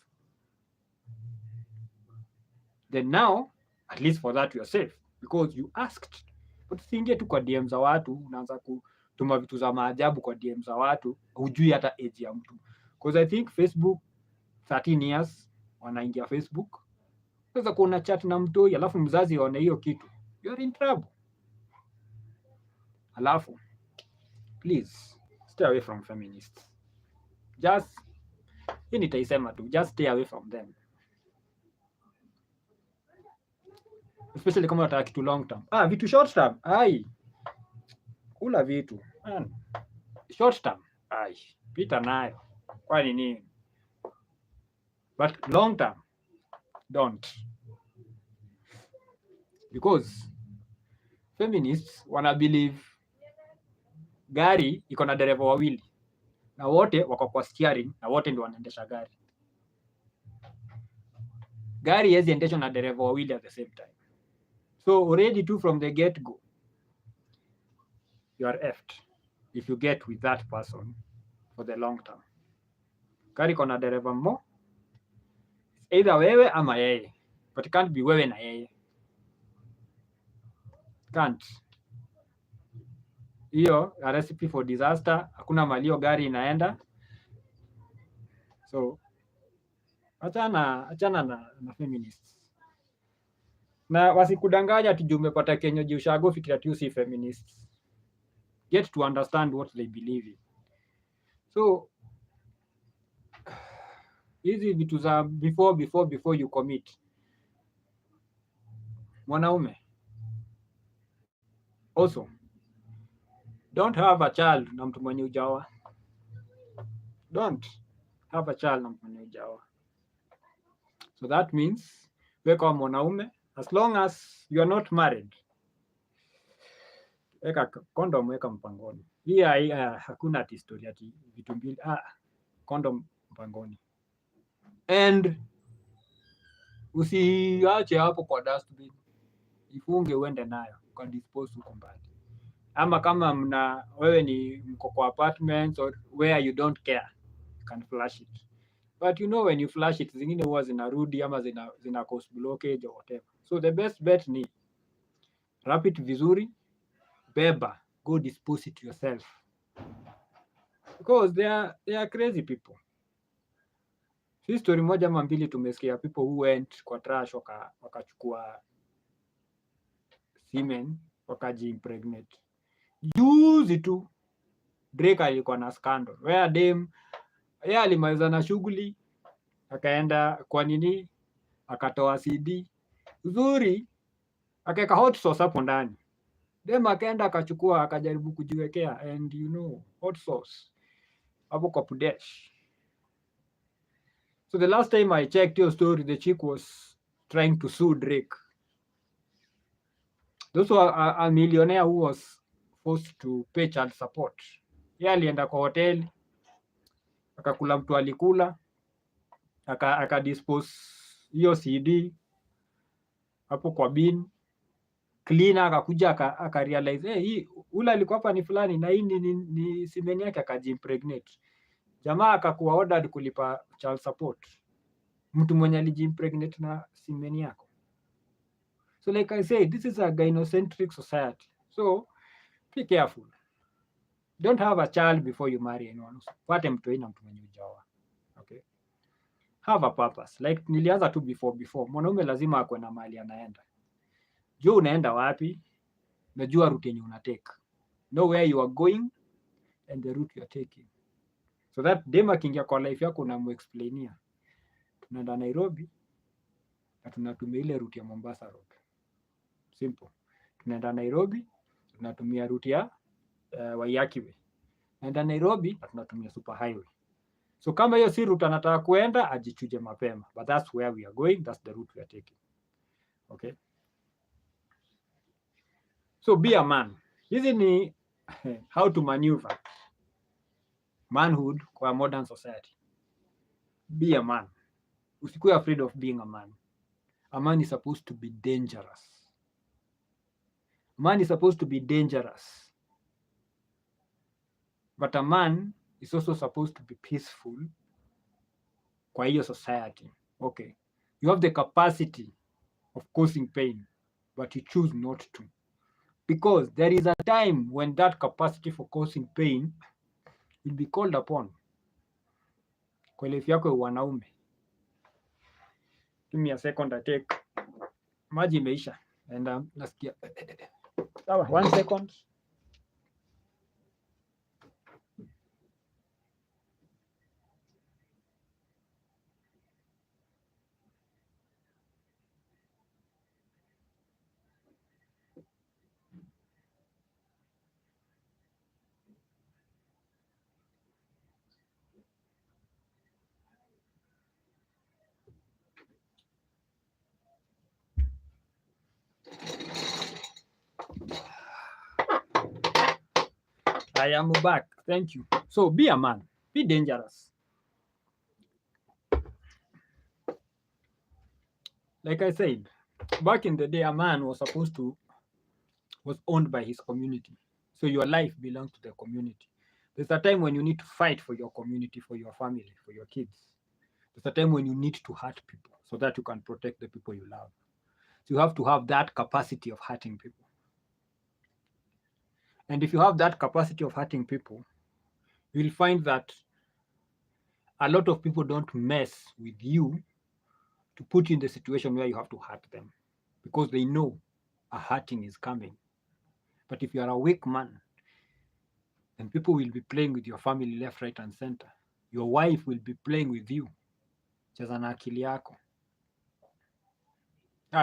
Then now at least for that you are safe because you asked. But usiingie tu kwa DM za watu unaanza kutuma vitu za maajabu kwa DM za watu, hujui hata age ya mtu. Because I think Facebook 13 years wanaingia Facebook, unaweza kuona chat na mtu alafu mzazi aone hiyo kitu, you are in trouble. Alafu please stay away from feminists. Just hii nitaisema tu, just stay away from them, especially kama unataka kitu long term. Vitu short term, kula vitu short term, pita nayo, kwani nini? But long term don't, because feminists wana believe gari iko na dereva wawili na wote wako kwa steering na wote ndio wanaendesha gari. Gari haiwezi endeshwa na dereva wawili at the same time. So already too from the get go you are effed if you get with that person for the long term. Gari iko na dereva mmoja, either wewe ama yeye, but it can't be wewe na yeye, can't. Hiyo a recipe for disaster. Hakuna malio gari inaenda. So achana na feminists, na wasikudanganya ati umepata kenyeji ushago fikira tu si feminists. Get to understand what they believe in. So hizi vitu za before you commit. Mwanaume also don't have a child na mtu mwenye ujawa. Don't have a child na mtu mwenye ujawa. So that means wewe kama mwanaume, as long as you are not married, weka condom, weka mpangoni. Hii hakuna ati story ati vitu mbili. Condom mpangoni. And usiache hapo kwa dustbin, ifunge uende nayo kwa dispose huko mbali. Ama kama wewe ni mko kwa apartments or where you don't care, you can flush it. But you know when you flush it, zingine huwa zinarudi ama zina cause blockage or whatever. So the best bet ni wrap it vizuri, beba, go dispose it yourself. Because they are crazy people. Hii story moja ama mbili tumesikia people who went kwa trash wakachukua semen wakaji-impregnate. Juzi tu Drake alikuwa na scandal where dem yeye alimaliza na shughuli akaenda kwa nini akatoa CD uzuri akaweka hot sauce hapo ndani. Dem akaenda akachukua akajaribu kujiwekea, and you know hot sauce hapo kwa pudesh. So the last time I checked your story, the chick was trying to sue Drake. Those were a millionaire who was forced to pay child support. Yeye alienda kwa hoteli akakula mtu alikula akadispose hiyo CD hapo kwa bin cleaner, akakuja akarealize hii ule alikuwa hapa ni fulani na hii ni simeni yake, akajimpregnate. Jamaa akakuwa ordered kulipa child support, mtu mwenye alijimpregnate na simeni yako. So like I say, this is a gynocentric society, so be careful. Don't have a child before you marry anyone. Pate mtu ina mtu mwenye ujawa. Okay, have a purpose. Like nilianza tu before, mwanaume lazima akwe na mahali anaenda. Jua unaenda wapi, najua route yenye unatake, know where you are going and the route you are taking, so that dem akiingia kwa life yako unamuexplainia tunaenda Nairobi na tunatumia ile route ya Mombasa road. Simple. Tunaenda Nairobi tunatumia route ya Waiyaki way. Tunaenda Nairobi na tunatumia super highway. So kama hiyo si route anataka kuenda, ajichuje mapema, but that's where we are going, that's the route we are taking. Okay, so be a man. Hizi ni how to maneuver manhood kwa modern society. Be a man. Usikuwe afraid of being a man. A man is supposed to be dangerous. A man is supposed to be dangerous. But a man is also supposed to be peaceful kwa hiyo society. Okay. You have the capacity of causing pain, but you choose not to. Because there is a time when that capacity for causing pain will be called upon. Kwa life yako ya wanaume. Give me a second, I take. Maji imeisha. And nasikia. Sawa, 1 second. I am back. Thank you. So be a man. Be dangerous. Like I said, back in the day, a man was owned by his community. So your life belongs to the community. There's a time when you need to fight for your community, for your family, for your kids. There's a time when you need to hurt people so that you can protect the people you love. So you have to have that capacity of hurting people. And if you have that capacity of hurting people, you'll find that a lot of people don't mess with you to put you in the situation where you have to hurt them, because they know a hurting is coming. But if you are a weak man, then people will be playing with your family left, right, and center. Your wife will be playing with you. Cheza na akili yako.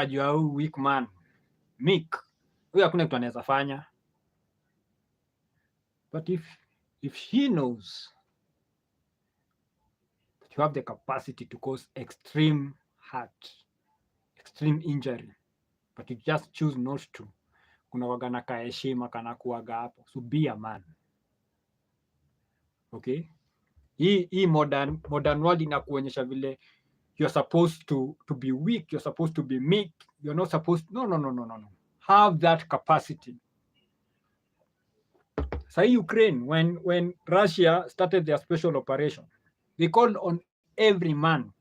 You are a weak man. Meek. Huyo hakuna kitu anaweza fanya. But if she knows that you have the capacity to cause extreme hurt, extreme injury, but you just choose not to, kuna waga na kaheshima kana kuwaga hapo. So be a man. Okay? Hii modern world inakuonyesha vile you're supposed to be weak, you're supposed to be meek, you're not supposed. No. Have that capacity. Say Ukraine, when Russia started their special operation, they called on every man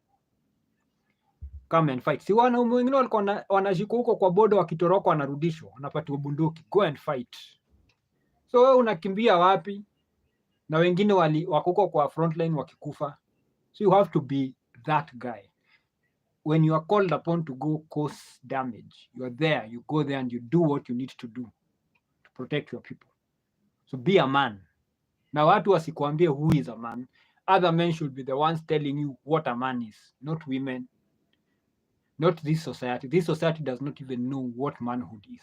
come and fight. Si wanaume wengine walikuwa wanashikwa huko kwa bodo, wakitoroka wanarudishwa, wanapatiwa bunduki, go and fight. So wewe unakimbia wapi? Na wengine wako huko kwa frontline wakikufa. So you have to be that guy. When you are called upon to go cause damage, you are there, you go there and you do what you need to do to protect your people. So be a man. Na watu wasikuambie who is a man. Other men should be the ones telling you what a man is, not women, not this society. This society does not even know what manhood is.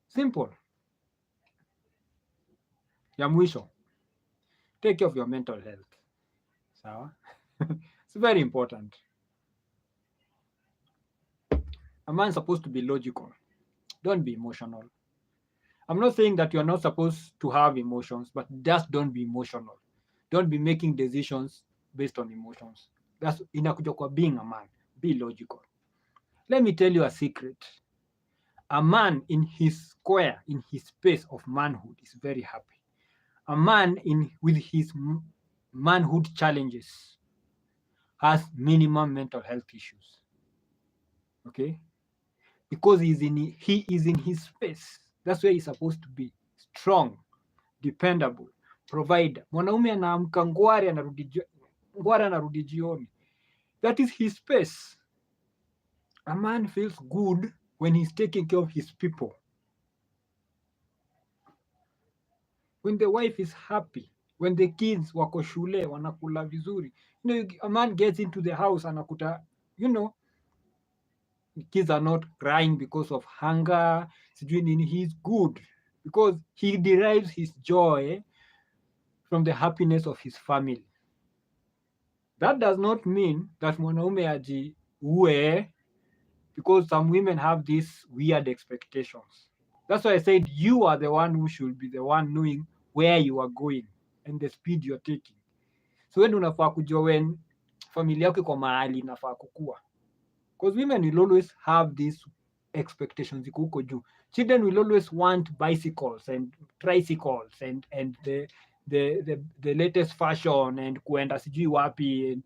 Simple. Ya mwisho, take care of your mental health. Sawa? It's very important. A man's supposed to be logical. Don't be emotional. I'm not saying that you're not supposed to have emotions, but just don't be emotional. Don't be making decisions based on emotions. That's inakuja kwa being a man. Be logical. Let me tell you a secret. A man in his square, in his space of manhood, is very happy. A man with his manhood challenges has minimum mental health issues. Okay? Because he is in his space. That's where he's supposed to be. Strong, dependable, provider. Mwanaume anaamka ngware anarudi jioni. That is his space. A man feels good when he's taking care of his people. When the wife is happy, when the kids wako shule wanakula vizuri. A man gets into the house anakuta, kids are not crying because of hunger. He's good because he derives his joy from the happiness of his family. That does not mean that mwanaume ajiue, because some women have these weird expectations. That's why I said you are the one who should be the one knowing where you are going and the speed you're taking. So when unafaa kujua when familia yako iko mahali inafaa kukua. Because women will always have these expectations iko huko juu. Children will always want bicycles and tricycles and the latest fashion and kuenda sijui wapi. And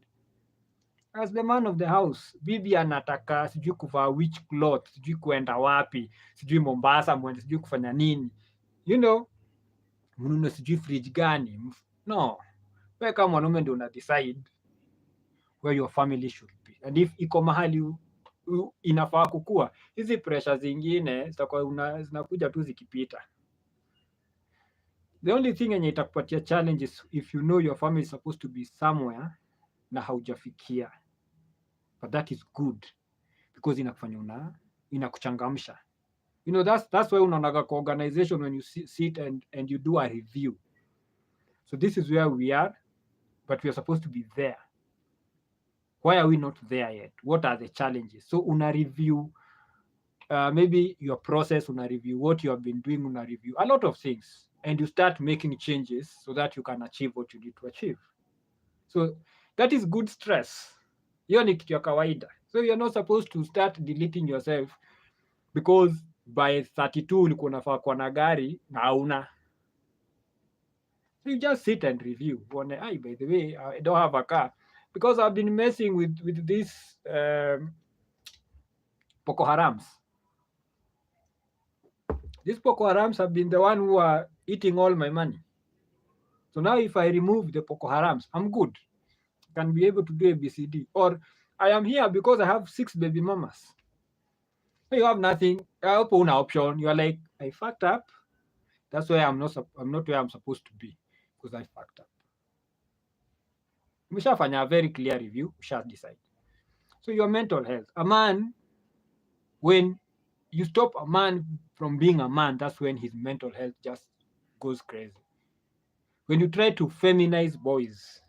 as the man of the house, bibi anataka sijui kuvaa which cloth, sijui kuenda wapi, sijui Mombasa, mwende sijui kufanya nini. Mnunue sijui fridge gani. No. Wewe kama mwanaume ndio una decide where your family should be. And if iko mahali inafaa kukua, hizi pressure zingine zinakuja tu zikipita. The only thing yenye itakupatia challenge is if you know your family is supposed to be somewhere na haujafikia. But that is good because inakufanya inakuchangamsha. That's why unaonaga kwa organization when you sit and you do a review. So this is where we are, but we are supposed to be there. Why are we not there yet? What are the challenges? So una review maybe your process, una review what you have been doing, una review a lot of things, and you start making changes so that you can achieve what you need to achieve. So that is good stress. Hiyo ni kitu ya kawaida. So you're not supposed to start deleting yourself because by 32 ulikuwa unafaa kuwa na gari na hauna. So you just sit and review. By the way, I don't have a car because I've been messing with these Boko Harams. These Boko Harams have been the one who are eating all my money. So now if I remove the Boko Harams, I'm good. I can be able to do ABCD. Or I am here because I have 6 baby mamas. So you have nothing. I open an option. You are like, I fucked up. That's why I'm not where I'm supposed to be because I fucked up. Umeshafanya a very clear review. Usha decide. So your mental health. A man, when you stop a man from being a man, that's when his mental health just goes crazy. When you try to feminize boys,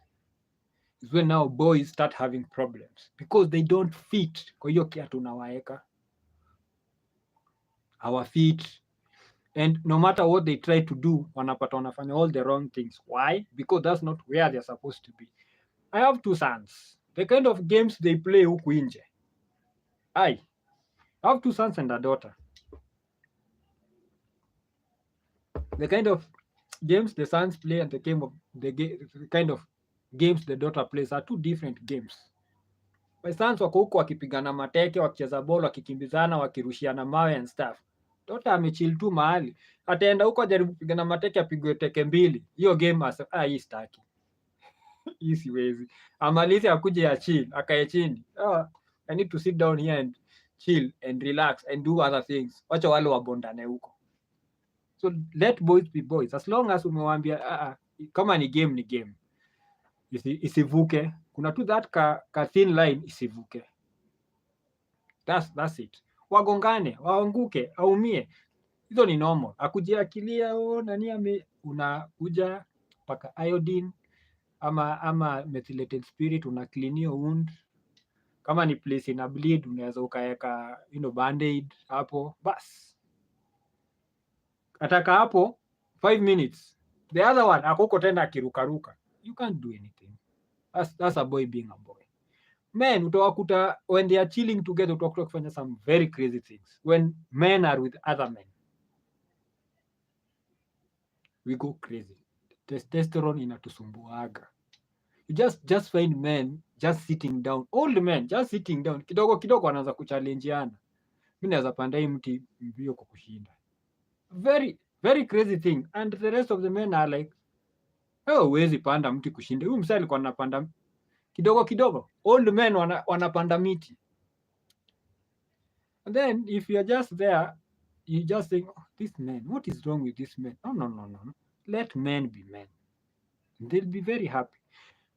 is when now boys start having problems because they don't fit kwa hiyo kiatu unawaeka. Our feet. And no matter what they try to do, wanapata wanafanya all the wrong things. Why? Because that's not where they're supposed to be. I have 2 sons. The kind of games they play huku nje. I have 2 sons and a daughter. The kind of games the sons play and the kind of games the daughter plays are 2 different games. My sons wako huko wakipigana mateke, wakicheza ball, wakikimbizana, wakirushiana mawe and stuff. Daughter amechill tu mahali. Ataenda huko ajaribu kupigana mateke, apigwe teke 2. Hiyo game hii staki. Hii siwezi. Amalize akuje ya chill, akae chini. I need to sit down here and chill and relax and do other things. Wacha wale wabondane huko. So let boys be boys. As long as umewambia kama ni game ni game. Isivuke. Kuna tu that ka thin line isivuke. That's it. Wagongane, waanguke, aumie. Hizo ni normal. Akujia akilia nani unakuja paka iodine ama methylated spirit, una clean your wound. Kama ni place ina bleed, unaweza ukaweka band-aid hapo, bas ataka hapo 5 minutes, the other one akoko tena akirukaruka, you can't do anything. That's a boy being a boy. Men utawakuta when they are chilling together, utawakuta kufanya some very crazy things. When men are with other men, we go crazy. Testosterone inatusumbuaga. You just find men just sitting down, old men just sitting down, kidogo kidogo wanaanza kuchallengeana, mimi naweza panda hii mti mbio kwa kushinda. Very very crazy thing. And the rest of the men are like, oh, huwezi panda mti kushinda. Huyu msali alikuwa anapanda kidogo kidogo. Old men wanapanda miti. And then if you are just there, you just think, oh, this man, what is wrong with this man? No. Let men be men. They'll be very happy.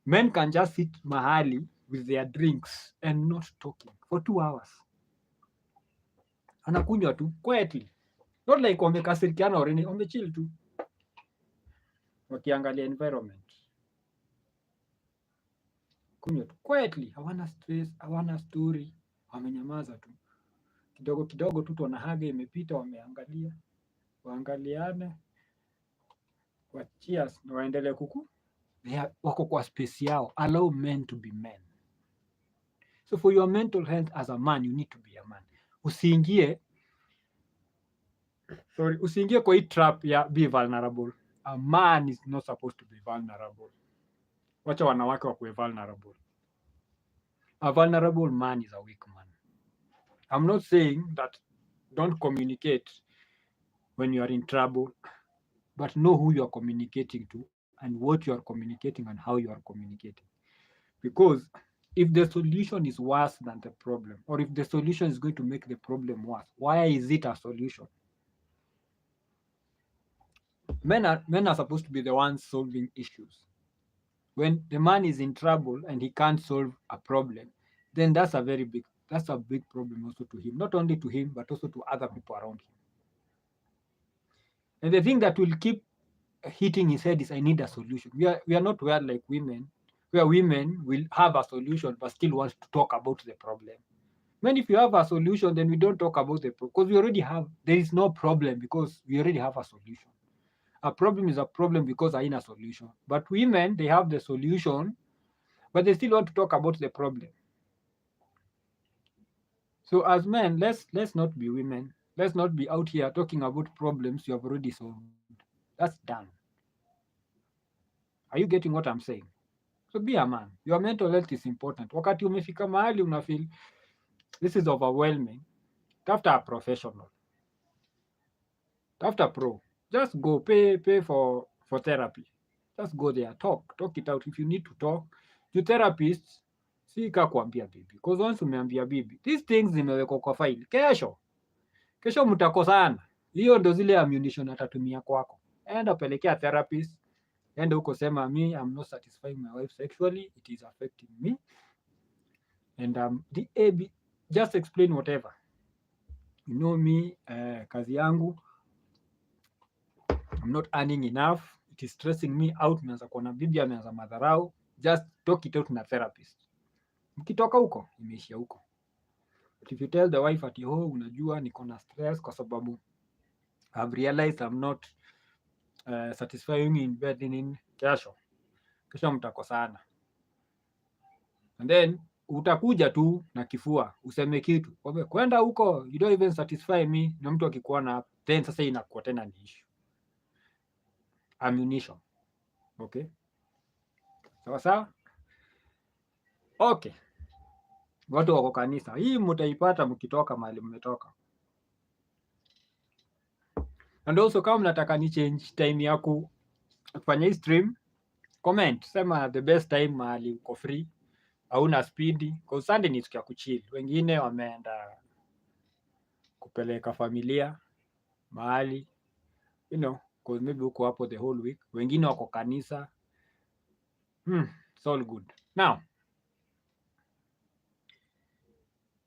Men can just sit mahali with their drinks and not talking for 2 hours. Anakunywa tu quietly. Not like wamekasirikiana or anything, wamechill tu, wakiangalia environment. Kunywa tu quietly, hawana stress, hawana story, wamenyamaza tu. Kidogo kidogo tu tunahaga imepita, wameangalia, waangaliane, kwa cheers na waendelee wako kwa space yao. Allow men to be men. So for your mental health as a man, you need to be a man. Usiingie kwa hii trap ya be vulnerable. A man is not supposed to be vulnerable. Wacha wanawake wakuwe vulnerable. A vulnerable man is a weak man. I'm not saying that don't communicate when you are in trouble, but know who you are communicating to and what you are communicating and how you are communicating. Because if the solution is worse than the problem, or if the solution is going to make the problem worse, why is it a solution? Men are supposed to be the ones solving issues. When the man is in trouble and he can't solve a problem, then that's a big problem also to him. Not only to him, but also to other people around him. And the thing that will keep hitting his head is, I need a solution. We are not where like women, where women will have a solution but still want to talk about the problem. Men, if you have a solution, then we don't talk about the problem, because we already have. There is no problem because we already have a solution. A problem is a problem because I need a solution. But women, they have the solution, but they still want to talk about the problem. So as men, let's not be women. Let's not be out here talking about problems you have already solved. That's done. Are you getting what I'm saying? So be a man. Your mental health is important. Wakati umefika mahali unafeel this is overwhelming, tafuta a professional. Tafuta pro. Just go pay for therapy. Just go there, talk it out. If you need to talk, your therapist si kuambia bibi, because once umeambia bibi, these things zimewekwa kwa file. Kesho mtakosana. Hiyo ndo zile ammunition atatumia kwako. Enda pelekea therapist. Enda huko sema, me, I'm not satisfying my wife sexually, it is affecting me. And just explain whatever. You know me, kazi yangu, I'm not earning enough, it is stressing me out. Meanza kuona bibi ameanza madharau. Just talk it out na therapist. Mkitoka huko, imeishia huko. But if you tell the wife ati, oh, unajua niko na stress kwa sababu I've realized I'm not satisfying in bed, kesho mtakosana. And then utakuja tu na kifua useme kitu, kwenda huko, you don't even satisfy me, na mtu akikuona, then sasa inakuwa tena ni issue. Ammunition. Okay, sawa. Okay, watu wako kanisa hii mtaipata mkitoka mahali mmetoka. And also kama mnataka ni change time ya kufanya hii stream, comment, sema the best time mahali uko free, hauna speed, kwa Sunday ni siku ya kuchill. Wengine wameenda kupeleka familia mahali, because maybe uko hapo the whole week. Wengine wako kanisa. It's all good. Now,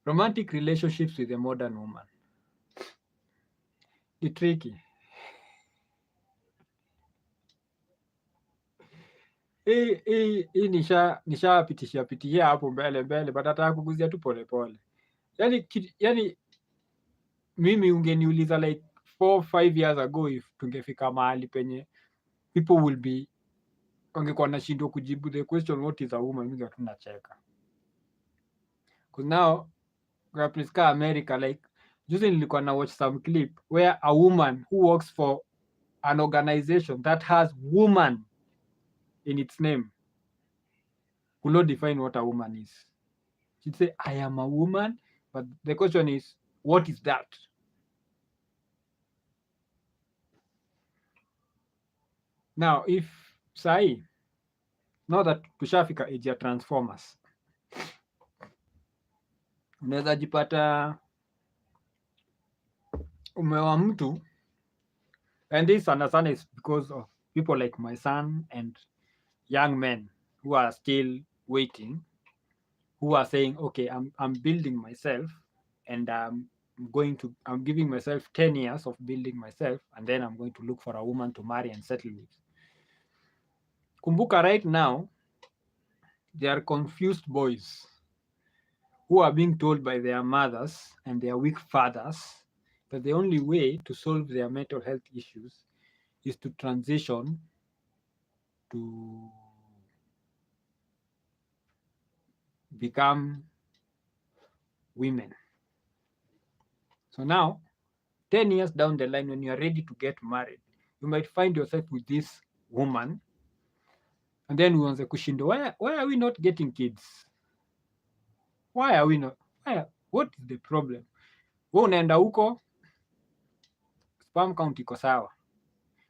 romantic relationships with a modern woman. Ni tricky. hii nishapitisha hapo mbele but nataka kuguzia tu polepole. Yani mimi ungeniuliza like 4-5 years ago if tungefika mahali penye people will be wangekuwa nashindwa kujibu the question what is a woman, mimi tunacheka. Because now Africa, America, like juzi nilikuwa na watch some clip where a woman who works for an organization that has woman in its name could not define what a woman is. She'd say, I am a woman, but the question is, what is that? Now, if sahi, now that tushafika age ya transformers, unaweza jipata umewa mtu, and this sana is because of people like my son and young men who are still waiting, who are saying, okay, I'm building myself and I'm giving myself 10 years of building myself, and then I'm going to look for a woman to marry and settle with. Kumbuka, right now, they are confused boys who are being told by their mothers and their weak fathers that the only way to solve their mental health issues is to transition to become women. So now, 10 years down the line, when you are ready to get married, you might find yourself with this woman, and then uanze kushinda, why are we not getting kids? Why are we not? What is the problem? Wewe unaenda huko, sperm count iko sawa,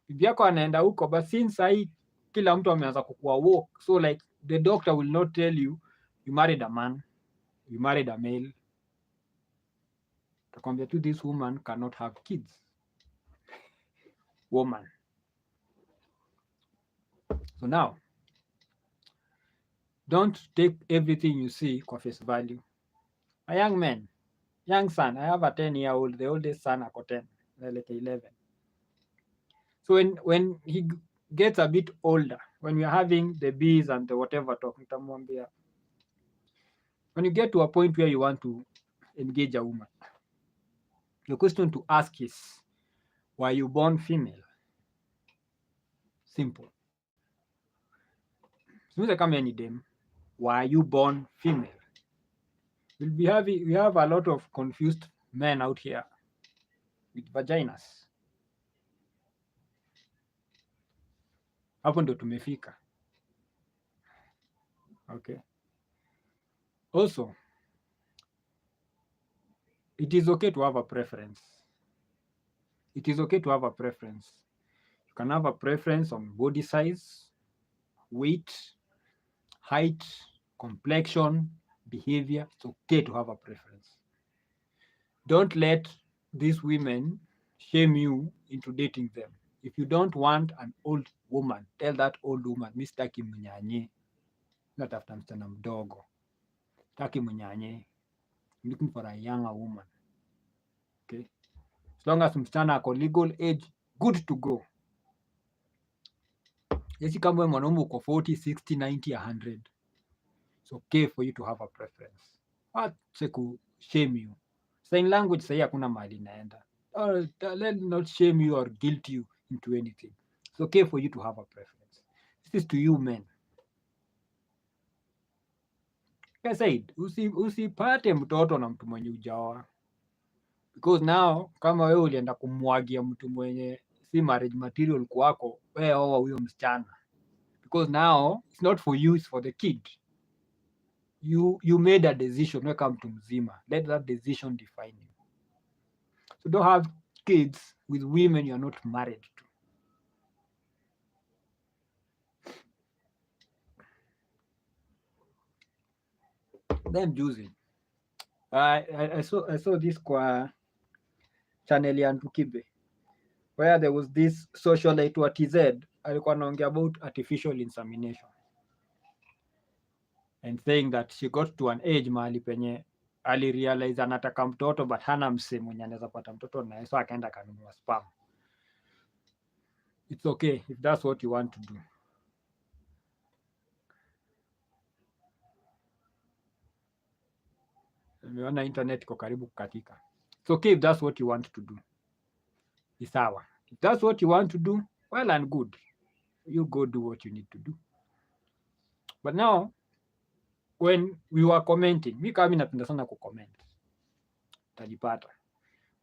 bibi yako anaenda huko, but since sahi kila mtu ameanza kukua woke, so like the doctor will not tell you you married a man, you married a male. Takwambia tu this woman cannot have kids. Woman. So now, don't take everything you see kwa face value. A young son, I have a 10-year-old, the oldest son ako 10, like 11. So when he gets a bit older, when we're having the bees and the whatever talk, nitamwambia, when you get to a point where you want to engage a woman, the question to ask is, were you born female? Simple. Simuze kama any dem, were you born female? We have a lot of confused men out here with vaginas. Hapo ndo tumefika. Okay. Also, it is okay to have a preference. It is okay to have a preference. You can have a preference on body size, weight, height, complexion, behavior. It's okay to have a preference. Don't let these women shame you into dating them. If you don't want an old woman, tell that old woman, mi sitaki mnyanye, natafuta msichana mdogo, sitaki mnyanye, I'm looking for a younger woman. Okay, as long as msichana ako legal age, good to go. Yesi kama mwanaume uko 40, 60, 90, 100, it's okay for you to have a preference. Wache ku shame you. Sign language sahi hakuna mahali inaenda. Let not shame you or guilt you into anything. It's okay for you to have a preference. This is to you men. Like I said, usipate mtoto na mtu mwenye ujaoa. Because now kama wewe ulienda kumwagia mtu mwenye si marriage material kwako, wewe oa huyo msichana. Because now it's not for you, it's for the kid. You made a decision, weka mtu mzima. Let that decision define you. So don't have kids with women you are not married to. Then juzi, I saw this kwa channel ya Ndukibe, where there was this socialite wa TZ alikuwa anaongea about artificial insemination and saying that she got to an age mahali penye alirealize anataka mtoto but hana mse mwenye anaweza pata mtoto naye, so akaenda kanunua sperm. It's okay if that's what you want to do. Nimeona internet iko karibu kukatika. It's okay if that's what you want to do. Ni sawa. If that's what you want to do, well and good. You go do what you need to do. But now, when we were commenting, mi kama napenda sana kucomment. Tajipata.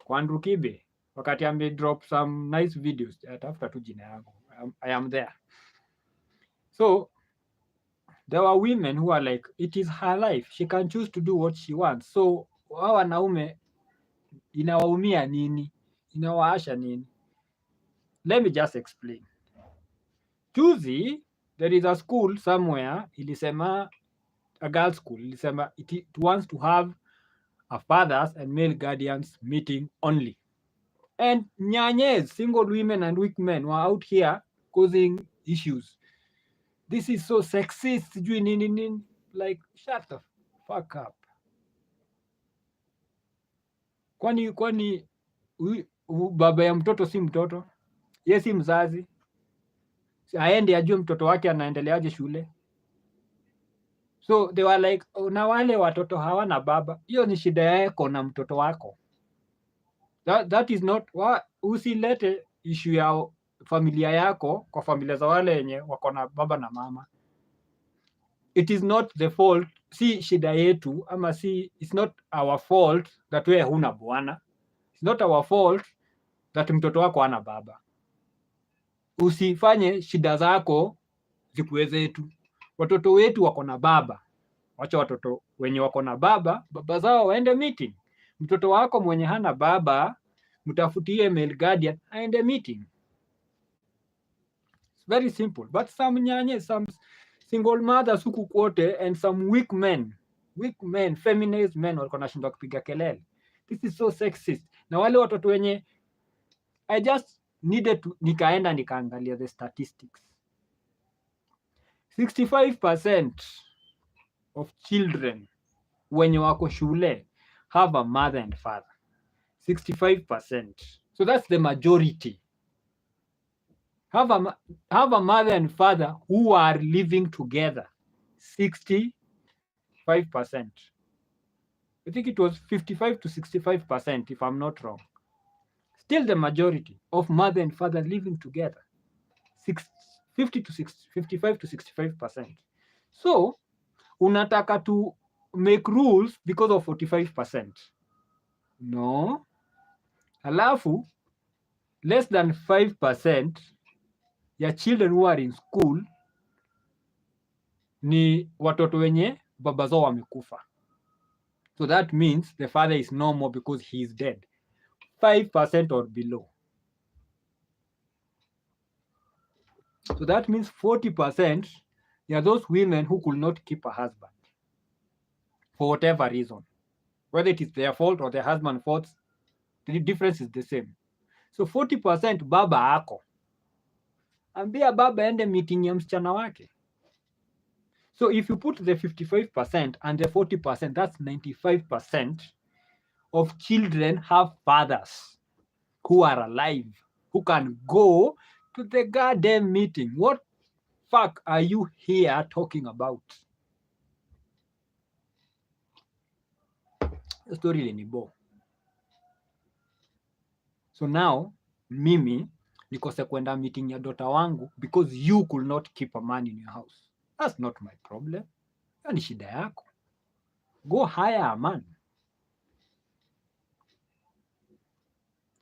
Kwa Andrew Kibe, wakati ame drop some nice videos, atafuta tu jina yangu. I am there. So, there were women who are like, it is her life. She can choose to do what she wants. So, hawa wanaume inawaumia nini? Inawaasha nini? Let me just explain. Juzi, there is a school somewhere, ilisema, a girls' school, ilisema it wants to have a fathers and male guardians meeting only. And nyanyes, single women and weak men were out here causing issues. This is so sexist. Like, shut the fuck up. Kwani baba ya mtoto si mtoto? Yeye si mzazi? Aende ajue mtoto wake anaendeleaje shule? So they were like, na wale watoto hawana baba. Hiyo ni shida yako na mtoto wako. That is not, usilete issue ya familia yako kwa familia za wale wenye wako na baba na mama. It is not the fault, si shida yetu, ama it's not our fault that wewe huna bwana. It's not our fault that mtoto wako hana baba. Usifanye shida zako zikuwe zetu. Watoto wetu wako na baba. Wacha watoto wenye wako na baba zao waende meeting. Mtoto wako mwenye hana baba, mtafutie male guardian aende meeting. It's very simple. But some nyanye, some single mothers huku kwote and some weak men, feminist men walikuwa wanashindwa kupiga kelele. This is so sexist. Na wale watoto wenye, I just needed to, nikaenda nikaangalia the statistics. 65% of children wenye wako shule have a mother and father. 65%. So that's the majority. Have a mother and father who are living together. 65%. I think it was 55 to 65%, if I'm not wrong. Still the majority of mother and father living together. 55 to 65%. So, unataka to make rules because of 45%. No. Halafu, less than 5% ya children who are in school ni watoto wenye baba zao wamekufa. So that means the father is no more because he is dead. 5% or below. So that means 40% are those women who could not keep a husband for whatever reason. Whether it is their fault or their husband's fault, the difference is the same. So 40% baba ako. Ambia baba ende meeting ya msichana wake. So if you put the 55% and the 40%, that's 95% of children have fathers who are alive, who can go to the goddamn meeting. What fuck are you here talking about? The story lenibo. So now, mimi nikose kwenda meeting ya daughter wangu because you could not keep a man in your house. That's not my problem. Hiyo ni shida yako. Go hire a man.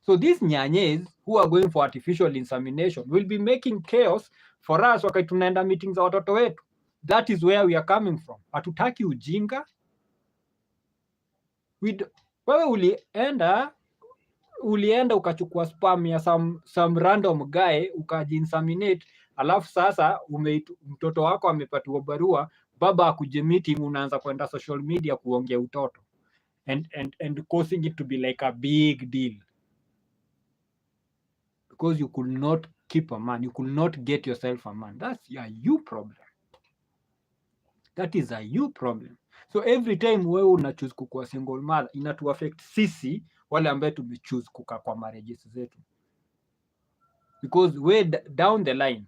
So these nyanyes who are going for artificial insemination will be making chaos for us wakati tunaenda meetings za watoto wetu. That is where we are coming from. Hatutaki ujinga. Wewe ulienda ukachukua sperm ya some random guy ukajiinseminate, alafu sasa mtoto wako amepatiwa barua, baba akuje meeting, unaanza kwenda social media kuongea utoto and causing it to be like a big deal because you could not keep a man, you could not get yourself a man. That's a you problem. That is a you problem. So every time wewe una choose kukuwa single mother, inatu affect sisi wale ambaye tumechoose kukaa kwa marriages zetu. Because way down the line,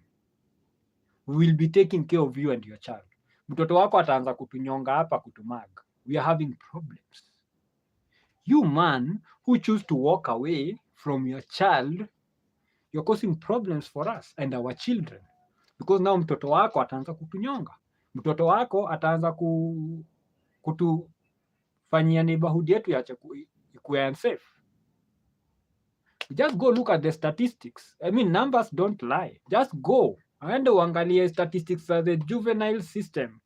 we will be taking care of you and your child. Mtoto wako ataanza kutunyonga hapa kutumag. We are having problems. You man who choose to walk away from your child, you're causing problems for us and our children, because now mtoto wako ataanza kutunyonga, mtoto wako ataanza kutufanyia neighborhood yetu yache ikuwe unsafe. Just go look at the statistics. I mean, numbers don't lie. Just go aende uangalie statistics za the juvenile system,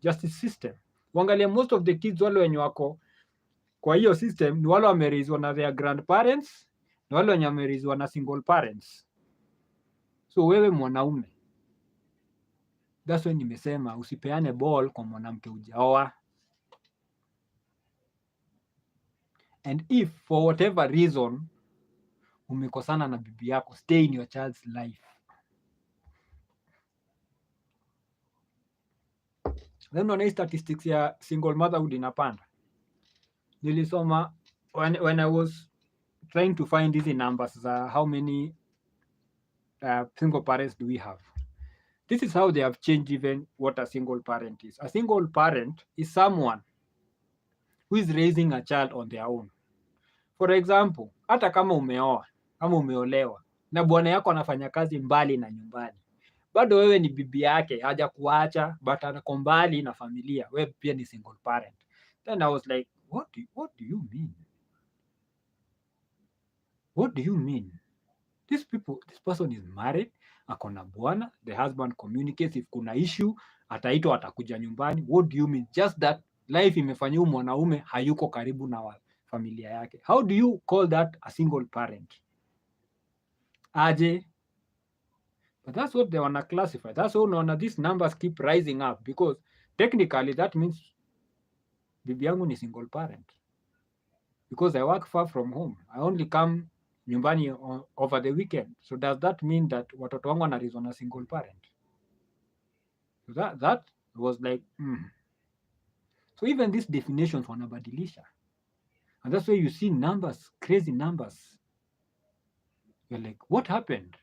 justice system. Uangalie most of the kids wale wenye wako kwa hiyo system ni wale wamerizwa na their grandparents, ni wale wenye wamerizwa na single parents. So wewe mwanaume, that's when nimesema usipeane ball kwa mwanamke ujaoa. And if for whatever reason umekosana na bibi yako, stay in your child's life. Then unaona statistics ya single motherhood inapanda. Nilisoma when I was trying to find these numbers how many single parents do we have. This is how they have changed even what a single parent is. A single parent is someone who is raising a child on their own. For example, hata kama umeoa ama umeolewa na bwana yako anafanya kazi mbali na nyumbani, bado wewe ni bibi yake, haja kuacha, but anako mbali na familia, wewe pia ni single parent. Then I was like, what do you mean? What do you mean? This person is married, ako na bwana, the husband communicates, if kuna issue ataitwa, atakuja nyumbani. What do you mean? Just that life imefanyia mwanaume hayuko karibu na familia yake. How do you call that a single parent? Aje? But that's what they wanna classify. That's why unaona these numbers keep rising up, because technically that means bibi yangu ni single parent, because I work far from home. I only come nyumbani over the weekend. So does that mean that watoto wangu wanarizwa na single parent? So that was like So even these definitions wanabadilisha, and that's why you see numbers, crazy numbers. You're like, what happened?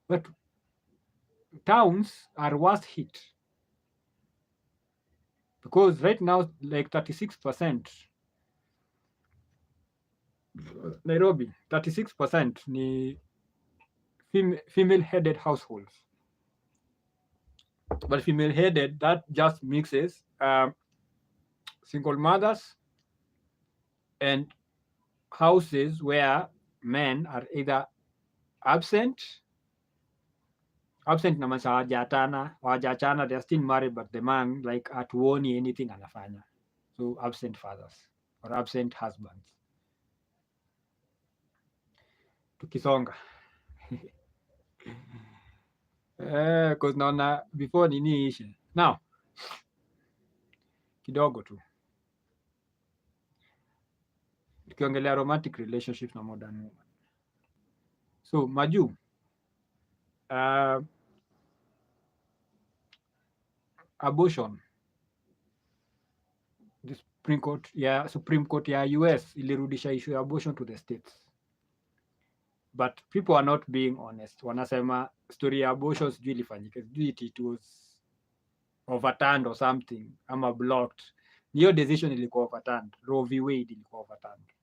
But towns are worst hit, because right now like 36%, Nairobi 36% ni female headed households. But female headed, that just mixes single mothers and houses where men are either absent namaanisha hawajachana, they are still married, but the man like hatuoni anything anafanya. So absent fathers or absent husbands. Tukisonga because naona before nini ishe. Now kidogo tu tukiongelea romantic relationship na modern woman. So Maju, abortion, the Supreme Court ya US ilirudisha issue ya abortion to the states, but people are not being honest. Wanasema story ya abortion sijui ilifanyika, sijui it was overturned or something ama blocked. Niyo decision ilikuwa overturned. Roe v. Wade ilikuwa overturned,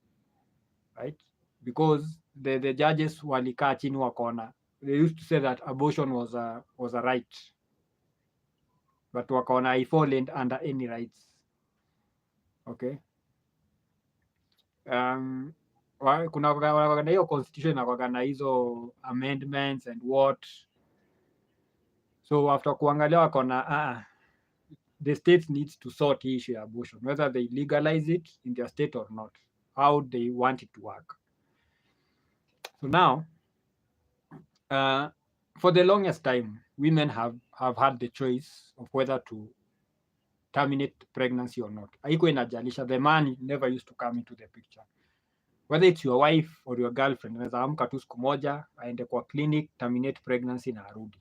right? Because the judges walikaa chini wakaona, they used to say that abortion was a right, but wakaona I fall under any rights. Okay, kuna hiyo constitution na na hizo amendments and what. So after kuangalia wakaona the state needs to sort issue ya abortion, whether they legalize it in their state or not, how they want it to work. So now for the longest time, women have had the choice of whether to terminate pregnancy or not. Haiko inajalisha, the man never used to come into the picture. Whether it's your wife or your girlfriend, unaweza amka tu siku moja aende kwa clinic, terminate pregnancy na arudi.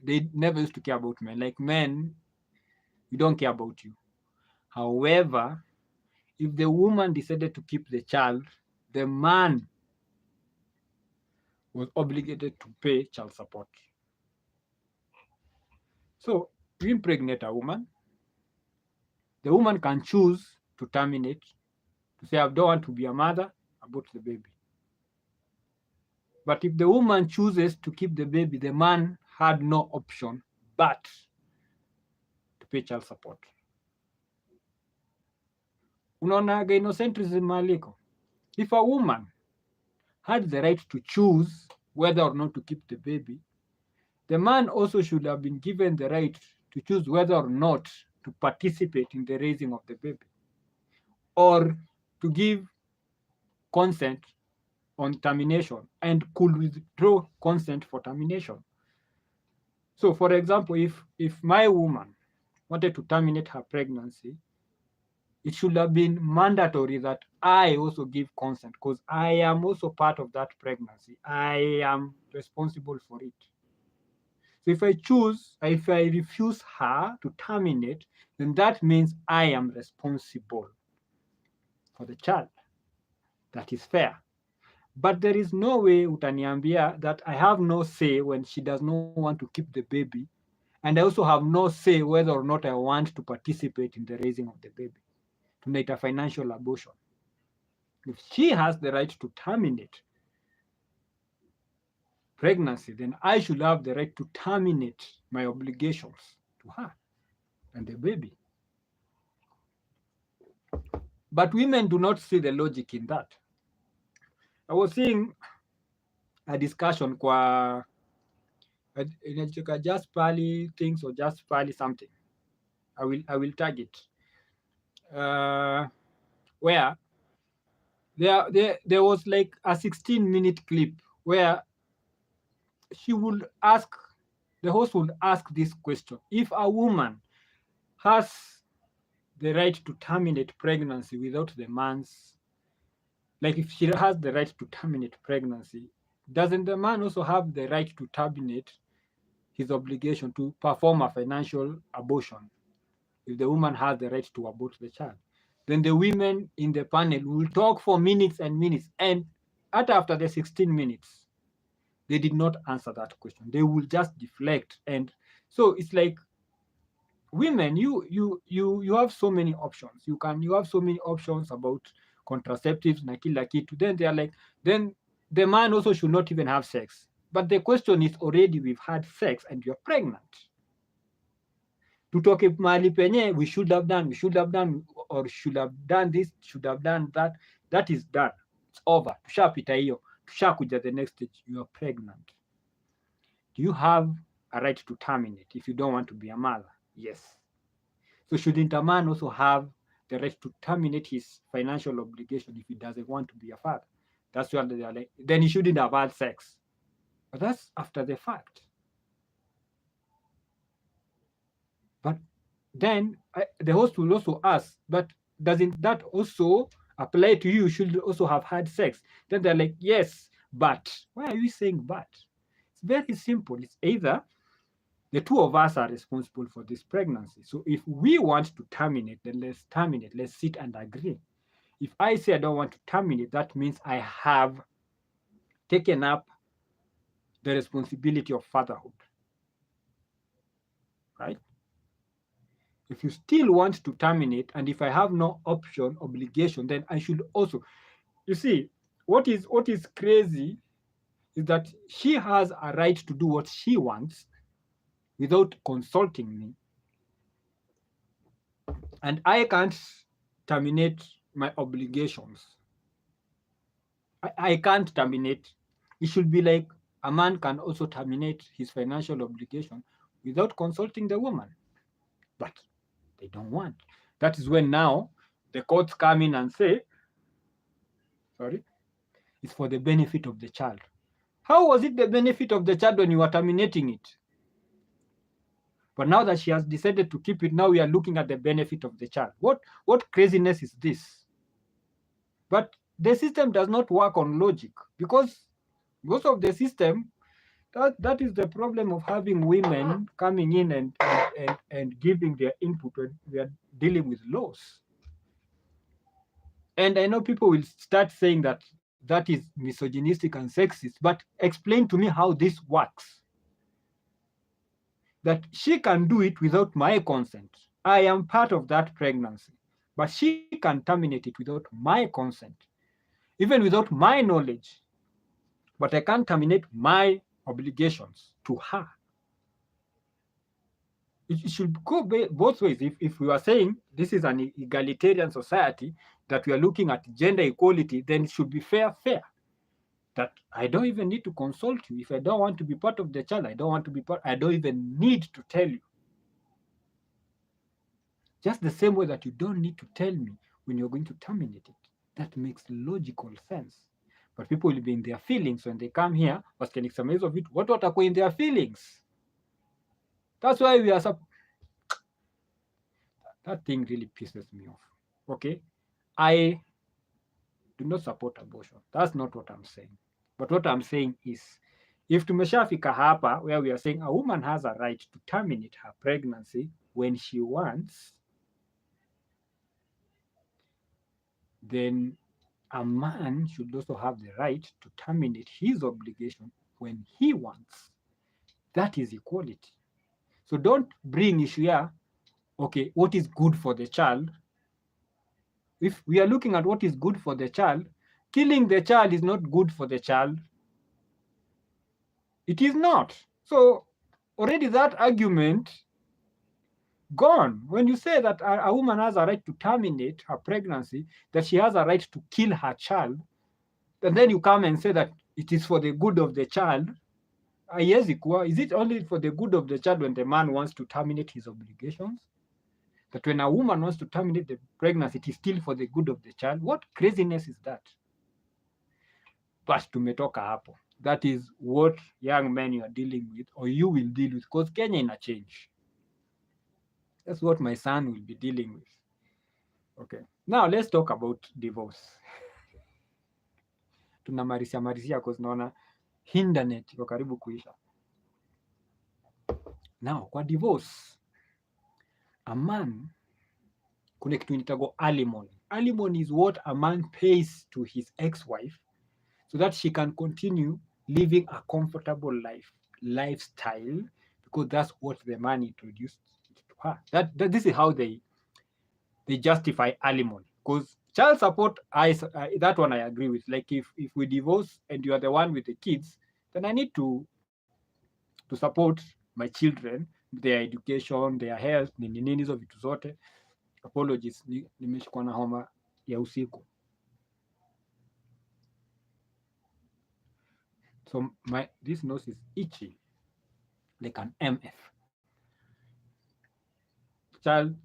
They never used to care about men. Like men, we don't care about you. However, if the woman decided to keep the child, the man was obligated to pay child support. So you impregnate a woman, the woman can choose to terminate, to say, I don't want to be a mother, abort the baby. But if the woman chooses to keep the baby, the man had no option but to pay child support. Unaonaga innocentrism maliko. If a woman had the right to choose whether or not to keep the baby, the man also should have been given the right to choose whether or not to participate in the raising of the baby, or to give consent on termination and could withdraw consent for termination. So, for example, if my woman wanted to terminate her pregnancy, it should have been mandatory that I also give consent, because I am also part of that pregnancy. I am responsible for it. So if I refuse her to terminate, then that means I am responsible for the child. That is fair. But there is no way utaniambia that I have no say when she does not want to keep the baby, and I also have no say whether or not I want to participate in the raising of the baby. Tunaita financial abortion. If she has the right to terminate pregnancy, then I should have the right to terminate my obligations to her and the baby. But women do not see the logic in that. I was seeing a discussion kwa just pali things or just pali something. I will tag it. Where there was like a 16-minute clip where she would ask, the host would ask this question: if a woman has the right to terminate pregnancy without the man's, like if she has the right to terminate pregnancy, doesn't the man also have the right to terminate his obligation to perform a financial abortion if the woman has the right to abort the child? Then the women in the panel will talk for minutes and minutes, and after the 16 minutes, they did not answer that question. They will just deflect. And so it's like, women, you have so many options. You have so many options about contraceptives na kila kitu. Then they are like, then the man also should not even have sex. But the question is, already we've had sex and you're pregnant. Tutoke mahali penye we should have done, or should have done this, should have done that. That is done. It's over. Tushapita hiyo. Tushakuja the next stage. You are pregnant. Do you have a right to terminate if you don't want to be a mother? Yes. So shouldn't a man also have the right to terminate his financial obligation if he doesn't want to be a father? That's why they are like, then he shouldn't have had sex. But that's after the fact. But then the host will also ask, but doesn't that also apply to you? You should also have had sex. Then they're like, yes, but. Why are you saying but? It's very simple. It's either the two of us are responsible for this pregnancy. So if we want to terminate, then let's terminate. Let's sit and agree. If I say I don't want to terminate, that means I have taken up the responsibility of fatherhood. Right? If you still want to terminate, and if I have no option, obligation, then I should also. You see, what is crazy is that she has a right to do what she wants without consulting me. And I can't terminate my obligations. I can't terminate. It should be like a man can also terminate his financial obligation without consulting the woman. But they don't want. That is when now the courts come in and say, sorry, it's for the benefit of the child. How was it the benefit of the child when you were terminating it? But now that she has decided to keep it, now we are looking at the benefit of the child. What craziness is this? But the system does not work on logic, because most of the system, that is the problem of having women coming in and giving their input when we are dealing with laws. And I know people will start saying that that is misogynistic and sexist, but explain to me how this works. That she can do it without my consent. I am part of that pregnancy, but she can terminate it without my consent, even without my knowledge. But I can't terminate my obligations to her. It should go both ways. If we are saying this is an egalitarian society, that we are looking at gender equality, then it should be fair. That I don't even need to consult you. If I don't want to be part of the child, I don't want to be part, I don't even need to tell you. Just the same way that you don't need to tell me when you're going to terminate it. That makes logical sense. But people will be in their feelings when they come here, wasikinisema hizo vitu, watu watakuwa in their feelings. That's why we are that thing really pisses me off. Okay? I do not support abortion. That's not what I'm saying. But what I'm saying is, if tumeshafika hapa where we are saying a woman has a right to terminate her pregnancy when she wants, then a man should also have the right to terminate his obligation when he wants. That is equality. So don't bring issue here, okay, what is good for the child? If we are looking at what is good for the child, killing the child is not good for the child. It is not. So already that argument gone. When you say that a woman has a right to terminate her pregnancy, that she has a right to kill her child, and then you come and say that it is for the good of the child, is it only for the good of the child when the man wants to terminate his obligations? That when a woman wants to terminate the pregnancy, it is still for the good of the child? What craziness is that? But tumetoka hapo. That is what young men you are dealing with, or you will deal with, because Kenya ina change. That's what my son will be dealing with. Okay. Now let's talk about divorce. Tunamarisia because naona internet iko karibu kuisha. Now kwa divorce, a man, kuna kitu inaitwa alimony. Alimony is what a man pays to his ex-wife so that she can continue living a comfortable lifestyle, because that's what the man introduced to her. This is how they justify alimony. Because child support, that one I agree with. Like if we divorce and you are the one with the kids, then I need to support my children, their education, their health, nini hizo vitu zote. Apologies, nimeshikwa na homa ya usiku. So this nose is itchy like an MF.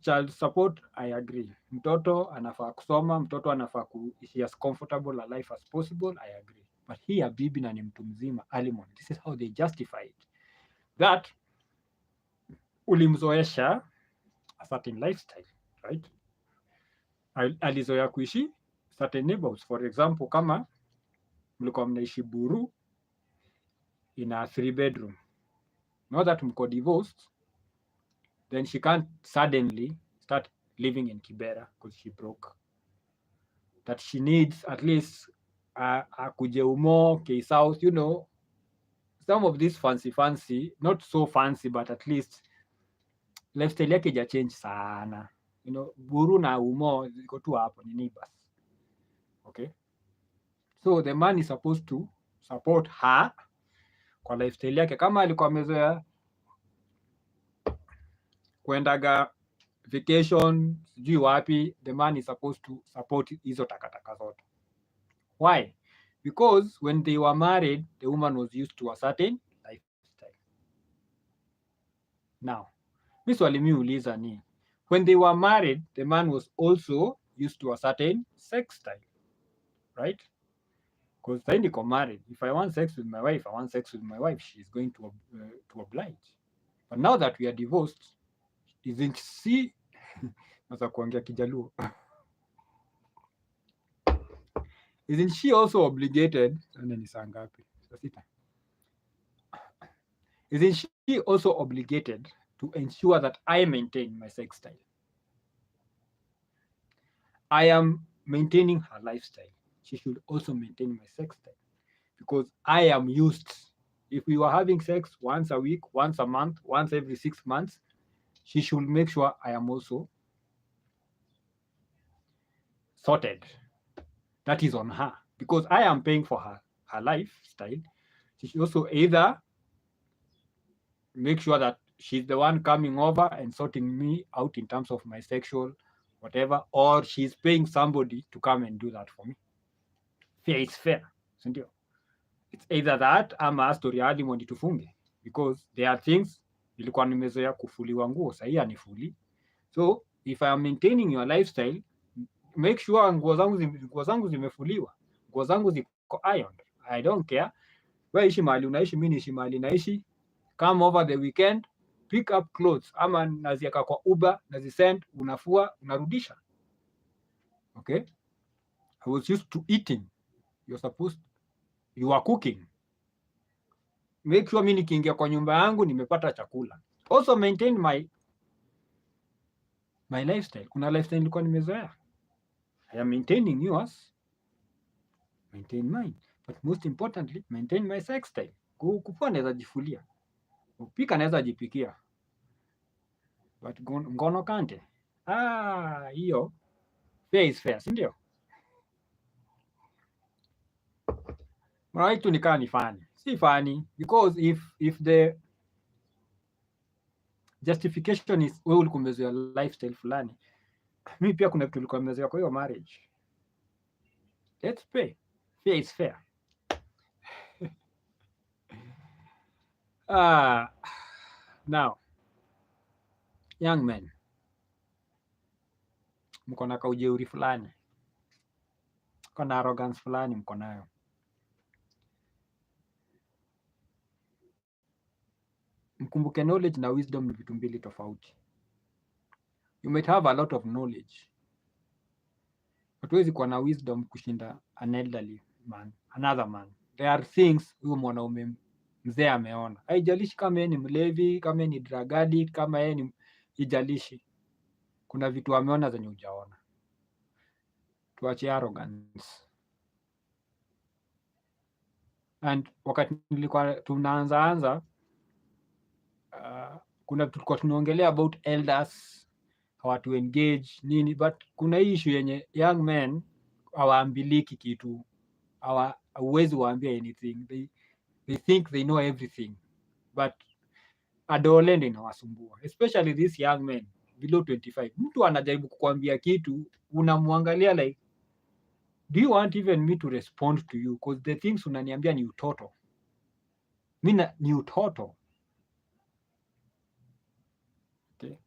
Child support, I agree. Mtoto anafaa kusoma, mtoto anafaa kuishi as comfortable a life as possible, I agree. But here bibi na ni mtu mzima, alimony. This is how they justify it. That ulimzoesha a certain lifestyle, right? Alizoea kuishi certain neighborhoods. For example, kama mlikuwa mnaishi Buru in a 3-bedroom. Now that mko divorced, then she can't suddenly start living in Kibera because she broke. That she needs at least Kuje Umo, K-South, you know, some of this fancy, not so fancy, but at least lifestyle yake ja change sana. You know, Buru na Umo ziko tu hapo ni neighbors. Okay? So the man is supposed to support her kwa lifestyle yake. Kama alikuwa amezoea kuendaga vacation sijui wapi, the man is supposed to support hizo takataka zote. Why? Because when they were married, the woman was used to a certain lifestyle. Now, mi swali mi uliza ni, when they were married, the man was also used to a certain sex style, right? Because I niko married. If I want sex with my wife, she's going to oblige. But now that we are divorced, isn't she nasa kuongea Kijaluo? Isn't she also obligated? Isn't she also obligated to ensure that I maintain my sex style? I am maintaining her lifestyle. She should also maintain my sex style, because I am used. If we were having sex once a week, once a month, once every 6 months, she should make sure I am also sorted. That is on her, because I am paying for her lifestyle. She should also either make sure that she's the one coming over and sorting me out in terms of my sexual whatever, or she's paying somebody to come and do that for me. Fair is fair, sindio? It's either that ama story hadi mondi tufunge, because there are things nilikuwa nimezoea kufuliwa nguo, sahii anifuli. So if I am maintaining your lifestyle, make sure nguo zangu zimefuliwa, nguo zangu ziko ironed. I don't care wewe ishi mahali unaishi, mimi niishi mahali naishi. Come over the weekend, pick up clothes, ama naziaka kwa Uber, nazisend, unafua, unarudisha. Okay, I was used to eating. You are cooking. Make sure mimi nikiingia kwa nyumba yangu nimepata chakula. Also maintain my lifestyle. Kuna lifestyle nilikuwa nimezoea. I am maintaining yours. Maintain mine. But most importantly, maintain my sex style. Kufua naweza jifulia. Kupika naweza jipikia. But ngono kante. Hiyo fair is fair, si ndio? Right, nikaa ni funny. Si funny because if the justification is wewe ulikuwa umezoea lifestyle fulani, mimi pia kuna vitu nilikuwa nimezoea kwa hiyo marriage. Let's pay. Fair is fair. Now, young men, mko na kaujeuri fulani, mko na arrogance fulani mko nayo. Mkumbuke knowledge na wisdom ni vitu mbili tofauti. You might have a lot of knowledge, hatuwezi kuwa na wisdom kushinda an elderly man, another man. There are things huyo mwanaume mzee ameona. Haijalishi kama yeye ni mlevi, kama yeye ni drug addict, kama yeye ni ijalishi. Kuna vitu ameona zenye hujaona. Tuache arrogance. And wakati nilikuwa tunaanza kuna tulikuwa tunaongelea about elders, how to engage nini, but kuna hii issue yenye young men hawaambiliki kitu, hauwezi waambia anything. They think they know everything, but adolescent inawasumbua, especially these young men below 25. Mtu anajaribu kukwambia kitu, unamwangalia like, do you want even me to respond to you? Because the things unaniambia ni utoto. Mina ni utoto. Okay.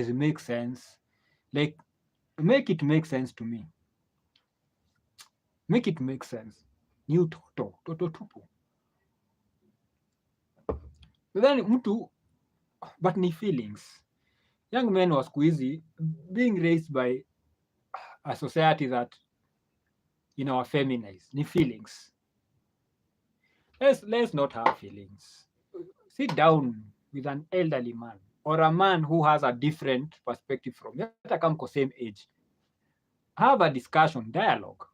It makes sense. Like, make it make sense to me. Make it make sense. Ni utoto. Toto tupu. Then mtu, but ni feelings. Young men wa siku hizi being raised by a society that feminized. Ni feelings. Let's not have feelings. Sit down with an elderly man or a man who has a different perspective from you. Hata kama mko same age. Have a discussion, dialogue.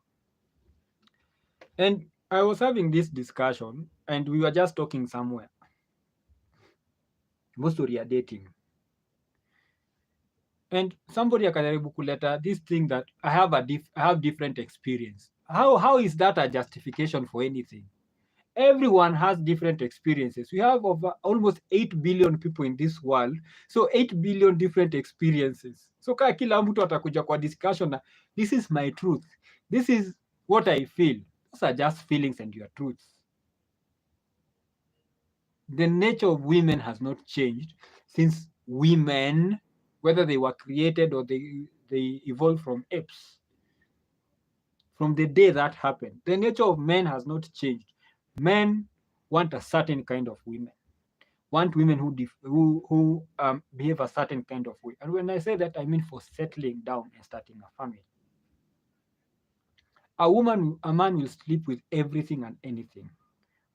And I was having this discussion and we were just talking somewhere. Most we are dating. And somebody akajaribu kuleta this thing that I have different experience. How is that a justification for anything? Everyone has different experiences. We have over almost 8 billion people in this world. So 8 billion different experiences. So kila mtu atakuja kwa discussion na this is my truth. This is what I feel. Those are just feelings and your truths. The nature of women has not changed since women, whether they were created or they evolved from apes. From the day that happened, the nature of men has not changed. Men want a certain kind of women, want women who behave a certain kind of way. And when I say that, I mean for settling down and starting a family. A man will sleep with everything and anything,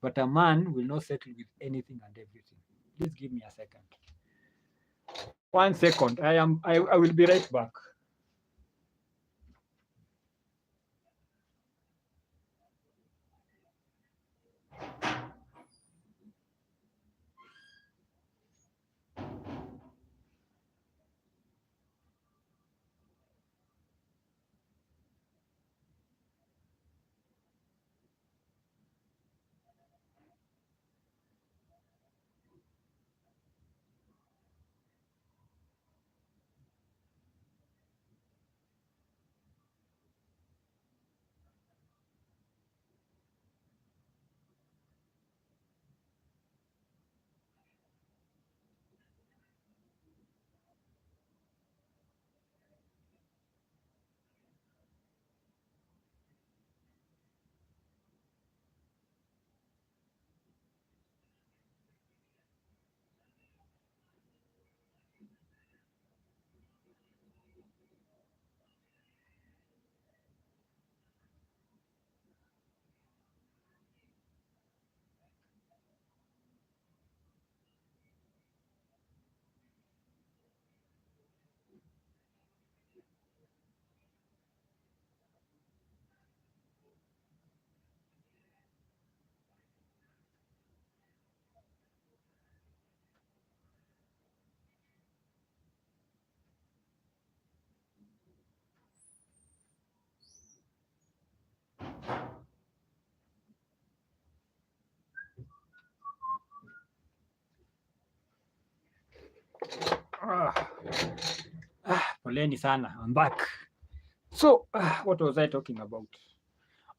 but a man will not settle with anything and everything. Please give me a second. 1 second. I will be right back. Poleni sana. I'm back. So, what was I talking about?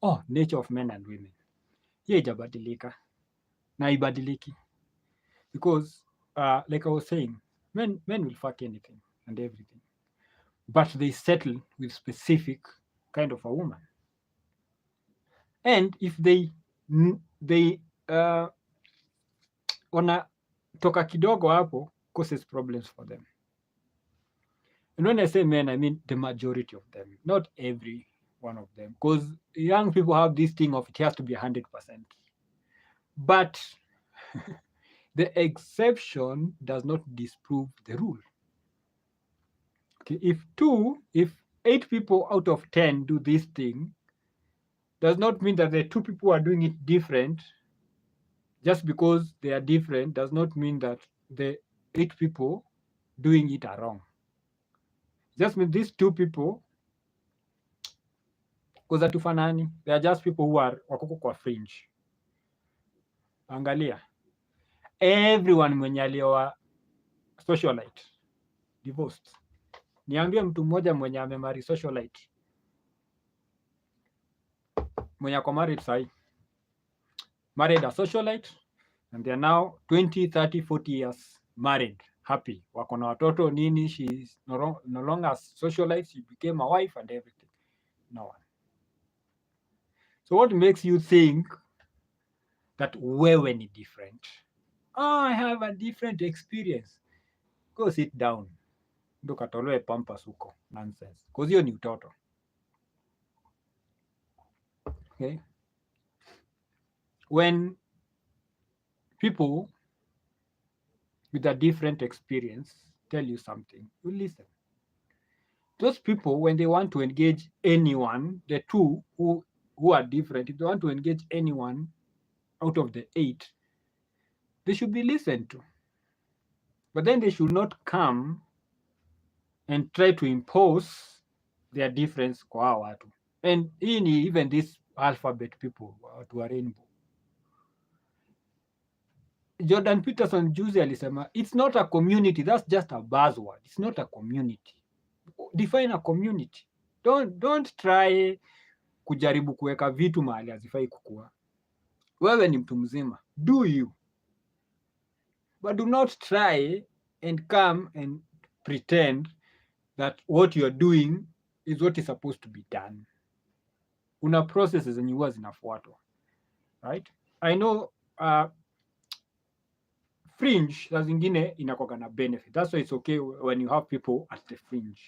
Oh, nature of men and women. Hiyo haijabadilika na haibadiliki because like I was saying, men will fuck anything and everything, but they settle with specific kind of a woman, and if they wanatoka kidogo hapo, causes problems for them. And when I say men, I mean the majority of them, not every one of them, because young people have this thing of it has to be 100%. But the exception does not disprove the rule. Okay, if 8 people out of 10 do this thing, does not mean that the 2 people are doing it different. Just because they are different does not mean that the 8 people doing it are wrong. Just mean these 2 people, because hatufanani, they are just people who are wako kwa fringe. Angalia, everyone mwenye alioa socialite divorced. Niambie mtu mmoja mwenye amemari socialite mwenye ako married sahi, married a socialite and they are now 20, 30, 40 years married, happy, wako na watoto nini, she is no longer socialite, she became a wife and everything. No one. So what makes you think that wewe ni different? Oh, I have a different experience. Go sit down, ndo katolewe pampas huko. Nonsense, because hiyo ni utoto. Okay, when people with a different experience tell you something, you listen. Those people, when they want to engage anyone, the 2 who are different, if they want to engage anyone out of the 8, they should be listened to. But then they should not come and try to impose their difference kwa hao watu. And even this alphabet people, watu wa rainbow. Jordan Peterson juzi alisema, it's not a community, that's just a buzzword. It's not a community. Define a community. Don't try kujaribu kuweka vitu mahali hazifai kukua. Wewe ni mtu mzima, do you, but do not try and come and pretend that what you're doing is what is supposed to be done. Una processes zenye huwa zinafuatwa, right? I know fringe saa zingine inakuwa na benefit, that's why it's okay when you have people at the fringe,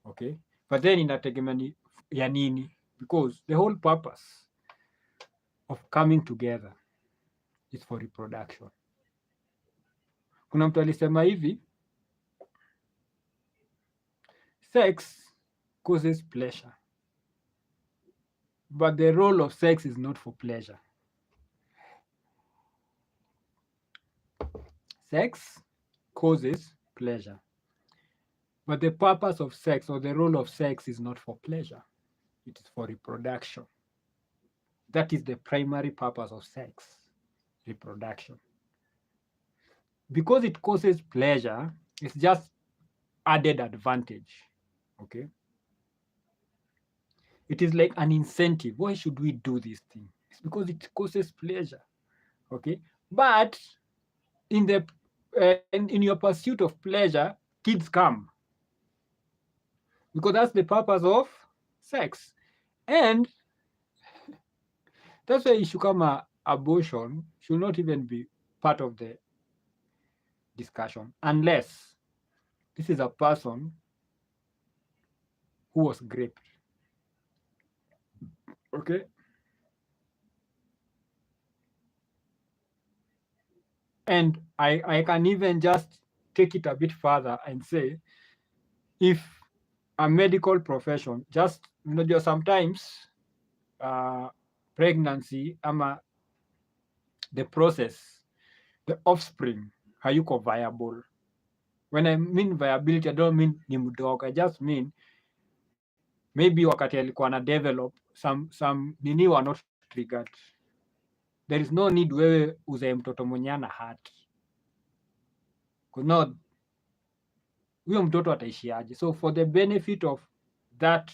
okay? But then inategemea ni ya nini, because the whole purpose of coming together is for reproduction. Kuna mtu alisema hivi, sex causes pleasure, but the role of sex is not for pleasure. Sex causes pleasure, but the purpose of sex or the role of sex is not for pleasure. It is for reproduction. That is the primary purpose of sex, reproduction. Because it causes pleasure, it's just added advantage, okay? It is like an incentive. Why should we do this thing? It's because it causes pleasure, okay? But in your pursuit of pleasure, kids come, because that's the purpose of sex. And that's why issue kama abortion should not even be part of the discussion, unless this is a person who was raped, okay? And I can even just take it a bit further and say, if a medical profession, just, you know, sometimes pregnancy ama the process, the offspring hayuko viable. When I mean viability, I don't mean ni mdogo, I just mean maybe wakati alikuwa na develop some nini were not triggered. There is no need wewe uzae mtoto mwenye ana heart. No, huyo mtoto ataishiaje? So for the benefit of that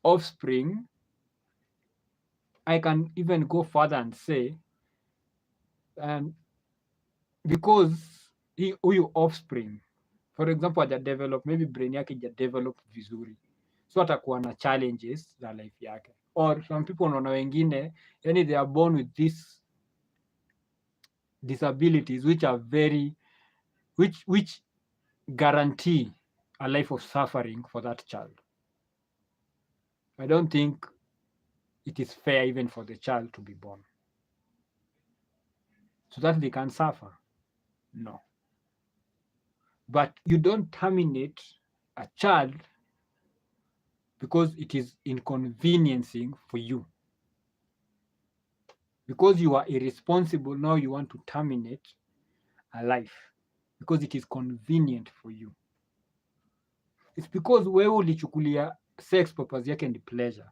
offspring, I can even go further and say, and because huyu offspring, for example, hajadevelop, maybe brain yake hajadevelop vizuri, so atakuwa na challenges za life yake. Or some people unaona wengine, yani they are born with these disabilities which are very which guarantee a life of suffering for that child. I don't think it is fair even for the child to be born so that they can suffer. No. But you don't terminate a child because it is inconveniencing for you. Because you are irresponsible, now you want to terminate a life because it is convenient for you. It's because wewe ulichukulia sex purpose yake and pleasure.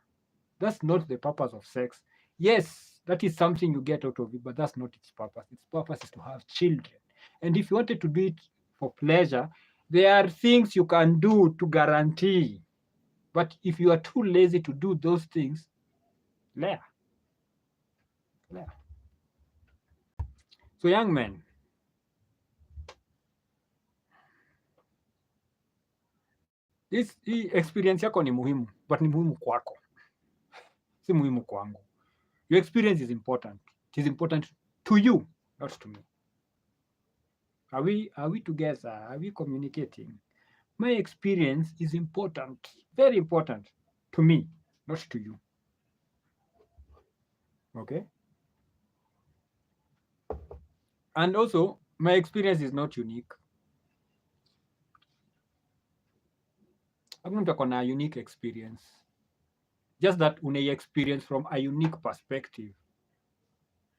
That's not the purpose of sex. Yes, that is something you get out of it, but that's not its purpose. Its purpose is to have children. And if you wanted to do it for pleasure, there are things you can do to guarantee. But if you are too lazy to do those things, lea. So young men, hii experience yako ni muhimu, but ni muhimu kwako, si muhimu kwangu. Your experience is important. It is important to you, not to me. Are we together? Are we communicating? My experience is important, very important to me, not to you. Okay? And also, my experience is not unique. Hakuna mtu ako na unique experience. Just that unai experience from a unique perspective.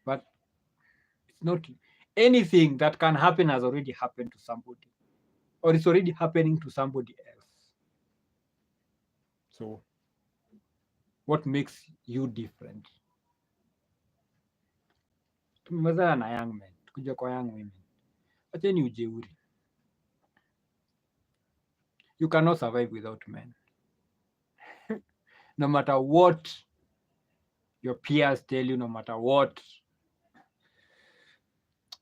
But it's not anything that can happen has already happened to somebody. Or it's already happening to somebody else. So, what makes you different? Tumemalizana na young men, tukuja kwa young women. Acheni ujeuri. You cannot survive without men. No matter what your peers tell you, no matter what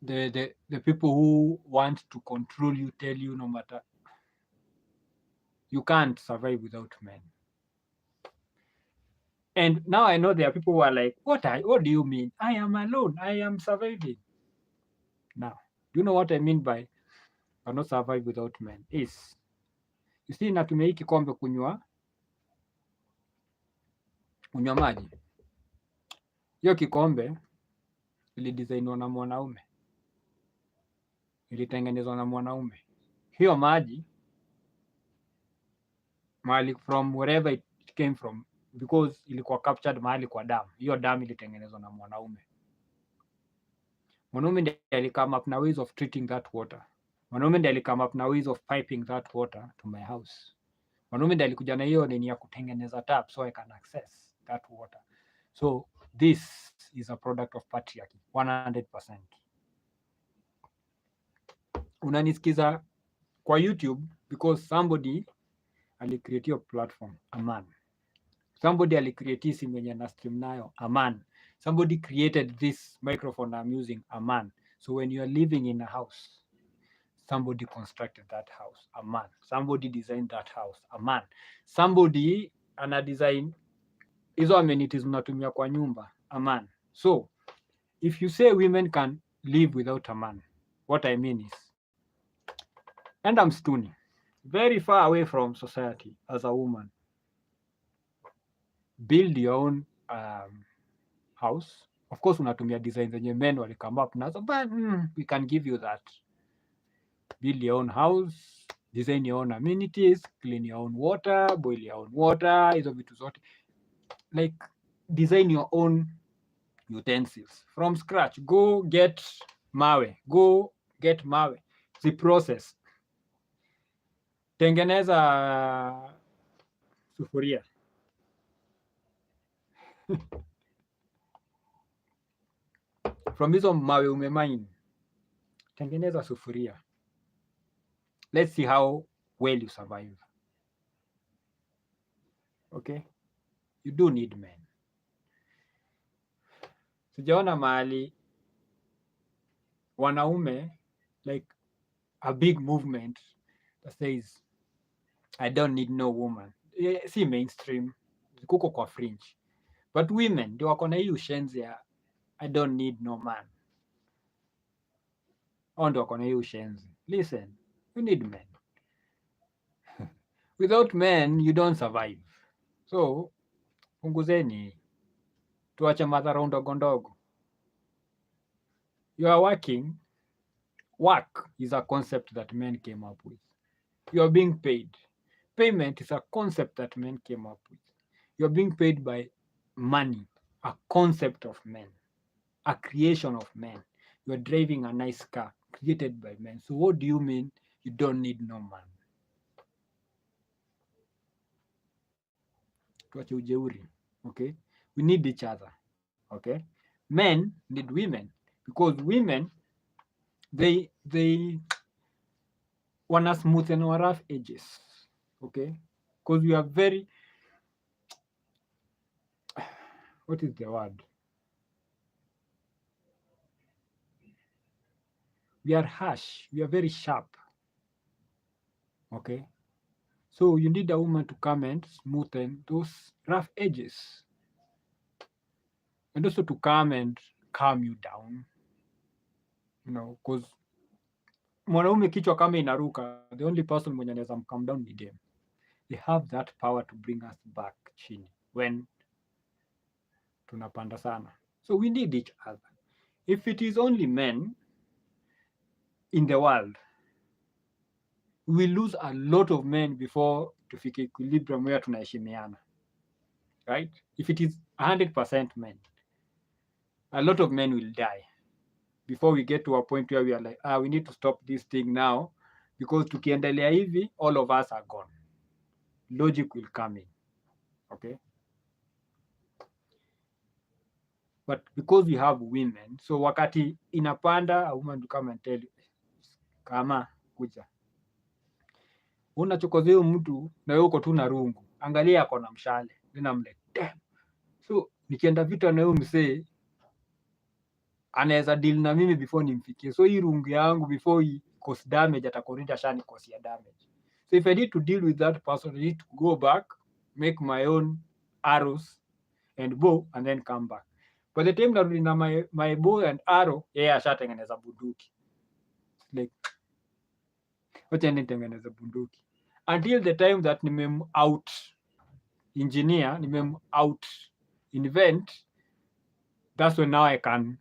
the people who want to control you tell you, no matter, you can't survive without men. And now I know there are people who are like, what do you mean? I am alone. I am surviving. Now, do you know what I mean by cannot survive without men? Is, you see, natumia hii kikombe kunywa maji. Hiyo kikombe ilidesainiwa na mwanaume, ilitengenezwa na mwanaume. Hiyo maji mahali from wherever it came from, because ilikuwa captured mahali kwa damu. Hiyo damu ilitengenezwa na mwanaume. Mwanaume ndiye alikame up na ways of treating that water. Mwanaume ndiye alikame up na ways of piping that water to my house. Mwanaume ndiye alikuja na hiyo nini ya kutengeneza tap so I can access that water. So this is a product of patriarchy 100%. Unanisikiza kwa YouTube because somebody alicreate your platform, a man. Somebody alicreate simu yenye na stream nayo, a man. Somebody created this microphone I'm using, a man. So when you are living in a house, somebody constructed that house, a man. Somebody designed that house, a man. Somebody ana design hizo amenities mnatumia kwa nyumba, a man. So if you say women can live without a man, what I mean is, and I'm msituni, very far away from society as a woman. Build your own house. Of course, unatumia design zenye men wali come up nazo, but we can give you that. Build your own house, design your own amenities, clean your own water, boil your own water, hizo vitu zote. Like, design your own utensils from scratch. Go get mawe. The process. Tengeneza sufuria. From hizo mawe umemain, tengeneza sufuria. Let's see how will you survive. Okay, you do need men. Sijaona mahali wanaume like a big movement that says I don't need no woman. Si mainstream, kuko kwa fringe, but women ndio wako na hii ushenzi ya I don't need no man. Hao ndio wako na hii ushenzi. Listen, you need men. Without men you don't survive. So punguzeni, tuache madhara ndogo ndogo. You are working. Work is a concept that men came up with. You are being paid. Payment is a concept that men came up with. You are being paid by money, a concept of men, a creation of men. You are driving a nice car created by men. So what do you mean you don't need no man? Tuache ujeuri, okay? We need each other, okay? Men need women because women, they wanna smoothen our rough edges, okay? Because we are very, what is the word? We are harsh. We are very sharp, okay? So you need a woman to come and smoothen those rough edges, and also to come and calm you down, you know, because mwanaume kichwa kama inaruka, the only person mwenye anaweza calm down ni them. They have that power to bring us back chini when tunapanda sana. So we need each other. If it is only men in the world, we lose a lot of men before tufike equilibrium where tunaheshimiana, right? If it is 100% men, a lot of men will die before we get to a point where we are like, we need to stop this thing now because tukiendelea hivi, all of us are gone. Logic will come in, okay? But because we have women, so wakati inapanda, a woman to come and tell you, kama kuja, unachokozea huyu mtu na wewe uko tu na rungu, angalia ako na mshale. Then I'm like, damn. So nikienda vita na huyu msee anaweza deal na mimi before nimfikie. So hii rungu yangu before he cause damage atakorida shani cause ya damage. So if I need to deal with that person, I need to go back, make my own arrows and bow and then come back. By the time narudi na my bow and arrow, yeye ashatengeneza bunduki. Like, wacha nitengeneze bunduki. Until the time that nimem out engineer, nimem out invent, that's when now I can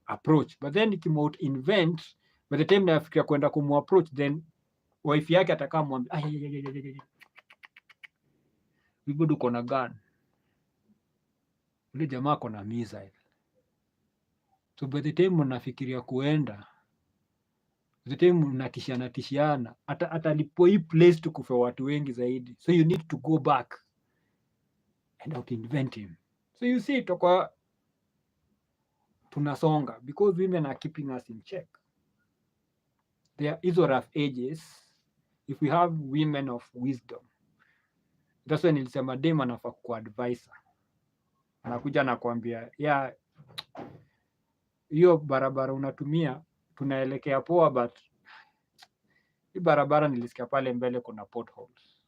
approach. But then nikimout invent, by the time nafikiria kwenda kumu approach, then wife yake atakaa mwambia, wewe uko na gun, ule jamaa ako na missile. So by the time mnafikiria kuenda, by the time mnatishiana, atalipo hii place tukufe watu wengi zaidi. So you need to go back and out invent him. So you see, tokwa tunasonga because women are keeping us in check. There is a rough ages. If we have women of wisdom, that's when nilisema dem anafaa kuwa advisor. Anakuja na kuambia, yeah, hiyo barabara unatumia tunaelekea poa, but hii barabara nilisikia pale mbele kuna potholes,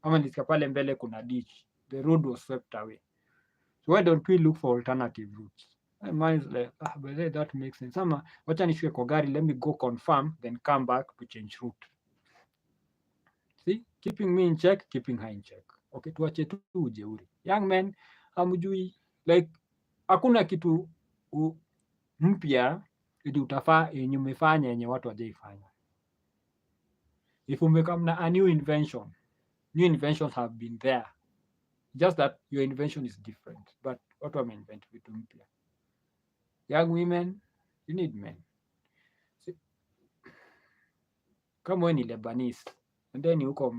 ama nilisikia pale mbele kuna ditch, the road was swept away, so why don't we look for alternative routes? And mine is like, but that makes sense. Ama wacha nishuke kwa gari, let me go confirm, then come back to change route. See, keeping me in check, keeping her in check. Okay, tuache tu ujeuri. Young men, hamjui, like hakuna kitu mpya yenye umefanya yenye watu hawajaifanya. If umekam na a new inventions have been there, just that your invention is different, but watu wameinvent vitu mpya. Young women, you need men. See, kama wewe ni Lebanese and then huko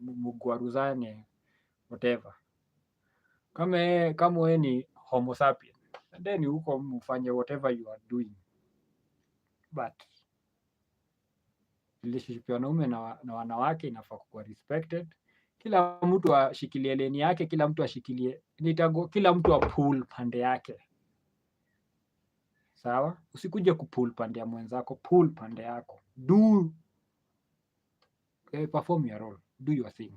Mgwaruzane whatever, kama wewe ni Homo sapien and then huko mfanye whatever you are doing, but relationship ya wanaume na wanawake inafaa kuwa respected. Kila mtu ashikilie leni yake, kila mtu ashikilie kila mtu apull pande yake. Sawa? Usikuje kupull pande ya mwenzako, pull pande yako. Perform your role, do your thing.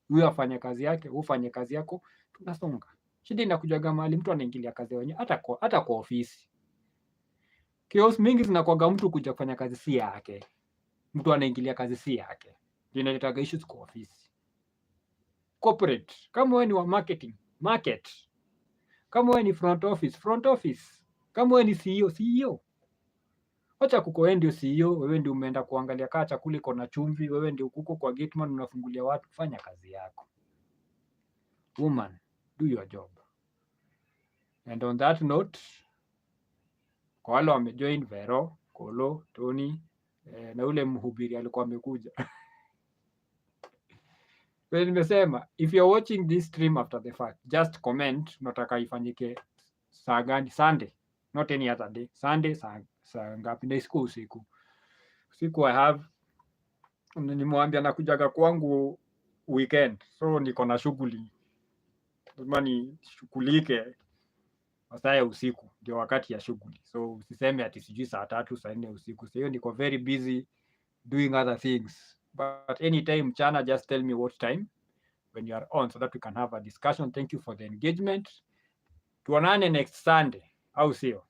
Huyu afanye kazi yake, ufanye kazi yako, tunasonga. Shida inakujaga mahali mtu anaingilia kazi wenyewe, hata kwa ofisi. Chaos mingi zinakuwaga mtu kuja kufanya kazi si yake. Mtu anaingilia kazi si yake. Inaleta issues kwa ofisi. Corporate, kama wewe ni wa marketing, market. Kama wewe ni front office. Kama wewe ni CEO. Acha kuko ndio CEO, wewe ndio umeenda kuangalia kaa chakula iko na chumvi, wewe ndio uko kwa gateman unafungulia watu, fanya kazi yako. Woman, do your job. And on that note, kwa wale wamejoin Vero, Kolo, Tony, na ule mhubiri alikuwa amekuja. Well, nimesema, if you're watching this stream after the fact, just comment, nataka ifanyike saa gani, Sunday, not any other day. Sunday, saa ngapi, na isiku usiku. Usiku I have, nimwambia nakujaga kwangu weekend, so niko na shughuli. Lazima nishughulike masaa ya usiku, ndio wakati ya shughuli. So usiseme ati sijui saa 3, saa 4 usiku. So hiyo niko very busy doing other things. But anytime mchana, just tell me what time when you are on so that we can have a discussion. Thank you for the engagement. Tuonane next Sunday, au sio?